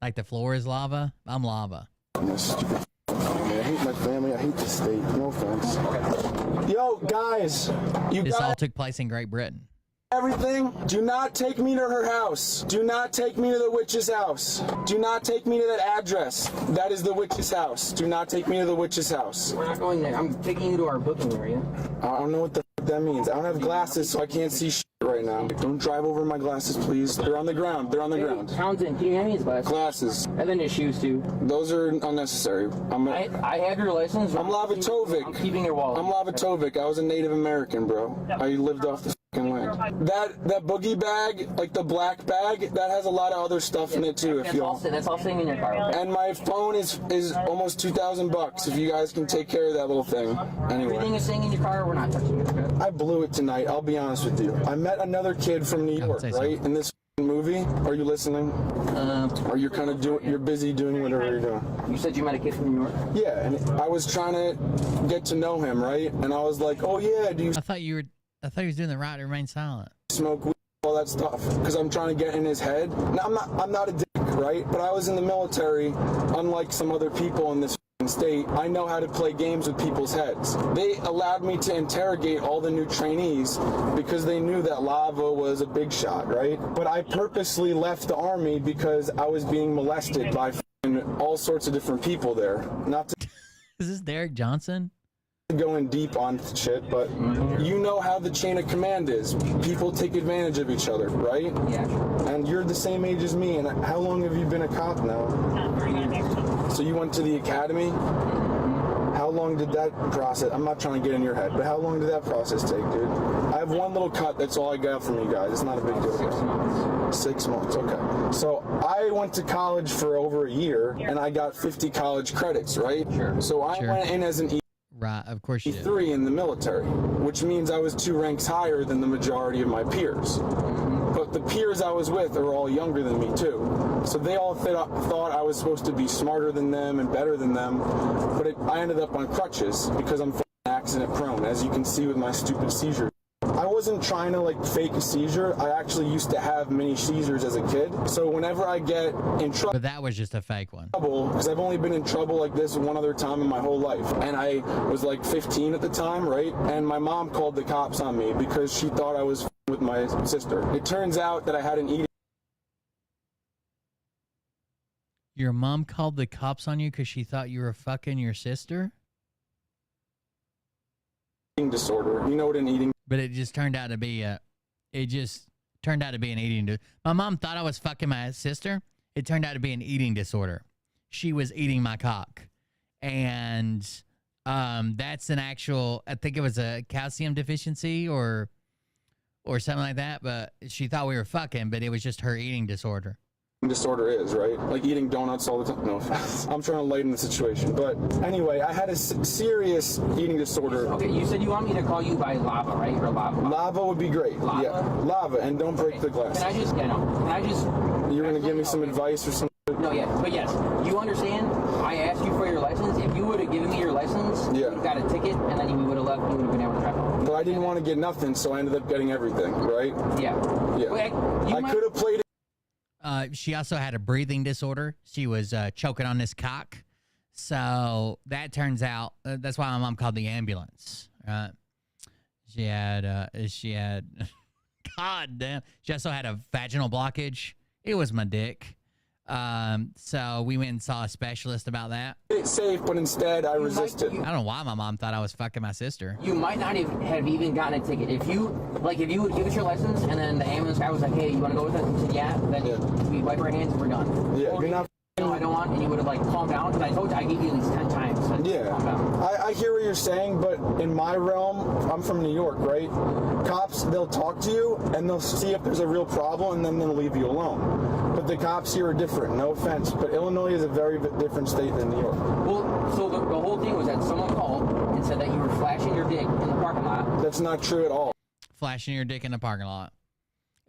Like the floor is lava. I'm lava. I'm stupid. I hate my family. I hate the state. No offense. Okay. Yo, guys. This all took place in Great Britain. Everything. Do not take me to her house. Do not take me to the witch's house. Do not take me to that address. That is the witch's house. Do not take me to the witch's house. We're not going there. I'm taking you to our booking area. I don't know what the f that means. I don't have glasses, so I can't see shit right now. Don't drive over my glasses, please. They're on the ground. They're on the ground. Townsend, can you hand me his glasses? Glasses. And then his shoes, too. Those are unnecessary. I have your license. I'm Lavatovic. I'm keeping your wallet. I'm Lavatovic. I was a Native American, bro. I lived off the f***ing land. That boogie bag, like the black bag, that has a lot of other stuff in it too. That's all sitting in your car. And my phone is almost $2,000 if you guys can take care of that little thing. Anyway. Everything is staying in your car. We're not touching it. I blew it tonight. I'll be honest with you. I met another kid from New York, right? In this movie. Are you listening? Or you're kind of you're busy doing whatever you're doing. You said you met a kid from New York? Yeah, and I was trying to get to know him, right? And I was like, oh yeah, do you? I thought he was doing the right to remain silent. Smoke weed, all that stuff, because I'm trying to get in his head. Now, I'm not a dick, right? But I was in the military, unlike some other people in this state. I know how to play games with people's heads. They allowed me to interrogate all the new trainees because they knew that Lava was a big shot, right? But I purposely left the Army because I was being molested by all sorts of different people there. Not to Is this Derek Johnson? Going deep on shit, but you know how the chain of command is. People take advantage of each other, right? Yeah. And you're the same age as me, and how long have you been a cop now? So you went to the academy? How long did that process? I'm not trying to get in your head, but how long did that process take, dude? I have one little cut. That's all I got from you guys. It's not a big deal. 6 months. 6 months. Okay. So I went to college for over a year, and I got 50 college credits, right? Sure. So I went in as an Right, of course you did. E3 in the military, which means I was 2 ranks higher than the majority of my peers. But the peers I was with are all younger than me too. So they all thought I was supposed to be smarter than them and better than them. But I ended up on crutches because I'm accident prone, as you can see with my stupid seizure. I wasn't trying to like fake a seizure. I actually used to have many seizures as a kid. So whenever I get in trouble, But that was just a fake one. because I've only been in trouble like this one other time in my whole life. And I was like 15 at the time, right? And my mom called the cops on me because she thought I was with my sister. It turns out that I had an eating Your mom called the cops on you because she thought you were fucking your sister? disorder. You know what an eating But it just turned out to be an eating disorder. My mom thought I was fucking my sister. It turned out to be an eating disorder. She was eating my cock. And that's an actual, I think it was a calcium deficiency or something like that, but she thought we were fucking, but it was just her eating disorder. disorder is, right? Like eating donuts all the time. No, I'm trying to lighten the situation. But anyway, I had a serious eating disorder. Okay, you said you want me to call you by lava, right? Or lava? Lava would be great. Lava? Yeah, lava, and don't break the glass. Can I just, can I just... You're going to give me some advice or something? No, yes, but yes, you understand, I asked you for your license. If you would have given me your license, you would have got a ticket, and then you would have left, you would have been able to drive home. But I didn't want to get nothing, so I ended up getting everything, right? Yeah. Yeah. Well, I could have played it. She also had a breathing disorder. She was choking on this cock. So that turns out, that's why my mom called the ambulance, right? She had, God damn. She also had a vaginal blockage. It was my dick. So we went and saw a specialist about that. It's safe, but instead I resisted. I don't know why my mom thought I was fucking my sister. You might not have even gotten a ticket. If you would give us your license, and then the ambulance guy was like, hey, you want to go with us? And you said, yeah. Then we wipe our hands and we're done. Yeah, or you're not... No, I don't want, and you would have like calmed down, because I told you I gave you at least 10 times. So Yeah, calm down. I hear what you're saying, but in my realm, I'm from New York, right? Cops, they'll talk to you, and they'll see if there's a real problem, and then they'll leave you alone. But the cops here are different, no offense, but Illinois is a very different state than New York. Well, so the whole thing was that someone called and said that you were flashing your dick in the parking lot. That's not true at all. Flashing your dick in the parking lot.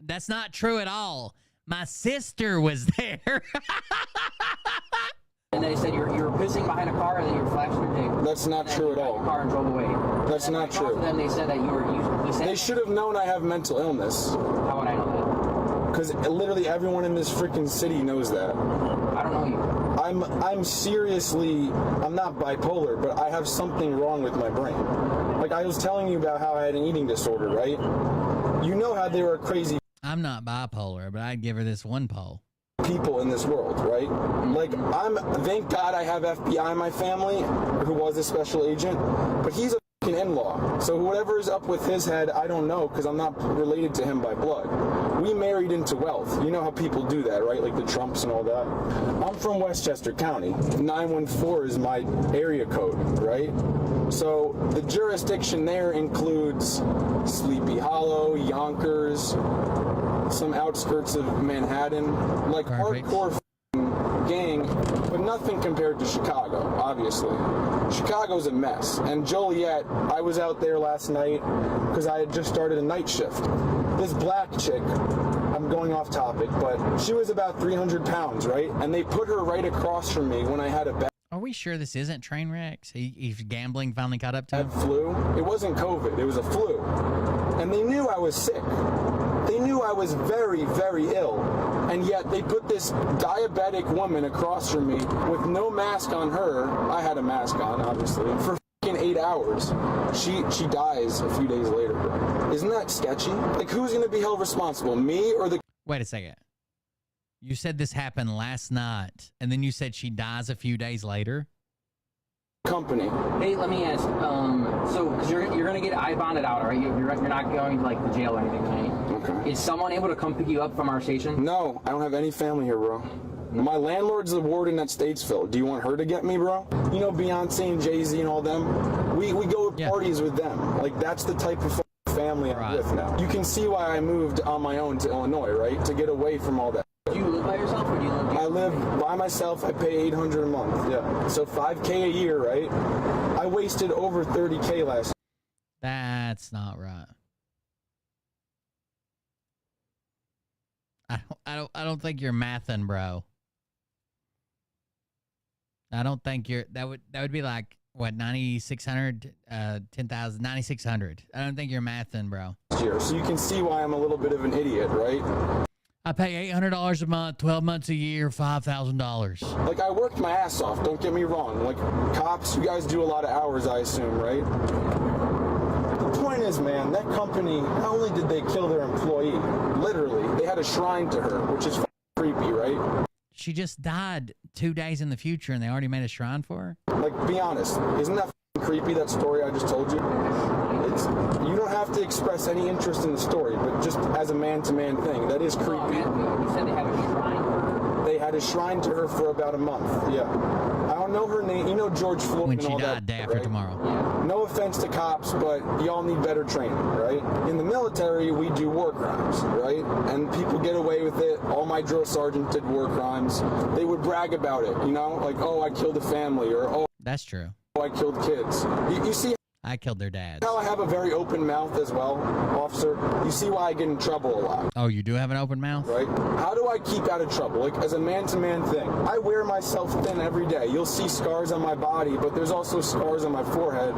That's not true at all. My sister was there. And they said you were pissing behind a car, and then you were flashing your dick. That's not true at all. Your car and drove away. That's not true. Then they said that They should have known I have mental illness. How would I know that? Because literally everyone in this freaking city knows that. I don't know you. I'm seriously, I'm not bipolar, but I have something wrong with my brain. Like I was telling you about how I had an eating disorder, right? You know how they were crazy. I'm not bipolar, but I'd give her this one poll. People in this world, right? Like thank God I have FBI in my family, who was a special agent, but he's a fucking in-law. So whatever's up with his head, I don't know, because I'm not related to him by blood. We married into wealth. You know how people do that, right? Like the Trumps and all that. I'm from Westchester County. 914 is my area code, right? So the jurisdiction there includes Sleepy Hollow, Yonkers, some outskirts of Manhattan, like hardcore gang, but nothing compared to Chicago, obviously. Chicago's a mess. And Joliet, I was out there last night because I had just started a night shift. This black chick, I'm going off topic, but she was about 300 pounds, right? And they put her right across from me when I had a bad... Are we sure this isn't train wrecks? He's gambling finally caught up to him? Flu. It wasn't COVID, it was a flu. And they knew I was sick. They knew I was very, very ill. And yet they put this diabetic woman across from me with no mask on her. I had a mask on, obviously, for fucking 8 hours. She dies a few days later. Isn't that sketchy? Like, who's going to be held responsible, me or the... Wait a second. You said this happened last night, and then you said she dies a few days later? Company. Hey, let me ask. So, because you're gonna get I-bonded out, right? You're not going to like the jail or anything, right? Okay. Is someone able to come pick you up from our station? No, I don't have any family here, bro. My landlord's the warden at Statesville. Do you want her to get me, bro? You know Beyonce and Jay-Z and all them? We go to parties with them. Like, that's the type of family I'm with now. You can see why I moved on my own to Illinois, right? To get away from all that. Do you live by yourself or do you live? I live by myself. I pay $800 a month. Yeah. So $5K a year, right? I wasted over $30K last year. That's not right. I don't think you're mathing, bro. I don't think you're that would be like what 9,600 10,000 9,600. I don't think you're mathing, bro. So you can see why I'm a little bit of an idiot, right? I pay $800 a month, 12 months a year, $5,000. Like, I worked my ass off, don't get me wrong. Like, cops, you guys do a lot of hours, I assume, right? The point is, man, that company, not only did they kill their employee, literally, they had a shrine to her, which is creepy, right? She just died 2 days in the future, and they already made a shrine for her? Like, be honest, isn't that creepy, that story I just told you? You don't have to express any interest in the story, but just as a man-to-man thing, that is creepy. You said they have a shrine for her? They had a shrine to her for about a month, yeah. I don't know her name. You know George Floyd When and she all died, that, day after right? tomorrow. Yeah. No offense to cops, but y'all need better training, right? In the military, we do war crimes, right? And people get away with it. All my drill sergeants did war crimes. They would brag about it, you know? Like, oh, I killed a family, or oh, That's true. I killed kids. You see I killed their dads. how I have a very open mouth as well, officer? You see why I get in trouble a lot. Oh, you do have an open mouth? Right? How do I keep out of trouble? Like, as a man-to-man thing. I wear myself thin every day. You'll see scars on my body, but there's also scars on my forehead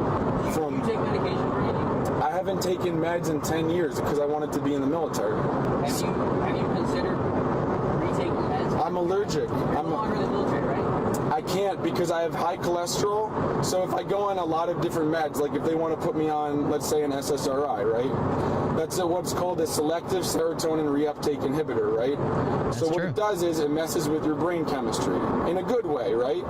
from... You take medication for anything? I haven't taken meds in 10 years because I wanted to be in the military. Have you considered retaking meds? I'm allergic. You're no longer in the military, right? I can't because I have high cholesterol. So if I go on a lot of different meds, like if they want to put me on, let's say, an SSRI, right? That's what's called a selective serotonin reuptake inhibitor, right? So what it does is it messes with your brain chemistry in a good way, right?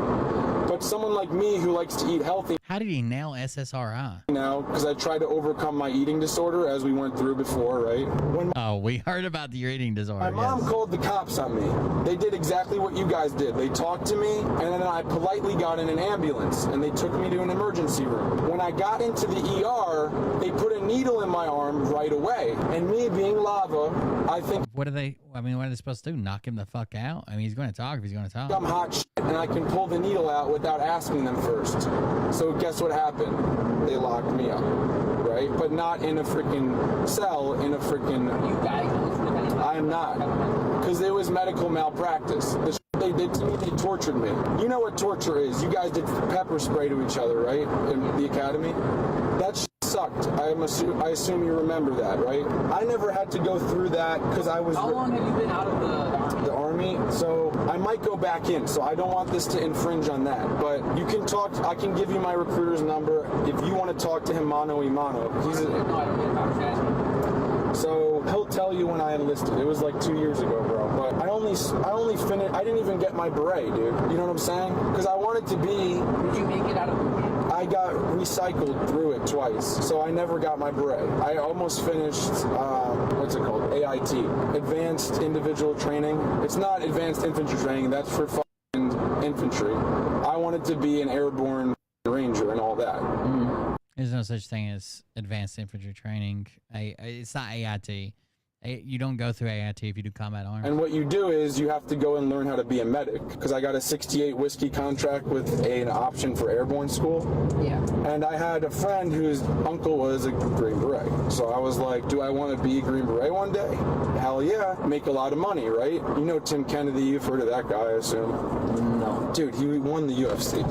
But someone like me who likes to eat healthy... How did he nail SSRI? Now, because I tried to overcome my eating disorder, as we went through before, right? Oh, we heard about your eating disorder. My mom called the cops on me. They did exactly what you guys did. They talked to me, and then I politely got in an ambulance, and they took me to an emergency room. When I got into the ER, they put a needle in my arm right away. And me being lava, I think... What are they supposed to do? Knock him the fuck out? I mean, he's going to talk if he's going to talk. I'm hot shit, and I can pull the needle out without asking them first. So guess what happened? They locked me up, right? But not in a freaking cell, in a freaking... You diagnosed with anything? I am not. Because there was medical malpractice. The shit they did to me, they tortured me. You know what torture is. You guys did pepper spray to each other, right? In the academy? That shit sucked. I assume you remember that, right? I never had to go through that because I was... How long have you been out of the Army? So I might go back in, so I don't want this to infringe on that. But you can talk, I can give you my recruiter's number. If you want to talk to him mano a mano, he's No, I don't need to. So he'll tell you when I enlisted. It was like 2 years ago, bro. But I only finished, I didn't even get my beret, dude. You know what I'm saying? Because I wanted to be... Did you make it out of the camp? I got recycled through it twice, so I never got my beret. I almost finished, what's it called? AIT, Advanced Individual Training. It's not Advanced Infantry Training, that's for fucking infantry. I wanted to be an airborne ranger and all that. There's no such thing as Advanced Infantry Training. It's not AIT. You don't go through AIT if you do combat arms. And what you do is you have to go and learn how to be a medic, because I got a 68 whiskey contract with an option for airborne school. Yeah. And I had a friend whose uncle was a Green Beret. So I was like, do I want to be a Green Beret one day? Hell yeah. Make a lot of money, right? You know Tim Kennedy, you've heard of that guy, I assume. No. Dude, he won the UFC.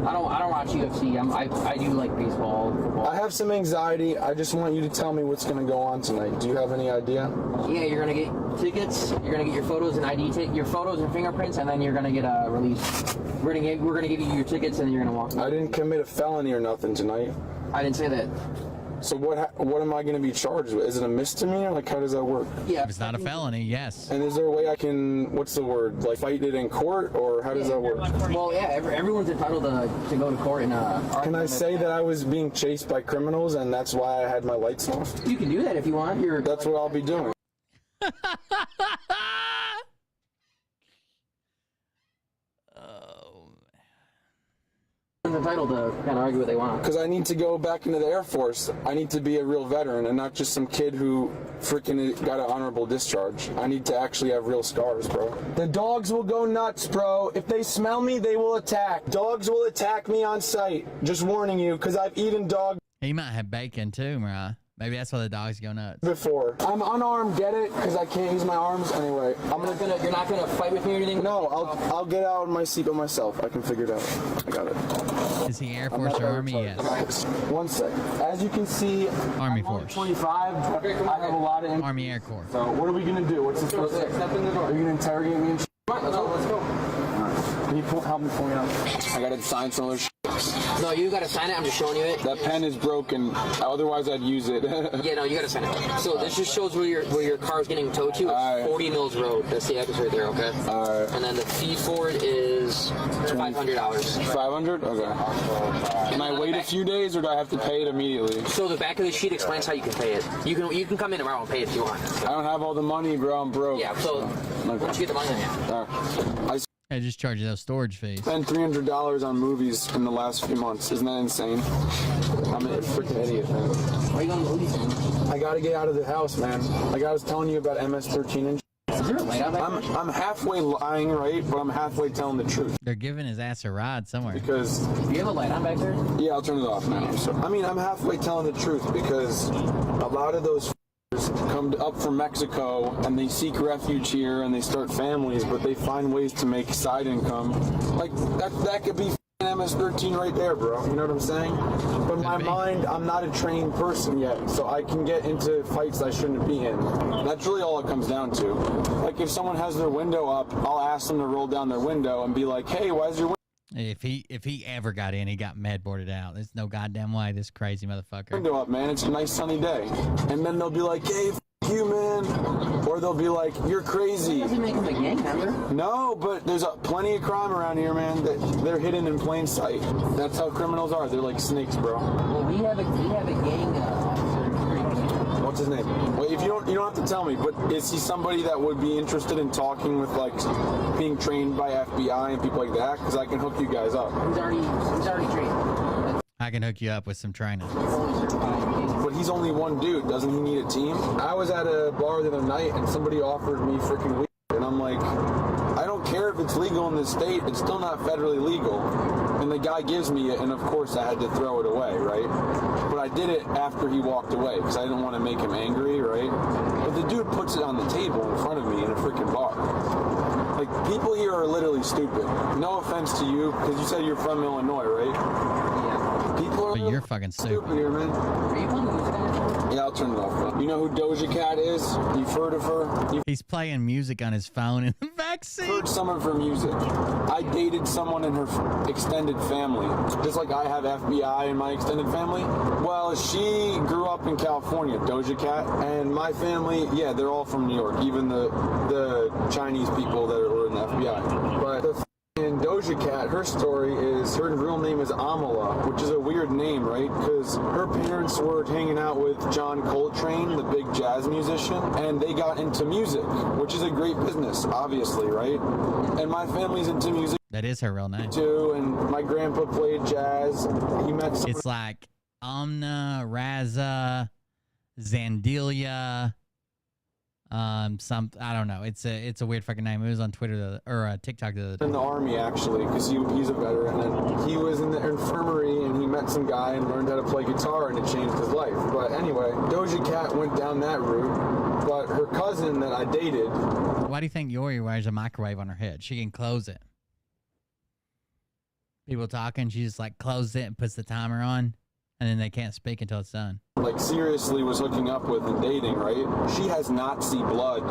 I don't watch UFC. I do like baseball, football. I have some anxiety. I just want you to tell me what's going to go on tonight. Do you have any idea? Yeah, you're gonna get tickets. You're gonna get your photos and ID, your photos and fingerprints, and then you're gonna get a release. We're gonna give you your tickets, and then you're gonna walk. I didn't commit a felony or nothing tonight. I didn't say that. So what am I going to be charged with? Is it a misdemeanor? Like, how does that work? Yeah. If it's not a felony, yes. And is there a way I can, what's the word, like fight it in court, or how does that work? Well, yeah, everyone's entitled to go to court and Can I say that I was being chased by criminals and that's why I had my lights off? You can do that if you want. That's what I'll be doing. entitled to kind of argue what they want. Because I need to go back into the Air Force. I need to be a real veteran and not just some kid who freaking got an honorable discharge. I need to actually have real scars, bro. The dogs will go nuts, bro. If they smell me, they will attack. Dogs will attack me on sight. Just warning you, because I've eaten dog. He might have bacon too, Mariah. Maybe that's why the dogs go nuts. Before. I'm unarmed, get it? Because I can't use my arms anyway. You're not gonna fight with me or anything? No, I'll get out of my seat by myself. I can figure it out. I got it. Is he Air Force or Army? Yes. One sec. As you can see, Army I'm only Force. 25. I have a lot of... Army Air Corps. So what are we going to do? What's this first step? Are you going to interrogate me and shit? Let's go. Can you help me pull me out? I got to sign some of this shit. No, you gotta sign it. I'm just showing you it. That pen is broken. Otherwise, I'd use it. Yeah, no, you gotta sign it. So this just shows where your car is getting towed to. It's 40 Mills Road. That's the address right there. Okay. Alright. And then the fee for it is $500. $500? Okay. Can I wait a few days, or do I have to pay it immediately? So the back of the sheet explains how you can pay it. You can come in tomorrow and pay it if you want. I don't have all the money, bro. I'm broke. Yeah. So once you get the money, yeah. I just charge you those storage fees. Spent $300 on movies in the last few months. Isn't that insane? I'm a freaking idiot, man. Why are you going to movies, man? I gotta get out of the house, man. Like I was telling you about MS-13 and I'm halfway lying, right? But I'm halfway telling the truth. They're giving his ass a ride somewhere. Because... Do you have a light on back there? Yeah, I'll turn it off now. So, I mean, I'm halfway telling the truth because a lot of those come up from Mexico and they seek refuge here and they start families, but they find ways to make side income. Like, that could be MS-13 right there, bro. You know what I'm saying? But in my mind, I'm not a trained person yet, so I can get into fights I shouldn't be in. That's really all it comes down to. Like, if someone has their window up, I'll ask them to roll down their window and be like, hey, why is your window... If he ever got in, he got med boarded out. There's no goddamn way, this crazy motherfucker. Window up, man. It's a nice sunny day. And then they'll be like, hey, f you, man. Or they'll be like, you're crazy. That doesn't make him a gang member. No, but there's plenty of crime around here, man. They're hidden in plain sight. That's how criminals are. They're like snakes, bro. Well, we have a gang officer. What's his name? Well, if you don't have to tell me. But is he somebody that would be interested in talking with like being trained by FBI and people like that? Because I can hook you guys up. He's already trained. I can hook you up with some training. But he's only one dude. Doesn't he need a team? I was at a bar the other night and somebody offered me freaking weed, and I'm like, I don't care if it's legal in this state. It's still not federally legal. And the guy gives me it, and of course I had to throw it away, right? But I did it after he walked away because I didn't want to make him angry, right? But the dude puts it on the table in front of me in a freaking bar. Like, people here are literally stupid. No offense to you, because you said you're from Illinois, right? Yeah. People are... But you're fucking stupid here, man. Are you playing music on your phone? Yeah, I'll turn it off. You know who Doja Cat is? You've heard of her? He's playing music on his phone in the backseat. Heard some of her music. I dated someone in her extended family, just like I have FBI in my extended family. Well, she grew up in California, Doja Cat, and my family, yeah, they're all from New York, even the Chinese people that were in the FBI. But the Doja Cat, her story is, her real name is Amala, which is a weird name, right? Because her parents were hanging out with John Coltrane, the big jazz musician, and they got into music, which is a great business, obviously, right? And my family's into music. That is her real name. Too, and my grandpa played jazz. He met some... It's like Amna, Raza, Zandilia, I don't know. It's a weird fucking name. It was on Twitter or TikTok the other day. In the army, actually, because he's a veteran, and he was in the infirmary, and he met some guy and learned how to play guitar, and it changed his life. But anyway, Doja Cat went down that route, but her cousin that I dated... Why do you think Yori wears a microwave on her head? She can close it. People talking, she just like closes it and puts the timer on, and then they can't speak until it's done. Like, seriously was hooking up with and dating, right? She has Nazi blood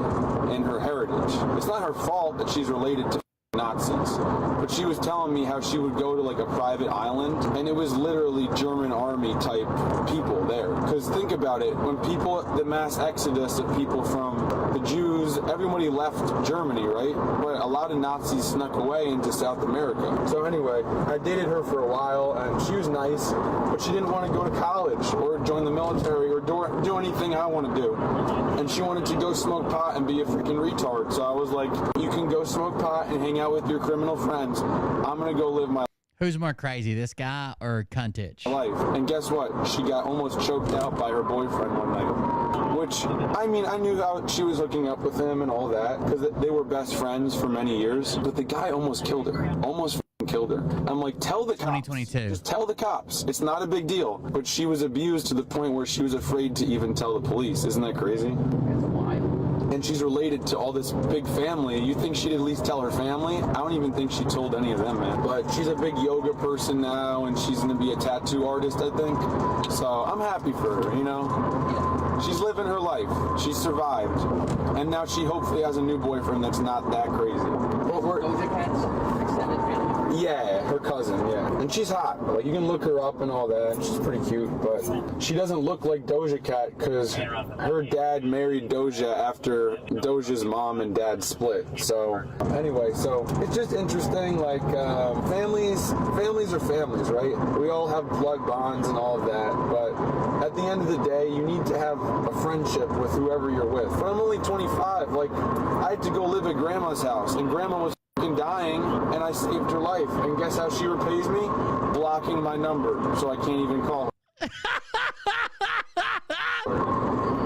in her heritage. It's not her fault that she's related to Nazis. But she was telling me how she would go to like a private island, and it was literally German army type people there. Because think about it, when the mass exodus of people from the Jews, everybody left Germany, right? But a lot of Nazis snuck away into South America. So anyway, I dated her for a while, and she was nice, but she didn't want to go to college or join the military or do anything I want to do. And she wanted to go smoke pot and be a freaking retard. So I was like, you can go smoke pot and hang out with your criminal friends. I'm going to go live my... Who's more crazy, this guy or Cuntich? Life. And guess what? She got almost choked out by her boyfriend one night. Which, I mean, I knew how she was hooking up with him and all that, because they were best friends for many years. But the guy almost killed her. Almost killed her. I'm like, tell the cops. 2022. Just tell the cops. It's not a big deal. But she was abused to the point where she was afraid to even tell the police. Isn't that crazy? And she's related to all this big family. You think she'd at least tell her family? I don't even think she told any of them, man. But she's a big yoga person now, and she's gonna be a tattoo artist, I think. So I'm happy for her, you know? She's living her life. She survived. And now she hopefully has a new boyfriend that's not that crazy. Yeah, her cousin, yeah. And she's hot. Like, you can look her up and all that. She's pretty cute, but she doesn't look like Doja Cat because her dad married Doja after Doja's mom and dad split. So, anyway, so it's just interesting. Like, families are families, right? We all have blood bonds and all of that, but at the end of the day, you need to have a friendship with whoever you're with. But I'm only 25. Like, I had to go live at Grandma's house, and Grandma was dying, and I saved her life. And guess how she repays me? Blocking my number, so I can't even call her.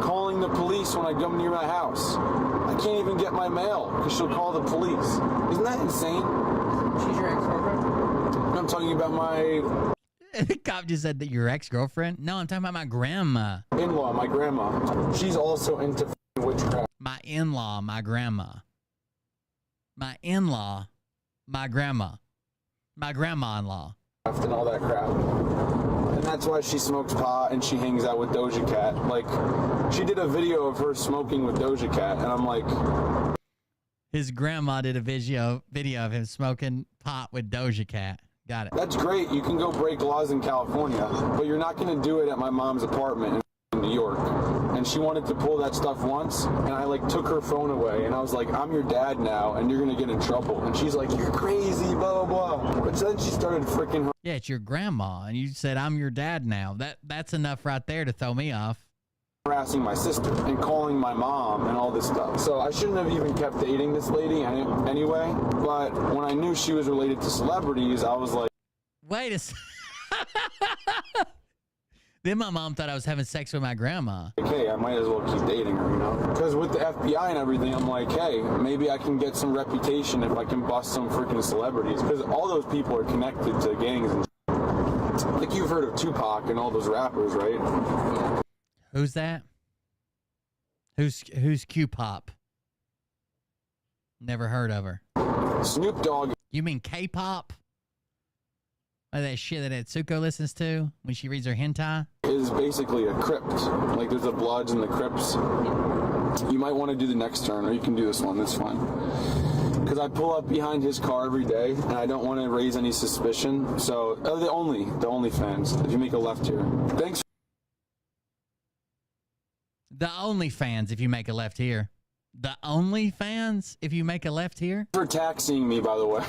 Calling the police when I come near my house. I can't even get my mail because she'll call the police. Isn't that insane? She's your ex-girlfriend? I'm talking about my... The cop just said that your ex-girlfriend? No, I'm talking about my grandma. In-law, my grandma. She's also into witchcraft. My in-law, my grandma. My in-law, my grandma. My grandma-in-law. And all that crap. And that's why she smokes pot and she hangs out with Doja Cat. Like, she did a video of her smoking with Doja Cat, and I'm like... His grandma did a video of him smoking pot with Doja Cat. Got it. That's great. You can go break laws in California, but you're not going to do it at my mom's apartment in New York. And she wanted to pull that stuff once, and I like took her phone away, and I was like, I'm your dad now, and you're gonna get in trouble. And she's like, you're crazy, blah, blah, blah. But then she started freaking her. Yeah, it's your grandma, and you said, I'm your dad now. That's enough right there to throw me off. Harassing my sister and calling my mom and all this stuff. So I shouldn't have even kept dating this lady anyway. But when I knew she was related to celebrities, I was like, wait a second. Then my mom thought I was having sex with my grandma. Like, hey, I might as well keep dating her, you know? Because with the FBI and everything, I'm like, hey, maybe I can get some reputation if I can bust some freaking celebrities. Because all those people are connected to gangs and like, you've heard of Tupac and all those rappers, right? Who's that? Who's Q-Pop? Never heard of her. Snoop Dogg. You mean K-pop? Or that shit that Atsuko listens to when she reads her hentai? Is basically a crypt. Like, there's the Bloods and the Crips. You might want to do the next turn, or you can do this one. That's fine. Because I pull up behind his car every day, and I don't want to raise any suspicion. So, the only fans. If you make a left here. Thanks. The only fans if you make a left here. The only fans if you make a left here? For taxiing me, by the way.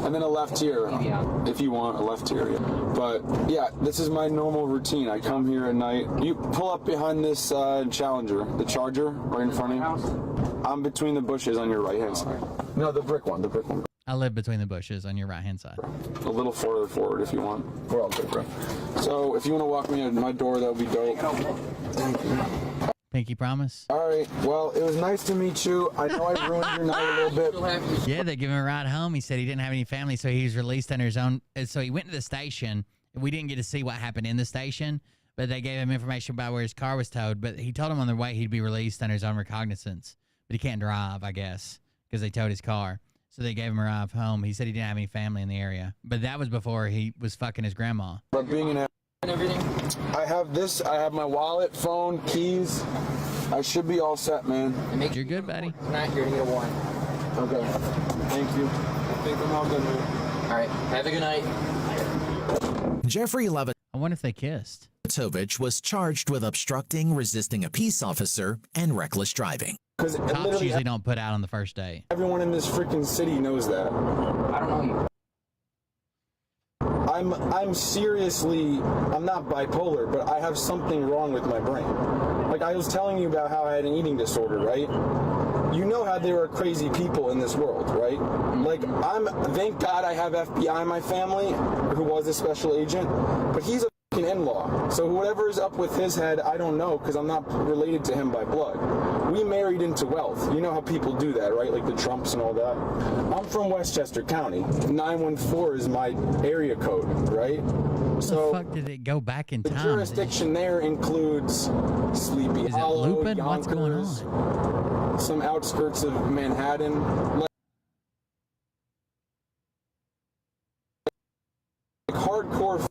And then a left here, if you want a left here. Yeah. But yeah, this is my normal routine. I come here at night. You pull up behind this Challenger, the Charger, right in front of you. I'm between the bushes on your right hand side. No, the brick one. I live between the bushes on your right hand side. A little further forward if you want. We're all good, bro. So if you want to walk me at my door, that would be dope. Thank you. Pinky promise? All right. Well, it was nice to meet you. I know I ruined your night a little bit. Yeah, they give him a ride home. He said he didn't have any family, so he was released under his own. So he went to the station. We didn't get to see what happened in the station, but they gave him information about where his car was towed. But he told him on the way he'd be released under his own recognizance. But he can't drive, I guess, because they towed his car. So they gave him a ride home. He said he didn't have any family in the area. But that was before he was fucking his grandma. But being an and everything. I have this. I have my wallet, phone, keys. I should be all set, man. You're good, buddy. Tonight, you're gonna get a warrant. Okay. Thank you. I think I'm all good, man. All right. Have a good night. Jeffrey I wonder if they kissed. Levitovich was charged with obstructing, resisting a peace officer, and reckless driving. Because cops usually don't put out on the first date. Everyone in this freaking city knows that. I don't know you. I'm seriously, I'm not bipolar, but I have something wrong with my brain. Like I was telling you about how I had an eating disorder, right? you know how there are crazy people in this world, right? Like, thank God I have FBI in my family, who was a special agent, but he's a fucking in-law. So whatever is up with his head, I don't know, because I'm not related to him by blood. We married into wealth. You know how people do that, right? Like the Trumps and all that. I'm from Westchester County. 914 is my area code, right? So the fuck did it go back in time? The jurisdiction there includes Sleepy Hollow, Lupin? What's going on? Some outskirts of Manhattan. Like hardcore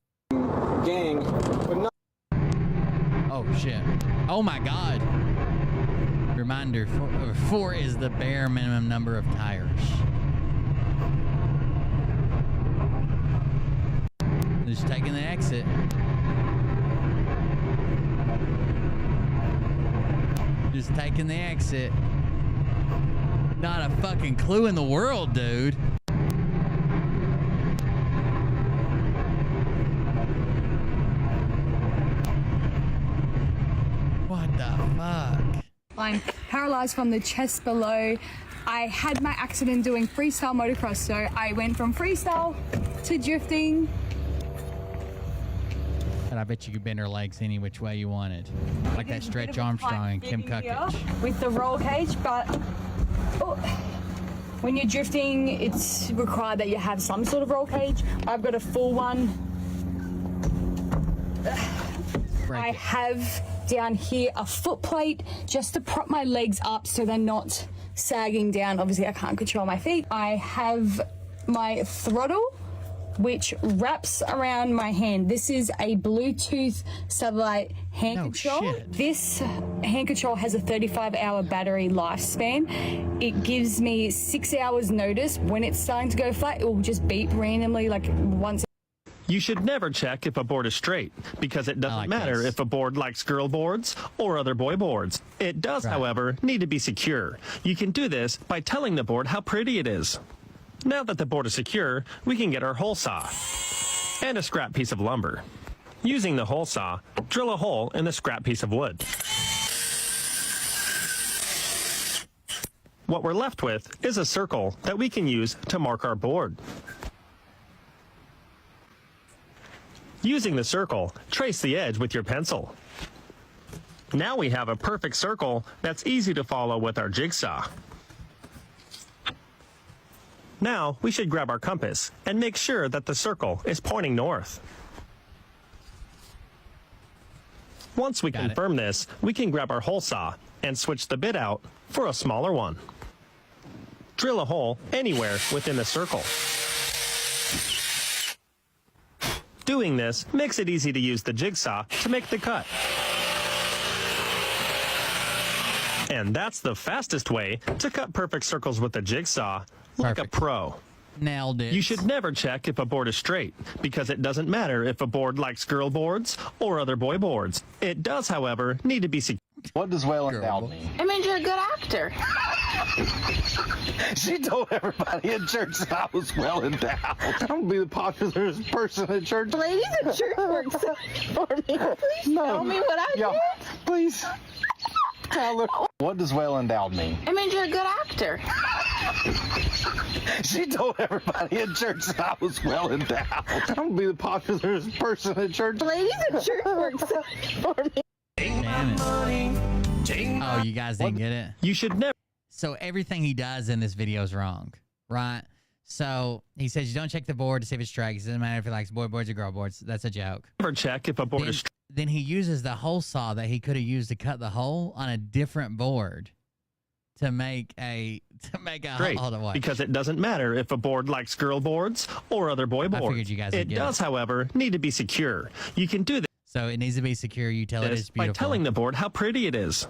gang, but not. Oh shit! Oh my god! Reminder: four is the bare minimum number of tires. Just taking the exit. Just taking the exit. Not a fucking clue in the world, dude. What the fuck? I'm paralyzed from the chest below. I had my accident doing freestyle motocross, so I went from freestyle to drifting. And I bet you could bend her legs any which way you wanted. Like that Stretch Armstrong and Kim Kukoc. With the roll cage, but when you're drifting, it's required that you have some sort of roll cage. I've got a full one. I have down here a foot plate just to prop my legs up so they're not sagging down. Obviously, I can't control my feet. I have my throttle, which wraps around my hand. This is a Bluetooth satellite hand control. Shit. This hand control has a 35-hour battery lifespan. It gives me 6 hours notice. When it's starting to go flat, it will just beep randomly like once. You should never check if a board is straight, because it doesn't matter if a board likes girl boards or other boy boards. It does, however, need to be secure. You can do this by telling the board how pretty it is. Now that the board is secure, we can get our hole saw and a scrap piece of lumber. Using the hole saw, drill a hole in the scrap piece of wood. What we're left with is a circle that we can use to mark our board. Using the circle, trace the edge with your pencil. Now we have a perfect circle that's easy to follow with our jigsaw. Now we should grab our compass and make sure that the circle is pointing north. Once we confirm this, we can grab our hole saw and switch the bit out for a smaller one. Drill a hole anywhere within the circle. Doing this makes it easy to use the jigsaw to make the cut. And that's the fastest way to cut perfect circles with a jigsaw, like a pro. Nailed it. You should never check if a board is straight, because it doesn't matter if a board likes girl boards or other boy boards. It does, however, need to be secure. What does well endowed mean? It means you're a good actor. She told everybody in church that I was well endowed. I'm gonna be the popularest person in church. Ladies in church works for me. Please tell me what I did. Please. Tyler, what does well endowed mean? It means you're a good actor. She told everybody in church that I was well endowed. I'm gonna be the popularest person in church. Ladies in church works for me. Damn it. Oh, you guys didn't get it? You should never. So everything he does in this video is wrong, right? So he says you don't check the board to see if it's straight. It doesn't matter if he likes boy boards or girl boards. That's a joke. Never check if a board is straight. Then he uses the hole saw that he could have used to cut the hole on a different board to make a Great, because it doesn't matter if a board likes girl boards or other boy boards. I figured you guys would It get does, however, need to be secure. You can do this. So it needs to be secure. You tell it it's by beautiful. telling the board how pretty it is.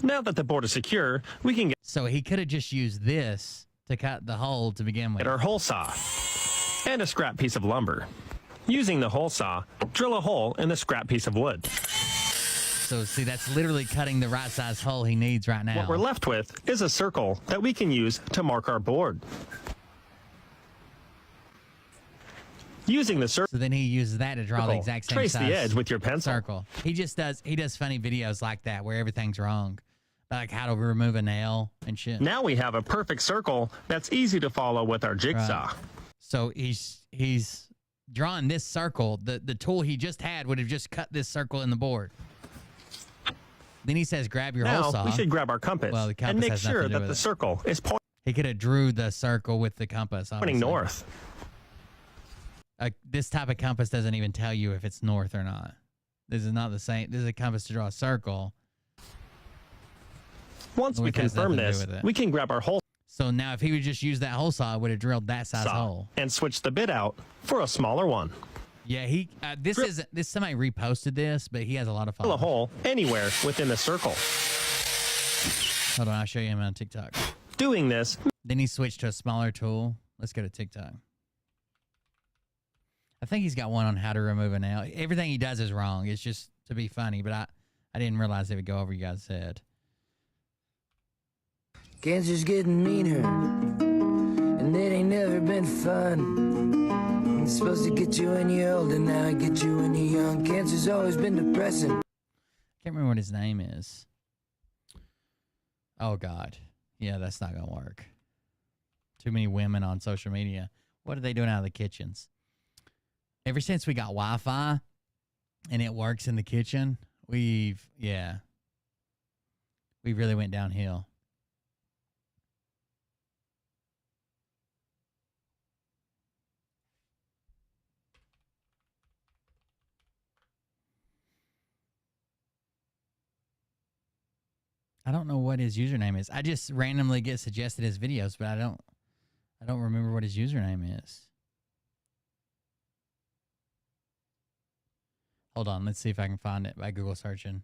Now that the board is secure, we can get. So he could have just used this to cut the hole to begin with. Get our hole saw and a scrap piece of lumber. Using the hole saw, drill a hole in the scrap piece of wood. So see, that's literally cutting the right size hole he needs right now. What we're left with is a circle that we can use to mark our board. Using the circle. So then he uses that to draw the exact same Trace size the edge with your pencil. Circle. He does funny videos like that where everything's wrong. Like how to remove a nail and shit. Now we have a perfect circle that's easy to follow with our jigsaw. Right. So he's drawing this circle. The tool he just had would have just cut this circle in the board. Then he says, grab your hole saw. We should grab our compass, well, the compass and make has nothing sure to do that with the it. circle is He could have drew the circle with the compass. pointing north. This type of compass doesn't even tell you if it's north or not. This is not the same. This is a compass to draw a circle. Once we confirm this, we can grab our hole So now if he would just use that hole saw, it would have drilled that size hole. and switch the bit out for a smaller one. Yeah, this somebody reposted this, but he has a lot of Drill a followers. hole anywhere within the circle. Hold on, I'll show you him on TikTok. Doing this. Then he switched to a smaller tool. Let's go to TikTok. I think he's got one on how to remove a nail. Everything he does is wrong. It's just to be funny, but I didn't realize it would go over you guys' head. Cancer's getting meaner, and it ain't never been fun. It's supposed to get you when you're old, and now it gets you when you're young. Cancer's always been depressing. Can't remember what his name is. Oh, God. Yeah, that's not going to work. Too many women on social media. What are they doing out of the kitchens? Ever since we got Wi-Fi and it works in the kitchen, we really went downhill. I don't know what his username is. I just randomly get suggested his videos, but I don't remember what his username is. Hold on, let's see if I can find it by Google searching.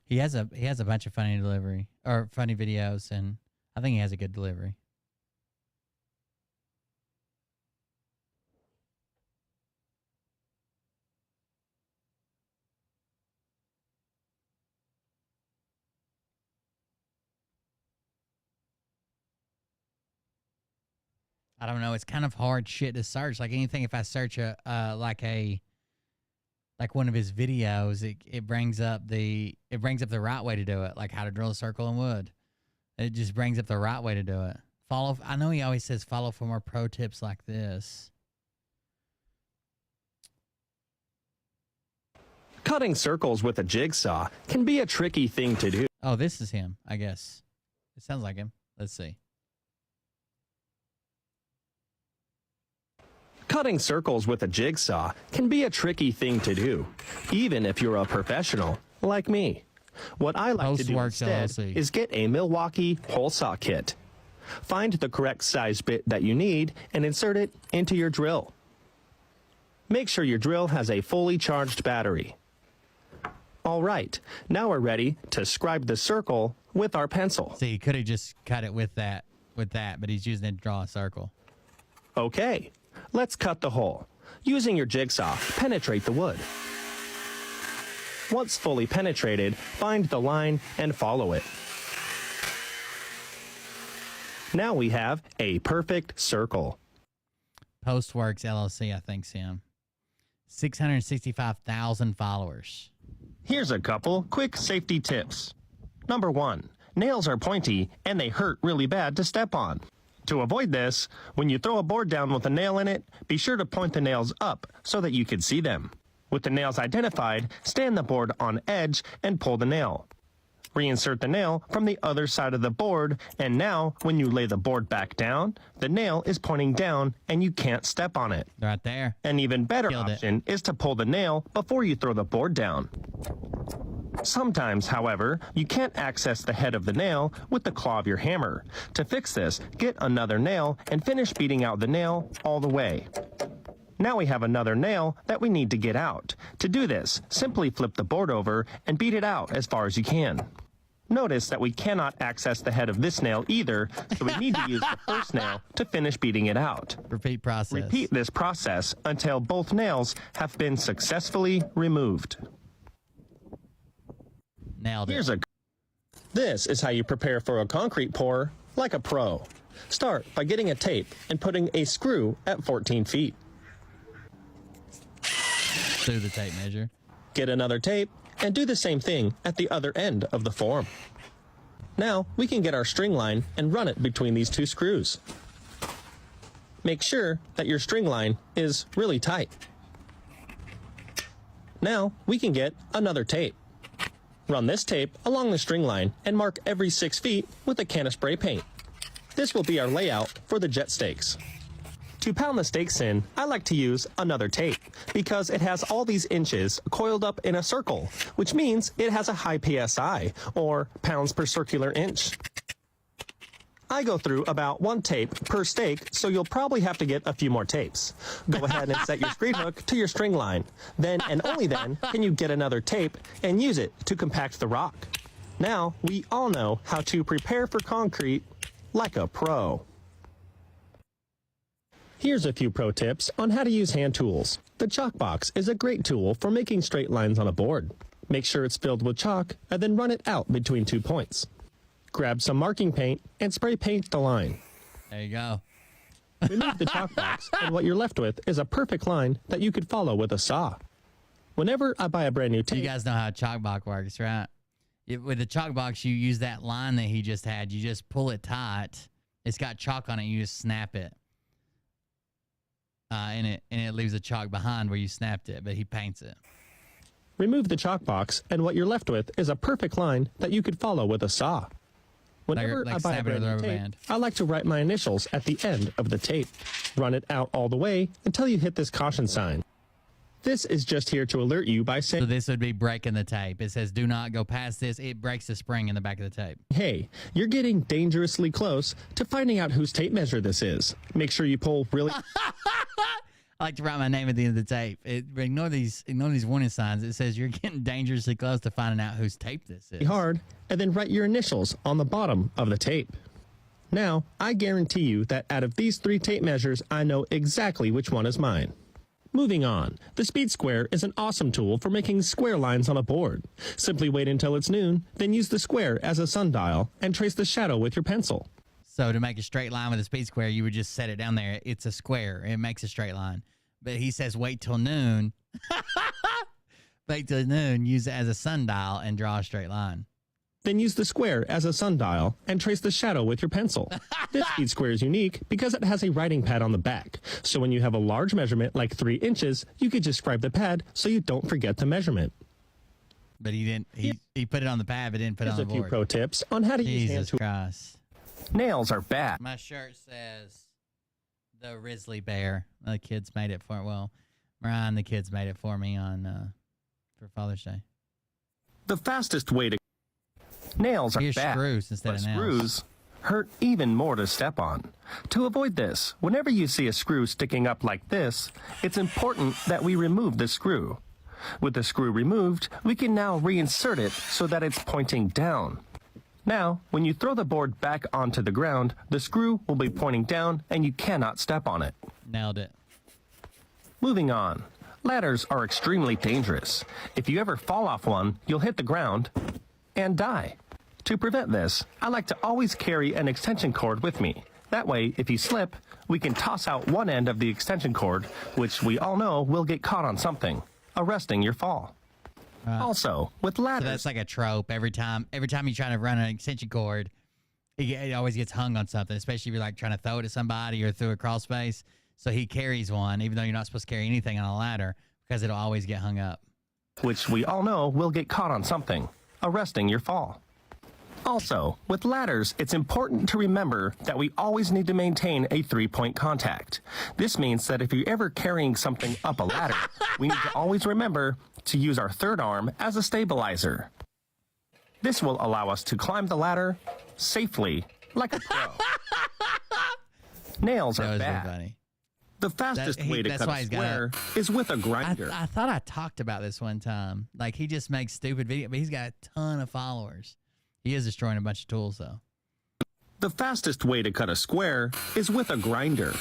He has a bunch of funny videos, and I think he has a good delivery. I don't know. It's kind of hard shit to search. Like anything, if I search like one of his videos, it brings up the right way to do it, like how to drill a circle in wood. It just brings up the right way to do it. I know he always says follow for more pro tips like this. Cutting circles with a jigsaw can be a tricky thing to do. Oh, this is him, I guess. It sounds like him. Let's see. Cutting circles with a jigsaw can be a tricky thing to do, even if you're a professional like me. What I like to do instead is get a Milwaukee hole saw kit. Find the correct size bit that you need and insert it into your drill. Make sure your drill has a fully charged battery. All right, now we're ready to scribe the circle with our pencil. See, he could have just cut it with that, but he's using it to draw a circle. Okay, let's cut the hole. Using your jigsaw, penetrate the wood. Once fully penetrated, find the line and follow it. Now we have a perfect circle. Postworks LLC, I think, Sam. 665,000 followers. Here's a couple quick safety tips. Number 1, nails are pointy and they hurt really bad to step on. To avoid this, when you throw a board down with a nail in it, be sure to point the nails up so that you can see them. With the nails identified, stand the board on edge and pull the nail. Reinsert the nail from the other side of the board, and now, when you lay the board back down, the nail is pointing down and you can't step on it. Right there. An even better option is to pull the nail before you throw the board down. Sometimes, however, you can't access the head of the nail with the claw of your hammer. To fix this, get another nail and finish beating out the nail all the way. Now we have another nail that we need to get out. To do this, simply flip the board over and beat it out as far as you can. Notice that we cannot access the head of this nail either, so we need to use the first nail to finish beating it out. Repeat process. Repeat this process until both nails have been successfully removed. Nailed it. This is how you prepare for a concrete pour like a pro. Start by getting a tape and putting a screw at 14 feet. Do the tape measure. Get another tape and do the same thing at the other end of the form. Now we can get our string line and run it between these two screws. Make sure that your string line is really tight. Now we can get another tape. Run this tape along the string line and mark every 6 feet with a can of spray paint. This will be our layout for the jet stakes. To pound the stakes in, I like to use another tape because it has all these inches coiled up in a circle, which means it has a high PSI, or pounds per circular inch. I go through about 1 tape per stake, so you'll probably have to get a few more tapes. Go ahead and set your screed hook to your string line. Then and only then can you get another tape and use it to compact the rock. Now, we all know how to prepare for concrete like a pro. Here's a few pro tips on how to use hand tools. The chalk box is a great tool for making straight lines on a board. Make sure it's filled with chalk and then run it out between 2 points. Grab some marking paint and spray paint the line. There you go. Remove the chalk box, and what you're left with is a perfect line that you could follow with a saw. Whenever I buy a brand new tape... You guys know how a chalk box works, right? With the chalk box, you use that line that he just had. You just pull it tight. It's got chalk on it. You just snap it. And it leaves a chalk behind where you snapped it, but he paints it. Remove the chalk box, and what you're left with is a perfect line that you could follow with a saw. Whenever I buy a brand new tape, I like to write my initials at the end of the tape. Run it out all the way until you hit this caution sign. This is just here to alert you by saying... So this would be breaking the tape. It says, do not go past this. It breaks the spring in the back of the tape. Hey, you're getting dangerously close to finding out whose tape measure this is. Make sure you pull really... I like to write my name at the end of the tape. Ignore these warning signs. It says you're getting dangerously close to finding out whose tape this is. Hard, and then write your initials on the bottom of the tape. Now, I guarantee you that out of these 3 tape measures, I know exactly which one is mine. Moving on, the speed square is an awesome tool for making square lines on a board. Simply wait until it's noon, then use the square as a sundial and trace the shadow with your pencil. So to make a straight line with a speed square, you would just set it down there. It's a square. It makes a straight line. But he says wait till noon. Wait till noon, use it as a sundial and draw a straight line. Then use the square as a sundial and trace the shadow with your pencil. This speed square is unique because it has a writing pad on the back. So when you have a large measurement like 3 inches, you could just scribe the pad so you don't forget the measurement. But he didn't. He put it on the pad, but didn't put it on the board. Here's a few pro tips on how to use hand tools. Christ. Nails are bad. My shirt says the Risley Bear. The kids made it for Mariah and the kids made it for me on for Father's Day. The fastest way to nails are Here's bad. Screws instead of nails. Screws hurt even more to step on. To avoid this, whenever you see a screw sticking up like this, it's important that we remove the screw. With the screw removed, we can now reinsert it so that it's pointing down. Now, when you throw the board back onto the ground, the screw will be pointing down and you cannot step on it. Nailed it. Moving on. Ladders are extremely dangerous. If you ever fall off one, you'll hit the ground and die. To prevent this, I like to always carry an extension cord with me. That way, if you slip, we can toss out one end of the extension cord, which we all know will get caught on something, arresting your fall. Also, with ladders... So that's like a trope. Every time you try to run an extension cord, it always gets hung on something, especially if you're like trying to throw it at somebody or through a crawl space. So he carries one, even though you're not supposed to carry anything on a ladder, because it'll always get hung up. Which we all know will get caught on something, arresting your fall. Also, with ladders, it's important to remember that we always need to maintain a 3-point contact. This means that if you're ever carrying something up a ladder, we need to always remember to use our third arm as a stabilizer. This will allow us to climb the ladder safely, like a pro. Nails are bad. The fastest way to cut a square is with a grinder. I thought I talked about this one time. Like, he just makes stupid videos, but he's got a ton of followers. He is destroying a bunch of tools, though. The fastest way to cut a square is with a grinder.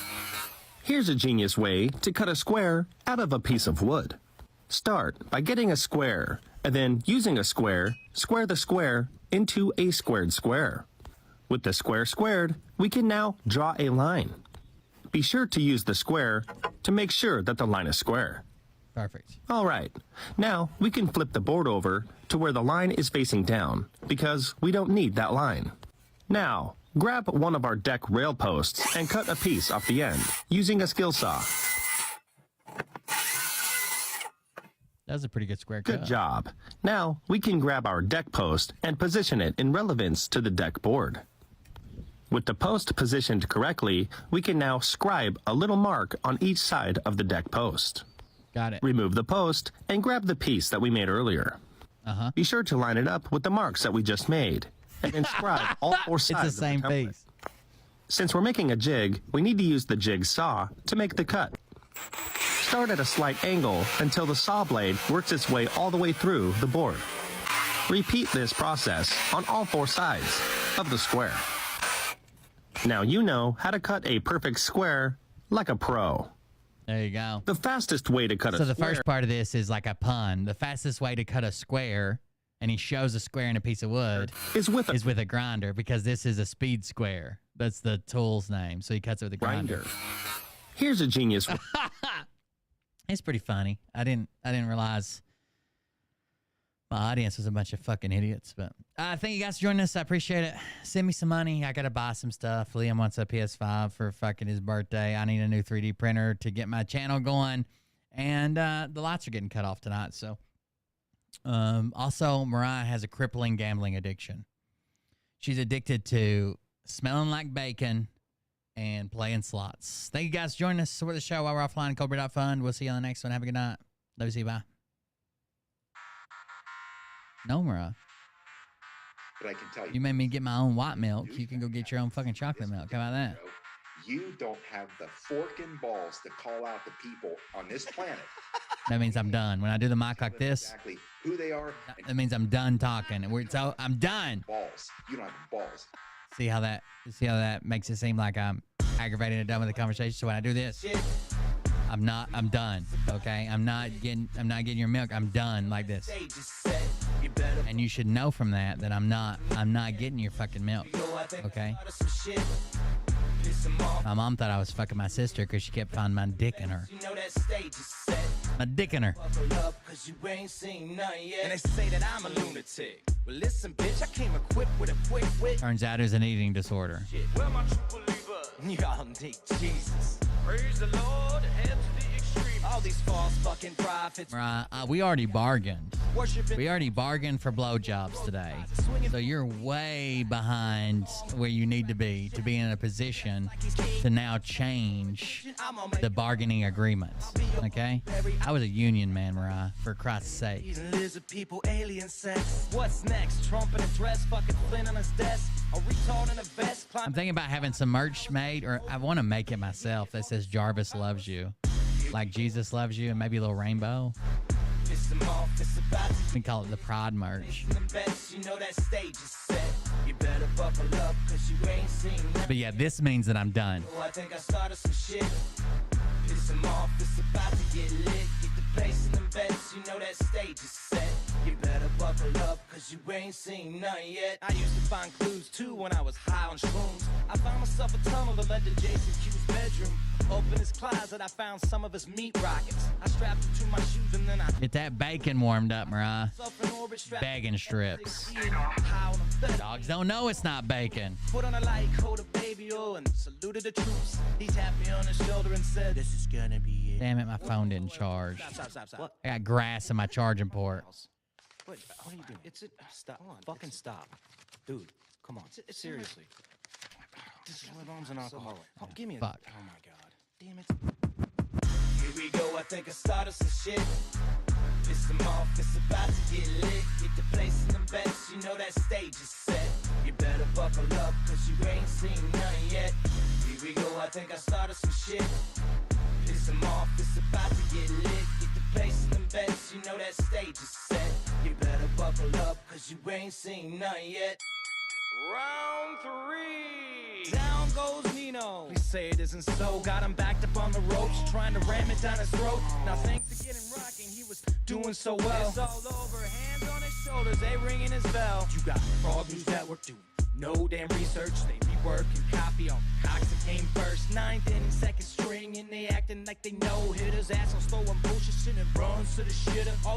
Here's a genius way to cut a square out of a piece of wood. Start by getting a square, and then using a square the square into a squared square. With the square squared, we can now draw a line. Be sure to use the square to make sure that the line is square. Perfect. All right. Now we can flip the board over to where the line is facing down because we don't need that line. Now, grab one of our deck rail posts and cut a piece off the end using a skill saw. That was a pretty good square cut. Good job. Now we can grab our deck post and position it in relevance to the deck board. With the post positioned correctly, we can now scribe a little mark on each side of the deck post. Got it. Remove the post and grab the piece that we made earlier. Be sure to line it up with the marks that we just made, and then scribe all four sides It's the same of the template. piece. Since we're making a jig, we need to use the jig saw to make the cut. Start at a slight angle until the saw blade works its way all the way through the board. Repeat this process on all four sides of the square. Now you know how to cut a perfect square like a pro. There you go. The fastest way to cut a So square... the first part of this is like a pun. The fastest way to cut a square, and he shows a square in a piece of wood, is with a grinder, because this is a speed square. That's the tool's name. So he cuts it with a grinder. Here's a genius. It's pretty funny. I didn't realize my audience was a bunch of fucking idiots. But thank you guys for joining us. I appreciate it. Send me some money. I gotta buy some stuff. Liam wants a PS5 for fucking his birthday. I need a new 3D printer to get my channel going. And the lights are getting cut off tonight. So also, Mariah has a crippling gambling addiction. She's addicted to smelling like bacon and playing slots. Thank you guys for joining us. Support the show while we're offline. Cobra.fund. We'll see you on the next one. Have a good night. Love you. See you. Bye. No, Mariah. But I can tell you. You made me get my own white milk. You can go get your own fucking chocolate milk. How about that? You don't have the fork and balls to call out the people on this planet. That means I'm done. When I do the mic like this, Exactly who they are. that means I'm done talking. I'm done. Balls. You don't have the balls. See how that makes it seem like I'm aggravated and done with the conversation. So when I do this, I'm done. Okay? I'm not getting your milk. I'm done like this. And you should know from that I'm not getting your fucking milk. Okay? My mom thought I was fucking my sister because she kept finding my dick in her. My dick in her. And they say that I'm a lunatic. Well, listen, bitch, I came equipped with a quick wit. Turns out it was an eating disorder. Where my true believers? Y'all need Jesus. Praise the Lord, head to the extreme. All these false fucking prophets. Right, we already bargained. We already bargained for blowjobs today. So you're way behind where you need to be in a position to now change the bargaining agreement. Okay? I was a union man, Mariah, for Christ's sake. Lizard people, alien sex. What's next? Trump in a dress, fucking Flynn on his desk. A retard in a vest. I'm thinking about having some merch made, or I want to make it myself that says Jarvis loves you. Like Jesus loves you, and maybe a little rainbow. We call it the Pride merch. But yeah, this means that I'm done. I think I started some shit. Piss him off, it's about to get lit. Get the place in them beds, you know that stage is set. You better buckle up, cause you ain't seen nothing yet. I used to find clues too when I was high on shrooms. I found myself a tunnel that led to Jason Q's bedroom. Open his closet, I found some of his meat rockets. I strapped it to my shoes and then I Get that bacon warmed up, Mariah. Bacon strips. Dogs don't know it's not bacon. Put on a light coat of baby oil and saluted the troops. He tapped me on the shoulder and said, "This is gonna be it." Damn it, my phone didn't charge. Stop. I got grass in my charging port. Wait, what are you doing? Stop. Fucking stop. Dude, come on. Seriously. This is lip balms and alcohol. Oh, give me a... Fuck. Oh, my God. Damn it. Here we go. I think I started some shit. Piss them off. It's about to get lit. Get the place in them beds. You know that stage is set. You better buckle up, cause you ain't seen nothing yet. Here we go. I think I started some shit. piss him off, it's about to get lit. Get the bass and them bets, you know that stage is set. You better buckle up, cause you ain't seen nothing yet. Round 3. Down goes Nino. Please say it isn't so. Got him backed up on the ropes, trying to ram it down his throat. Now thanks to getting rocking, he was doing so well. It's all over, hands on his shoulders, they ringing his bell. You got Frog News Network doing no damn research. They be working copy on Cox that came first. 9th inning, 2nd string, and they acting like they know hitters. Assholes throwing bullshit and runs to the shitter. All